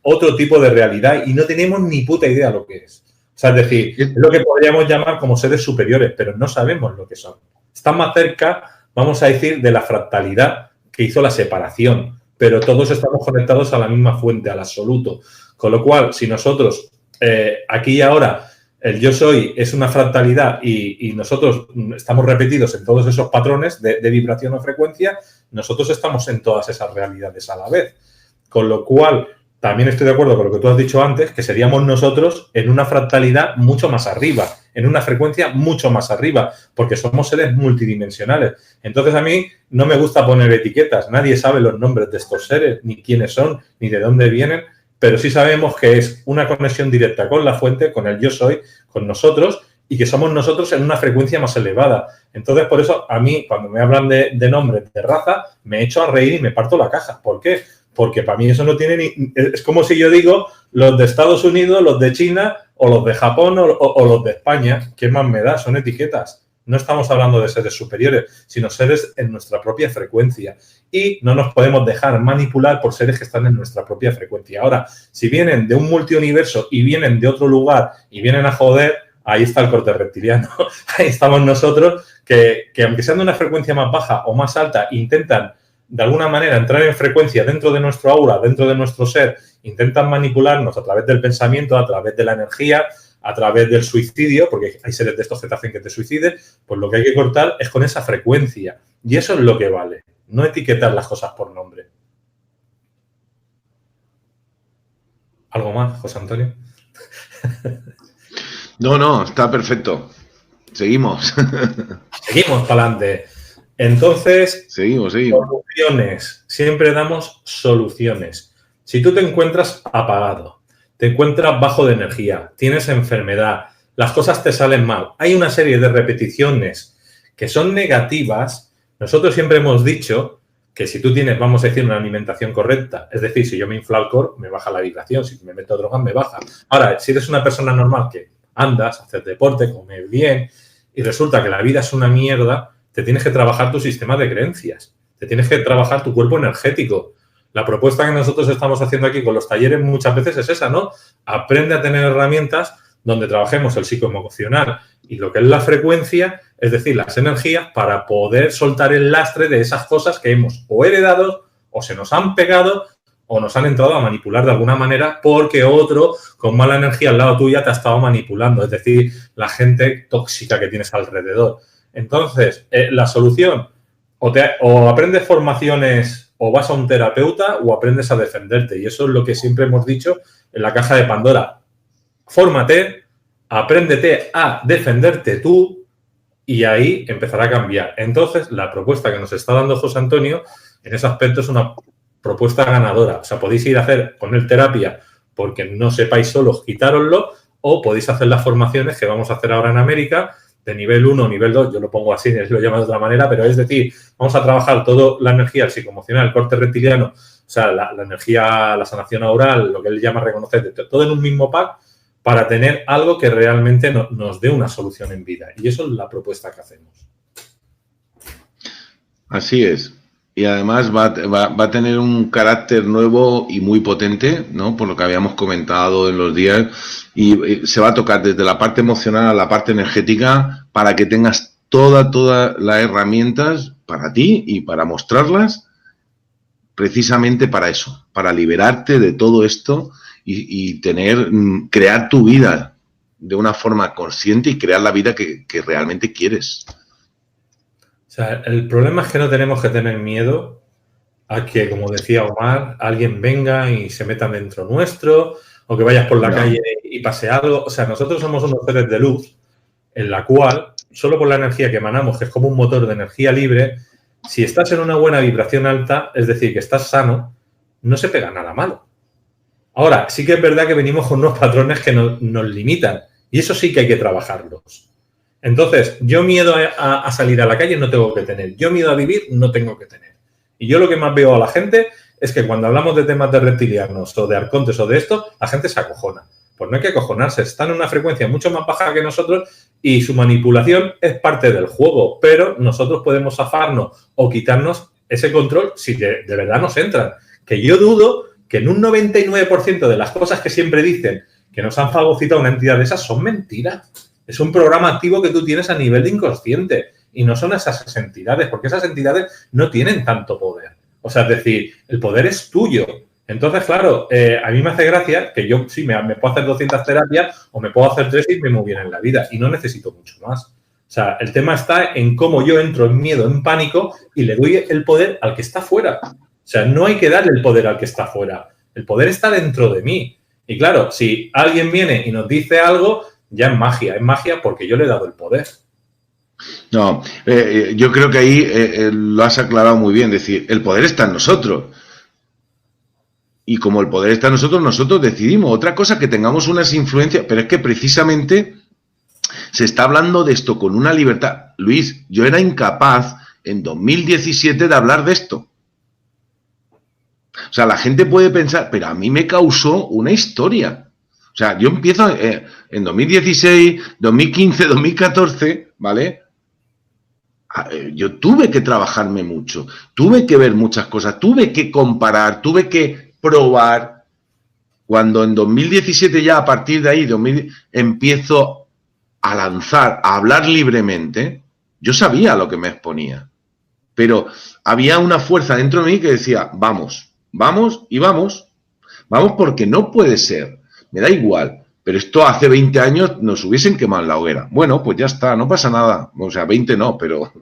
Otro tipo de realidad y no tenemos ni puta idea lo que es. O sea, es decir, es lo que podríamos llamar como seres superiores, pero no sabemos lo que son. Están más cerca, vamos a decir, de la fractalidad que hizo la separación, pero todos estamos conectados a la misma fuente, al absoluto. Con lo cual, si nosotros aquí y ahora el yo soy es una fractalidad y nosotros estamos repetidos en todos esos patrones de vibración o frecuencia, nosotros estamos en todas esas realidades a la vez. Con lo cual, también estoy de acuerdo con lo que tú has dicho antes, que seríamos nosotros en una fractalidad mucho más arriba, en una frecuencia mucho más arriba, porque somos seres multidimensionales. Entonces, a mí no me gusta poner etiquetas. Nadie sabe los nombres de estos seres, ni quiénes son, ni de dónde vienen, pero sí sabemos que es una conexión directa con la fuente, con el yo soy, con nosotros, y que somos nosotros en una frecuencia más elevada. Entonces, por eso, a mí, cuando me hablan de nombres, de raza, me echo a reír y me parto la caja. ¿Por qué? Porque para mí eso no tiene ni... Es como si yo digo los de Estados Unidos, los de China, o los de Japón, o los de España. ¿Qué más me da? Son etiquetas. No estamos hablando de seres superiores, sino seres en nuestra propia frecuencia. Y no nos podemos dejar manipular por seres que están en nuestra propia frecuencia. Ahora, si vienen de un multiuniverso y vienen de otro lugar y vienen a joder, ahí está el corte reptiliano. Ahí estamos nosotros que aunque sean de una frecuencia más baja o más alta, intentan de alguna manera entrar en frecuencia dentro de nuestro aura, dentro de nuestro ser, intentan manipularnos a través del pensamiento, a través de la energía, a través del suicidio, porque hay seres de estos que te hacen que te suicides, pues lo que hay que cortar es con esa frecuencia. Y eso es lo que vale, no etiquetar las cosas por nombre. ¿Algo más, José Antonio? No, está perfecto. Seguimos. Seguimos para adelante. Entonces, Seguimos. soluciones. Siempre damos soluciones. Si tú te encuentras apagado, te encuentras bajo de energía, tienes enfermedad, las cosas te salen mal, hay una serie de repeticiones que son negativas, nosotros siempre hemos dicho que si tú tienes, vamos a decir, una alimentación correcta, es decir, si yo me inflo alcohol, me baja la vibración, si me meto drogas, me baja. Ahora, si eres una persona normal que andas, haces deporte, comes bien y resulta que la vida es una mierda, te tienes que trabajar tu sistema de creencias, te tienes que trabajar tu cuerpo energético. La propuesta que nosotros estamos haciendo aquí con los talleres muchas veces es esa, ¿no? Aprende a tener herramientas donde trabajemos el psicoemocional y lo que es la frecuencia, es decir, las energías, para poder soltar el lastre de esas cosas que hemos o heredado o se nos han pegado o nos han entrado a manipular de alguna manera porque otro con mala energía al lado tuya te ha estado manipulando, es decir, la gente tóxica que tienes alrededor. Entonces, la solución, o aprendes formaciones o vas a un terapeuta o aprendes a defenderte. Y eso es lo que siempre hemos dicho en la caja de Pandora. Fórmate, apréndete a defenderte tú y ahí empezará a cambiar. Entonces, la propuesta que nos está dando José Antonio en ese aspecto es una propuesta ganadora. O sea, podéis ir a hacer con él terapia porque no sepáis solos, quitároslo, o podéis hacer las formaciones que vamos a hacer ahora en América, de nivel 1 o nivel 2, yo lo pongo así, lo llamo de otra manera, pero es decir, vamos a trabajar toda la energía psicoemocional, el corte reptiliano, o sea, la energía, la sanación aural, lo que él llama reconocer, todo en un mismo pack para tener algo que realmente nos dé una solución en vida. Y eso es la propuesta que hacemos. Así es. Y además va a tener un carácter nuevo y muy potente, ¿no? Por lo que habíamos comentado en los días. Y se va a tocar desde la parte emocional a la parte energética para que tengas todas las herramientas para ti y para mostrarlas precisamente para eso, para liberarte de todo esto y crear tu vida de una forma consciente y crear la vida que realmente quieres. O sea, el problema es que no tenemos que tener miedo a que, como decía Omar, alguien venga y se meta dentro nuestro o que vayas por la calle y pase algo. O sea, nosotros somos unos seres de luz en la cual, solo por la energía que emanamos, que es como un motor de energía libre, si estás en una buena vibración alta, es decir, que estás sano, no se pega nada malo. Ahora, sí que es verdad que venimos con unos patrones que nos limitan y eso sí que hay que trabajarlos. Entonces, yo miedo a salir a la calle no tengo que tener. Yo miedo a vivir no tengo que tener. Y yo lo que más veo a la gente es que cuando hablamos de temas de reptilianos o de arcontes o de esto, la gente se acojona. Pues no hay que acojonarse. Están en una frecuencia mucho más baja que nosotros y su manipulación es parte del juego. Pero nosotros podemos zafarnos o quitarnos ese control si de verdad nos entran. Que yo dudo que en un 99% de las cosas que siempre dicen que nos han fagocitado una entidad de esas son mentiras. Es un programa activo que tú tienes a nivel de inconsciente y no son esas entidades, porque esas entidades no tienen tanto poder. O sea, es decir, el poder es tuyo. Entonces, claro, a mí me hace gracia que yo sí me puedo hacer 200 terapias o me puedo hacer 3 y me muy bien en la vida y no necesito mucho más. O sea, el tema está en cómo yo entro en miedo, en pánico y le doy el poder al que está fuera. O sea, no hay que darle el poder al que está fuera. El poder está dentro de mí. Y claro, si alguien viene y nos dice algo, ya es magia porque yo le he dado el poder. No, yo creo que ahí lo has aclarado muy bien, es decir, el poder está en nosotros. Y como el poder está en nosotros, nosotros decidimos. Otra cosa que tengamos unas influencias, pero es que precisamente se está hablando de esto con una libertad. Luis, yo era incapaz en 2017 de hablar de esto. O sea, la gente puede pensar, pero a mí me causó una historia. O sea, yo empiezo en 2016, 2015, 2014, ¿vale? Yo tuve que trabajarme mucho, tuve que ver muchas cosas, tuve que comparar, tuve que probar. Cuando en 2017 ya a partir de ahí empiezo a lanzar, a hablar libremente, yo sabía a lo que me exponía. Pero había una fuerza dentro de mí que decía, vamos, vamos y vamos. Vamos porque no puede ser, me da igual. Pero esto hace 20 años nos hubiesen quemado en la hoguera. Bueno, pues ya está, no pasa nada. O sea, 20 no, pero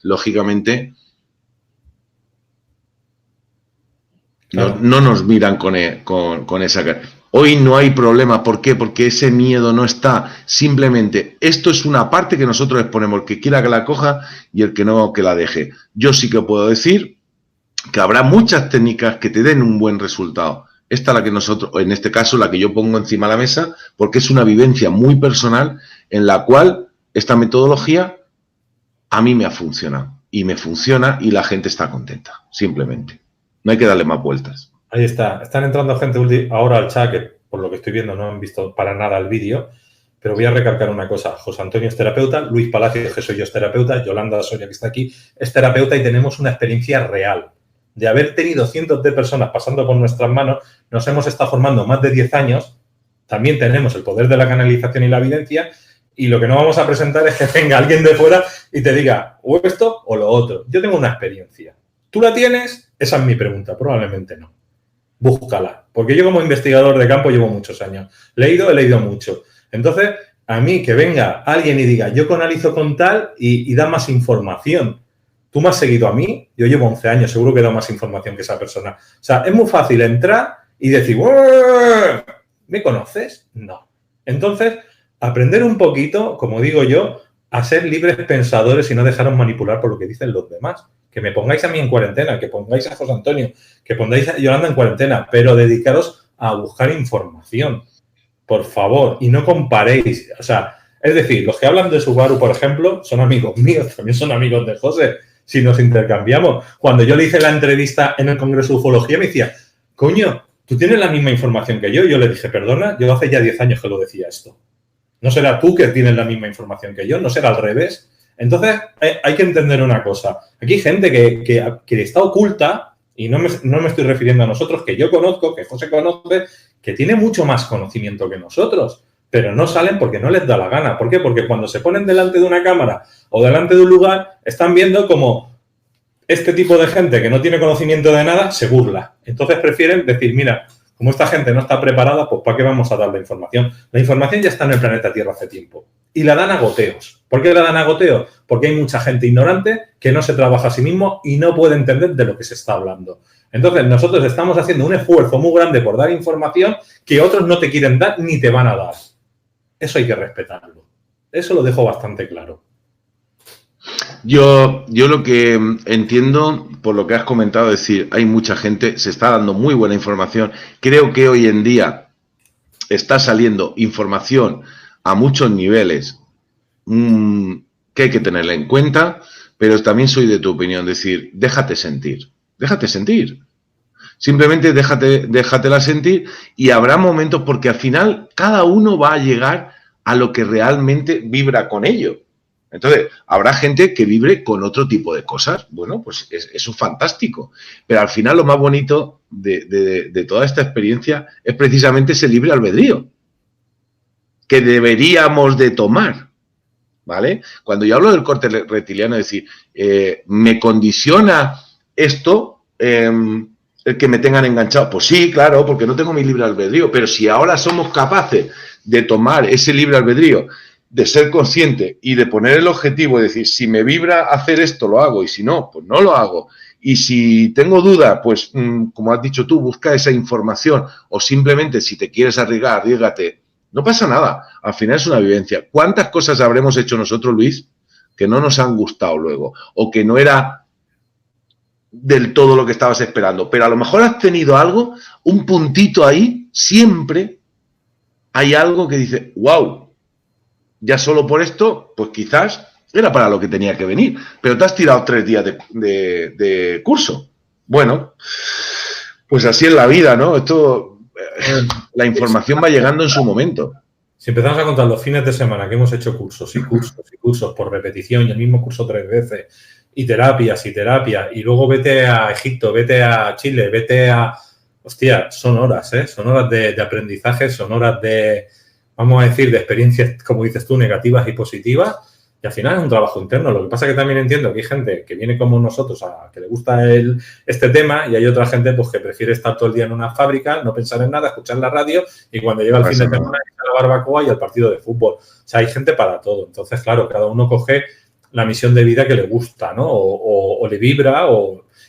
lógicamente claro, no nos miran con esa cara. Hoy no hay problema. ¿Por qué? Porque ese miedo no está. Simplemente, esto es una parte que nosotros exponemos. El que quiera que la coja y el que no, que la deje. Yo sí que puedo decir que habrá muchas técnicas que te den un buen resultado. Esta la que nosotros, en este caso, la que yo pongo encima de la mesa, porque es una vivencia muy personal en la cual esta metodología a mí me ha funcionado. Y me funciona y la gente está contenta, simplemente. No hay que darle más vueltas. Ahí está. Están entrando gente ahora al chat, que por lo que estoy viendo no han visto para nada el vídeo, pero voy a recalcar una cosa. José Antonio es terapeuta, Luis Palacios, que soy yo, es terapeuta, Yolanda Soria, que está aquí, es terapeuta y tenemos una experiencia real. De haber tenido cientos de personas pasando por nuestras manos, nos hemos estado formando más de 10 años, también tenemos el poder de la canalización y la evidencia, y lo que no vamos a presentar es que venga alguien de fuera y te diga o esto o lo otro. Yo tengo una experiencia. ¿Tú la tienes? Esa es mi pregunta. Probablemente no. Búscala. Porque yo como investigador de campo llevo muchos años. He leído mucho. Entonces, a mí que venga alguien y diga, yo canalizo con tal y da más información. Tú me has seguido a mí, yo llevo 11 años, seguro que he dado más información que esa persona. O sea, es muy fácil entrar y decir, ¿me conoces? No. Entonces, aprender un poquito, como digo yo, a ser libres pensadores y no dejaros manipular por lo que dicen los demás. Que me pongáis a mí en cuarentena, que pongáis a José Antonio, que pongáis a Yolanda en cuarentena, pero dedicaros a buscar información, por favor, y no comparéis. O sea, es decir, los que hablan de Subaru, por ejemplo, son amigos míos, también son amigos de José, si nos intercambiamos. Cuando yo le hice la entrevista en el Congreso de Ufología, me decía, coño, tú tienes la misma información que yo. Y yo le dije, perdona, yo hace ya 10 años que lo decía esto. No será tú que tienes la misma información que yo, no será al revés. Entonces, hay que entender una cosa. Aquí hay gente que está oculta, y no me estoy refiriendo a nosotros, que yo conozco, que José conoce, que tiene mucho más conocimiento que nosotros, pero no salen porque no les da la gana. ¿Por qué? Porque cuando se ponen delante de una cámara o delante de un lugar, están viendo como este tipo de gente que no tiene conocimiento de nada se burla. Entonces prefieren decir, mira, como esta gente no está preparada, pues ¿para qué vamos a dar la información? La información ya está en el planeta Tierra hace tiempo. Y la dan a goteos. ¿Por qué la dan a goteos? Porque hay mucha gente ignorante que no se trabaja a sí mismo y no puede entender de lo que se está hablando. Entonces, nosotros estamos haciendo un esfuerzo muy grande por dar información que otros no te quieren dar ni te van a dar. Eso hay que respetarlo. Eso lo dejo bastante claro. Yo lo que entiendo, por lo que has comentado, es decir, hay mucha gente, se está dando muy buena información. Creo que hoy en día está saliendo información a muchos niveles que hay que tenerla en cuenta, pero también soy de tu opinión, es decir, déjate sentir. Simplemente déjatela sentir y habrá momentos porque al final cada uno va a llegar a lo que realmente vibra con ello. Entonces, habrá gente que vibre con otro tipo de cosas. Bueno, pues eso es fantástico. Pero al final lo más bonito de toda esta experiencia es precisamente ese libre albedrío que deberíamos de tomar. ¿vale? Cuando yo hablo del corte reptiliano, es decir, ¿me condiciona esto el que me tengan enganchado? Pues sí, claro, porque no tengo mi libre albedrío, pero si ahora somos capaces de tomar ese libre albedrío, de ser consciente y de poner el objetivo, es decir, si me vibra hacer esto, lo hago, y si no, pues no lo hago. Y si tengo duda, pues, como has dicho tú, busca esa información, o simplemente si te quieres arriesgar, arriésgate. No pasa nada, al final es una vivencia. ¿Cuántas cosas habremos hecho nosotros, Luis, que no nos han gustado luego? O que no era del todo lo que estabas esperando. Pero a lo mejor has tenido algo, un puntito ahí, siempre hay algo que dice, wow, ya solo por esto, pues quizás era para lo que tenía que venir. Pero te has tirado 3 días de curso. Bueno, pues así es la vida, ¿no? Esto, la información va llegando en su momento. Si empezamos a contar los fines de semana que hemos hecho cursos y cursos y cursos por repetición y el mismo curso 3 veces y terapias, y luego vete a Egipto, vete a Chile, vete a... Hostia, son horas, ¿eh? Son horas de aprendizaje, son horas de, vamos a decir, de experiencias, como dices tú, negativas y positivas. Y al final es un trabajo interno. Lo que pasa es que también entiendo que hay gente que viene como nosotros, a que le gusta este tema, y hay otra gente pues que prefiere estar todo el día en una fábrica, no pensar en nada, escuchar la radio, y cuando llega el fin de semana, ir a la barbacoa y al partido de fútbol. O sea, hay gente para todo. Entonces, claro, cada uno coge la misión de vida que le gusta, ¿no? O le vibra,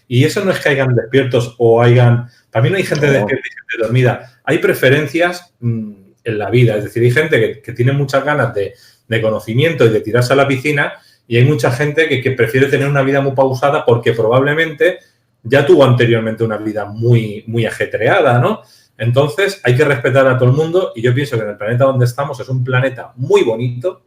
y eso no es que hayan despiertos o hayan... También hay gente despierta y gente dormida. Hay preferencias en la vida. Es decir, hay gente que tiene muchas ganas de conocimiento y de tirarse a la piscina, y hay mucha gente que prefiere tener una vida muy pausada porque probablemente ya tuvo anteriormente una vida muy, muy ajetreada, ¿no? Entonces, hay que respetar a todo el mundo, y yo pienso que en el planeta donde estamos es un planeta muy bonito,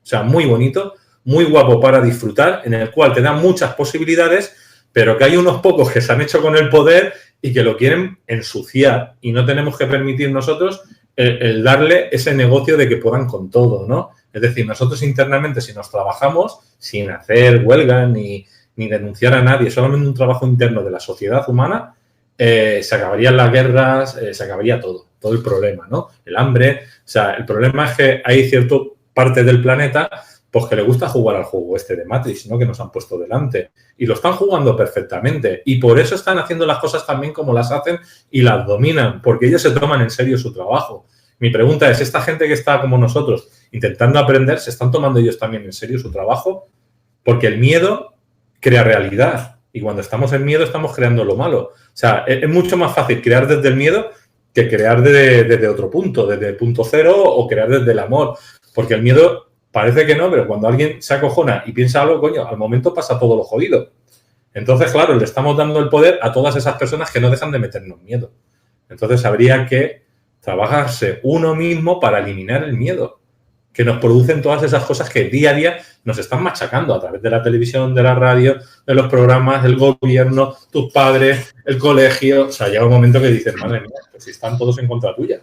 o sea, muy bonito, muy guapo para disfrutar, en el cual te da muchas posibilidades, pero que hay unos pocos que se han hecho con el poder y que lo quieren ensuciar, y no tenemos que permitir nosotros el darle ese negocio de que puedan con todo, ¿no? Es decir, nosotros internamente, si nos trabajamos sin hacer huelga ni denunciar a nadie, solamente un trabajo interno de la sociedad humana, se acabarían las guerras, se acabaría todo el problema, ¿no? El hambre. O sea, el problema es que hay cierta parte del planeta pues que le gusta jugar al juego este de Matrix, ¿no? Que nos han puesto delante. Y lo están jugando perfectamente. Y por eso están haciendo las cosas también como las hacen y las dominan, porque ellos se toman en serio su trabajo. Mi pregunta es, ¿esta gente que está como nosotros intentando aprender, se están tomando ellos también en serio su trabajo? Porque el miedo crea realidad. Y cuando estamos en miedo estamos creando lo malo. O sea, es mucho más fácil crear desde el miedo que crear desde otro punto, desde el punto cero, o crear desde el amor. Porque el miedo parece que no, pero cuando alguien se acojona y piensa algo, coño, al momento pasa todo lo jodido. Entonces, claro, le estamos dando el poder a todas esas personas que no dejan de meternos miedo. Entonces, habría que trabajarse uno mismo para eliminar el miedo que nos producen todas esas cosas que día a día nos están machacando a través de la televisión, de la radio, de los programas, el gobierno, tus padres, el colegio. O sea, llega un momento que dices, madre mía, pues si están todos en contra tuya.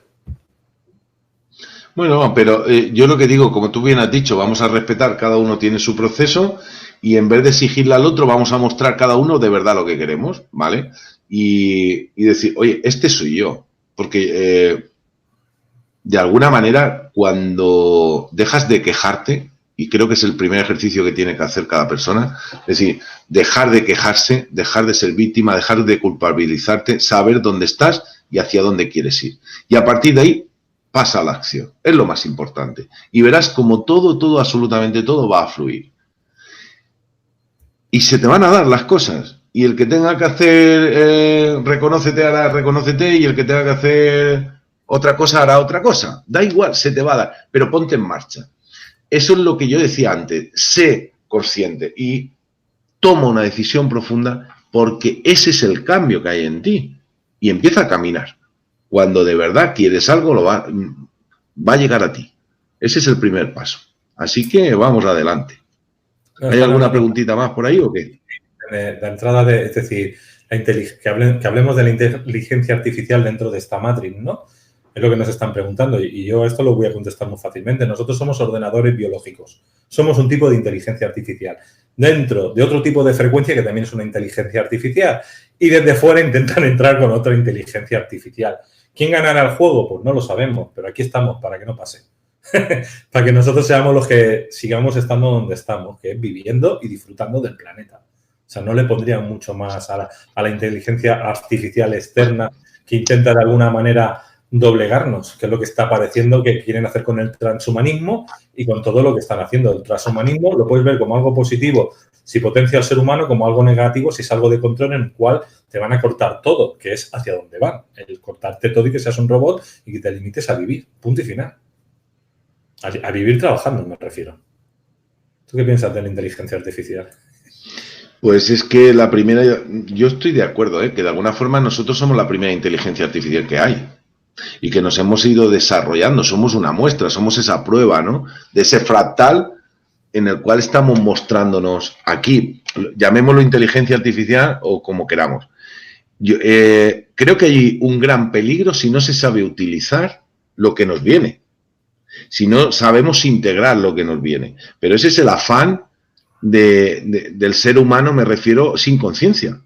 Bueno, pero yo lo que digo, como tú bien has dicho, vamos a respetar, cada uno tiene su proceso, y en vez de exigirle al otro, vamos a mostrar cada uno de verdad lo que queremos, ¿vale? Y decir, oye, este soy yo. Porque de alguna manera, cuando dejas de quejarte, y creo que es el primer ejercicio que tiene que hacer cada persona, es decir, dejar de quejarse, dejar de ser víctima, dejar de culpabilizarte, saber dónde estás y hacia dónde quieres ir. Y a partir de ahí, pasa a la acción. Es lo más importante. Y verás como todo, absolutamente todo va a fluir. Y se te van a dar las cosas. Y el que tenga que hacer reconócete, hará reconócete, y el que tenga que hacer otra cosa, hará otra cosa. Da igual, se te va a dar, pero ponte en marcha. Eso es lo que yo decía antes. Sé consciente y toma una decisión profunda, porque ese es el cambio que hay en ti. Y empieza a caminar. Cuando de verdad quieres algo, va a llegar a ti. Ese es el primer paso. Así que vamos adelante. ¿Hay alguna preguntita más por ahí o qué? La entrada es decir, que hablemos de la inteligencia artificial dentro de esta Matrix, ¿no? Es lo que nos están preguntando, y yo esto lo voy a contestar muy fácilmente. Nosotros somos ordenadores biológicos. Somos un tipo de inteligencia artificial dentro de otro tipo de frecuencia que también es una inteligencia artificial, y desde fuera intentan entrar con otra inteligencia artificial. ¿Quién ganará el juego? Pues no lo sabemos, pero aquí estamos para que no pase. Para que nosotros seamos los que sigamos estando donde estamos, que es viviendo y disfrutando del planeta. O sea, no le pondrían mucho más a la inteligencia artificial externa que intenta de alguna manera doblegarnos, que es lo que está pareciendo que quieren hacer con el transhumanismo y con todo lo que están haciendo. El transhumanismo lo puedes ver como algo positivo si potencia al ser humano, como algo negativo si es algo de control en el cual te van a cortar todo, que es hacia dónde van. El cortarte todo y que seas un robot y que te limites a vivir. Punto y final. A vivir trabajando, me refiero. ¿Tú qué piensas de la inteligencia artificial? Pues es que la primera, yo estoy de acuerdo, que de alguna forma nosotros somos la primera inteligencia artificial que hay y que nos hemos ido desarrollando, somos una muestra, somos esa prueba, ¿no? De ese fractal en el cual estamos mostrándonos aquí, llamémoslo inteligencia artificial o como queramos. Yo, creo que hay un gran peligro si no se sabe utilizar lo que nos viene, si no sabemos integrar lo que nos viene, pero ese es el afán del ser humano, me refiero, sin conciencia.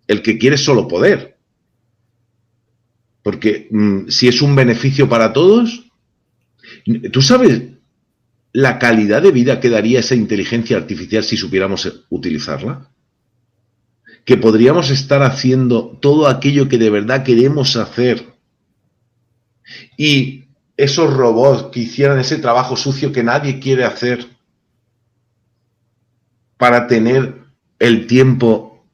El que quiere solo poder. Porque si es un beneficio para todos, ¿tú sabes la calidad de vida que daría esa inteligencia artificial si supiéramos utilizarla? Que podríamos estar haciendo todo aquello que de verdad queremos hacer y esos robots que hicieran ese trabajo sucio que nadie quiere hacer para tener el tiempo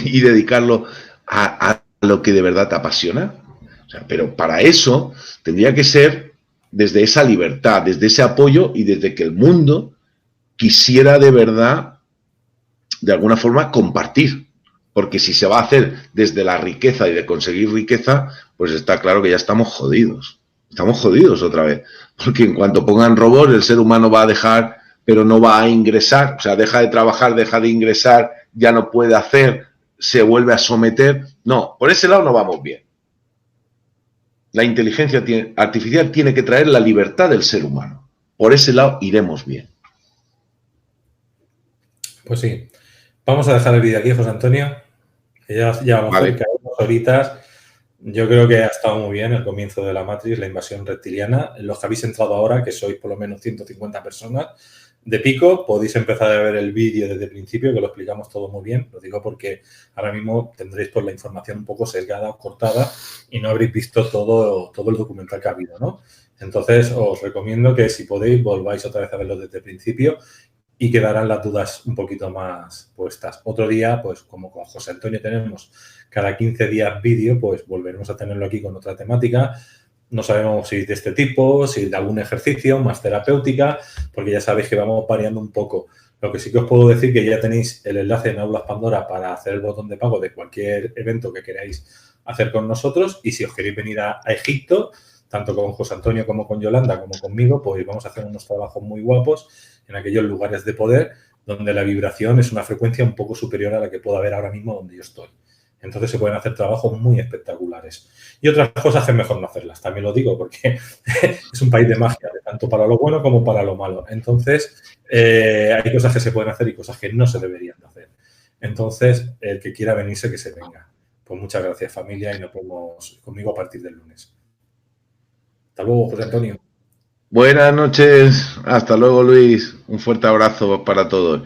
y dedicarlo a lo que de verdad te apasiona. O sea, pero para eso tendría que ser desde esa libertad, desde ese apoyo y desde que el mundo quisiera de verdad, de alguna forma, compartir. Porque si se va a hacer desde la riqueza y de conseguir riqueza, pues está claro que ya estamos jodidos. Estamos jodidos otra vez. Porque en cuanto pongan robots, el ser humano va a dejar, pero no va a ingresar, o sea, deja de trabajar, deja de ingresar, ya no puede hacer, se vuelve a someter. No, por ese lado no vamos bien. La inteligencia artificial tiene que traer la libertad del ser humano. Por ese lado iremos bien. Pues sí. Vamos a dejar el vídeo aquí, José Antonio. Que ya vamos cerca de 2 horitas. Yo creo que ha estado muy bien el comienzo de la Matrix, la invasión reptiliana. Los que habéis entrado ahora, que sois por lo menos 150 personas, de pico, podéis empezar a ver el vídeo desde el principio, que lo explicamos todo muy bien. Lo digo porque ahora mismo tendréis pues, la información un poco sesgada o cortada y no habréis visto todo el documental que ha habido, ¿no? Entonces, os recomiendo que si podéis, volváis otra vez a verlo desde el principio y quedarán las dudas un poquito más puestas. Otro día, pues como con José Antonio tenemos cada 15 días vídeo, pues volveremos a tenerlo aquí con otra temática. No sabemos si de este tipo, si de algún ejercicio más terapéutica, porque ya sabéis que vamos variando un poco. Lo que sí que os puedo decir que ya tenéis el enlace en Aulas Pandora para hacer el botón de pago de cualquier evento que queráis hacer con nosotros. Y si os queréis venir a Egipto, tanto con José Antonio como con Yolanda como conmigo, pues vamos a hacer unos trabajos muy guapos en aquellos lugares de poder donde la vibración es una frecuencia un poco superior a la que puedo haber ahora mismo donde yo estoy. Entonces se pueden hacer trabajos muy espectaculares. Y otras cosas que es mejor no hacerlas, también lo digo, porque es un país de magia, tanto para lo bueno como para lo malo. Entonces, hay cosas que se pueden hacer y cosas que no se deberían de hacer. Entonces, el que quiera venirse, que se venga. Pues muchas gracias, familia, y nos vemos conmigo a partir del lunes. Hasta luego, José Antonio. Buenas noches, hasta luego Luis, un fuerte abrazo para todos.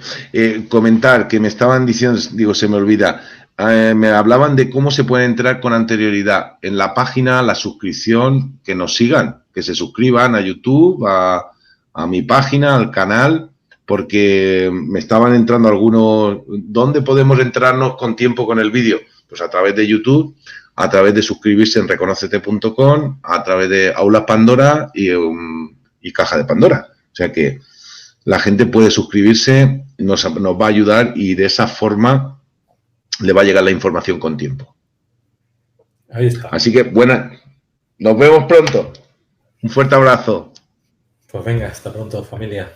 Comentar que me estaban diciendo, digo, se me olvida, me hablaban de cómo se puede entrar con anterioridad en la página, la suscripción, que nos sigan, que se suscriban a YouTube, a mi página, al canal, porque me estaban entrando algunos, ¿dónde podemos entrarnos con tiempo con el vídeo? Pues a través de YouTube, a través de suscribirse en reconocete.com, a través de Aulas Pandora y Caja de Pandora. O sea que la gente puede suscribirse, nos va a ayudar y de esa forma le va a llegar la información con tiempo. Ahí está. Así que, nos vemos pronto. Un fuerte abrazo. Pues venga, hasta pronto, familia.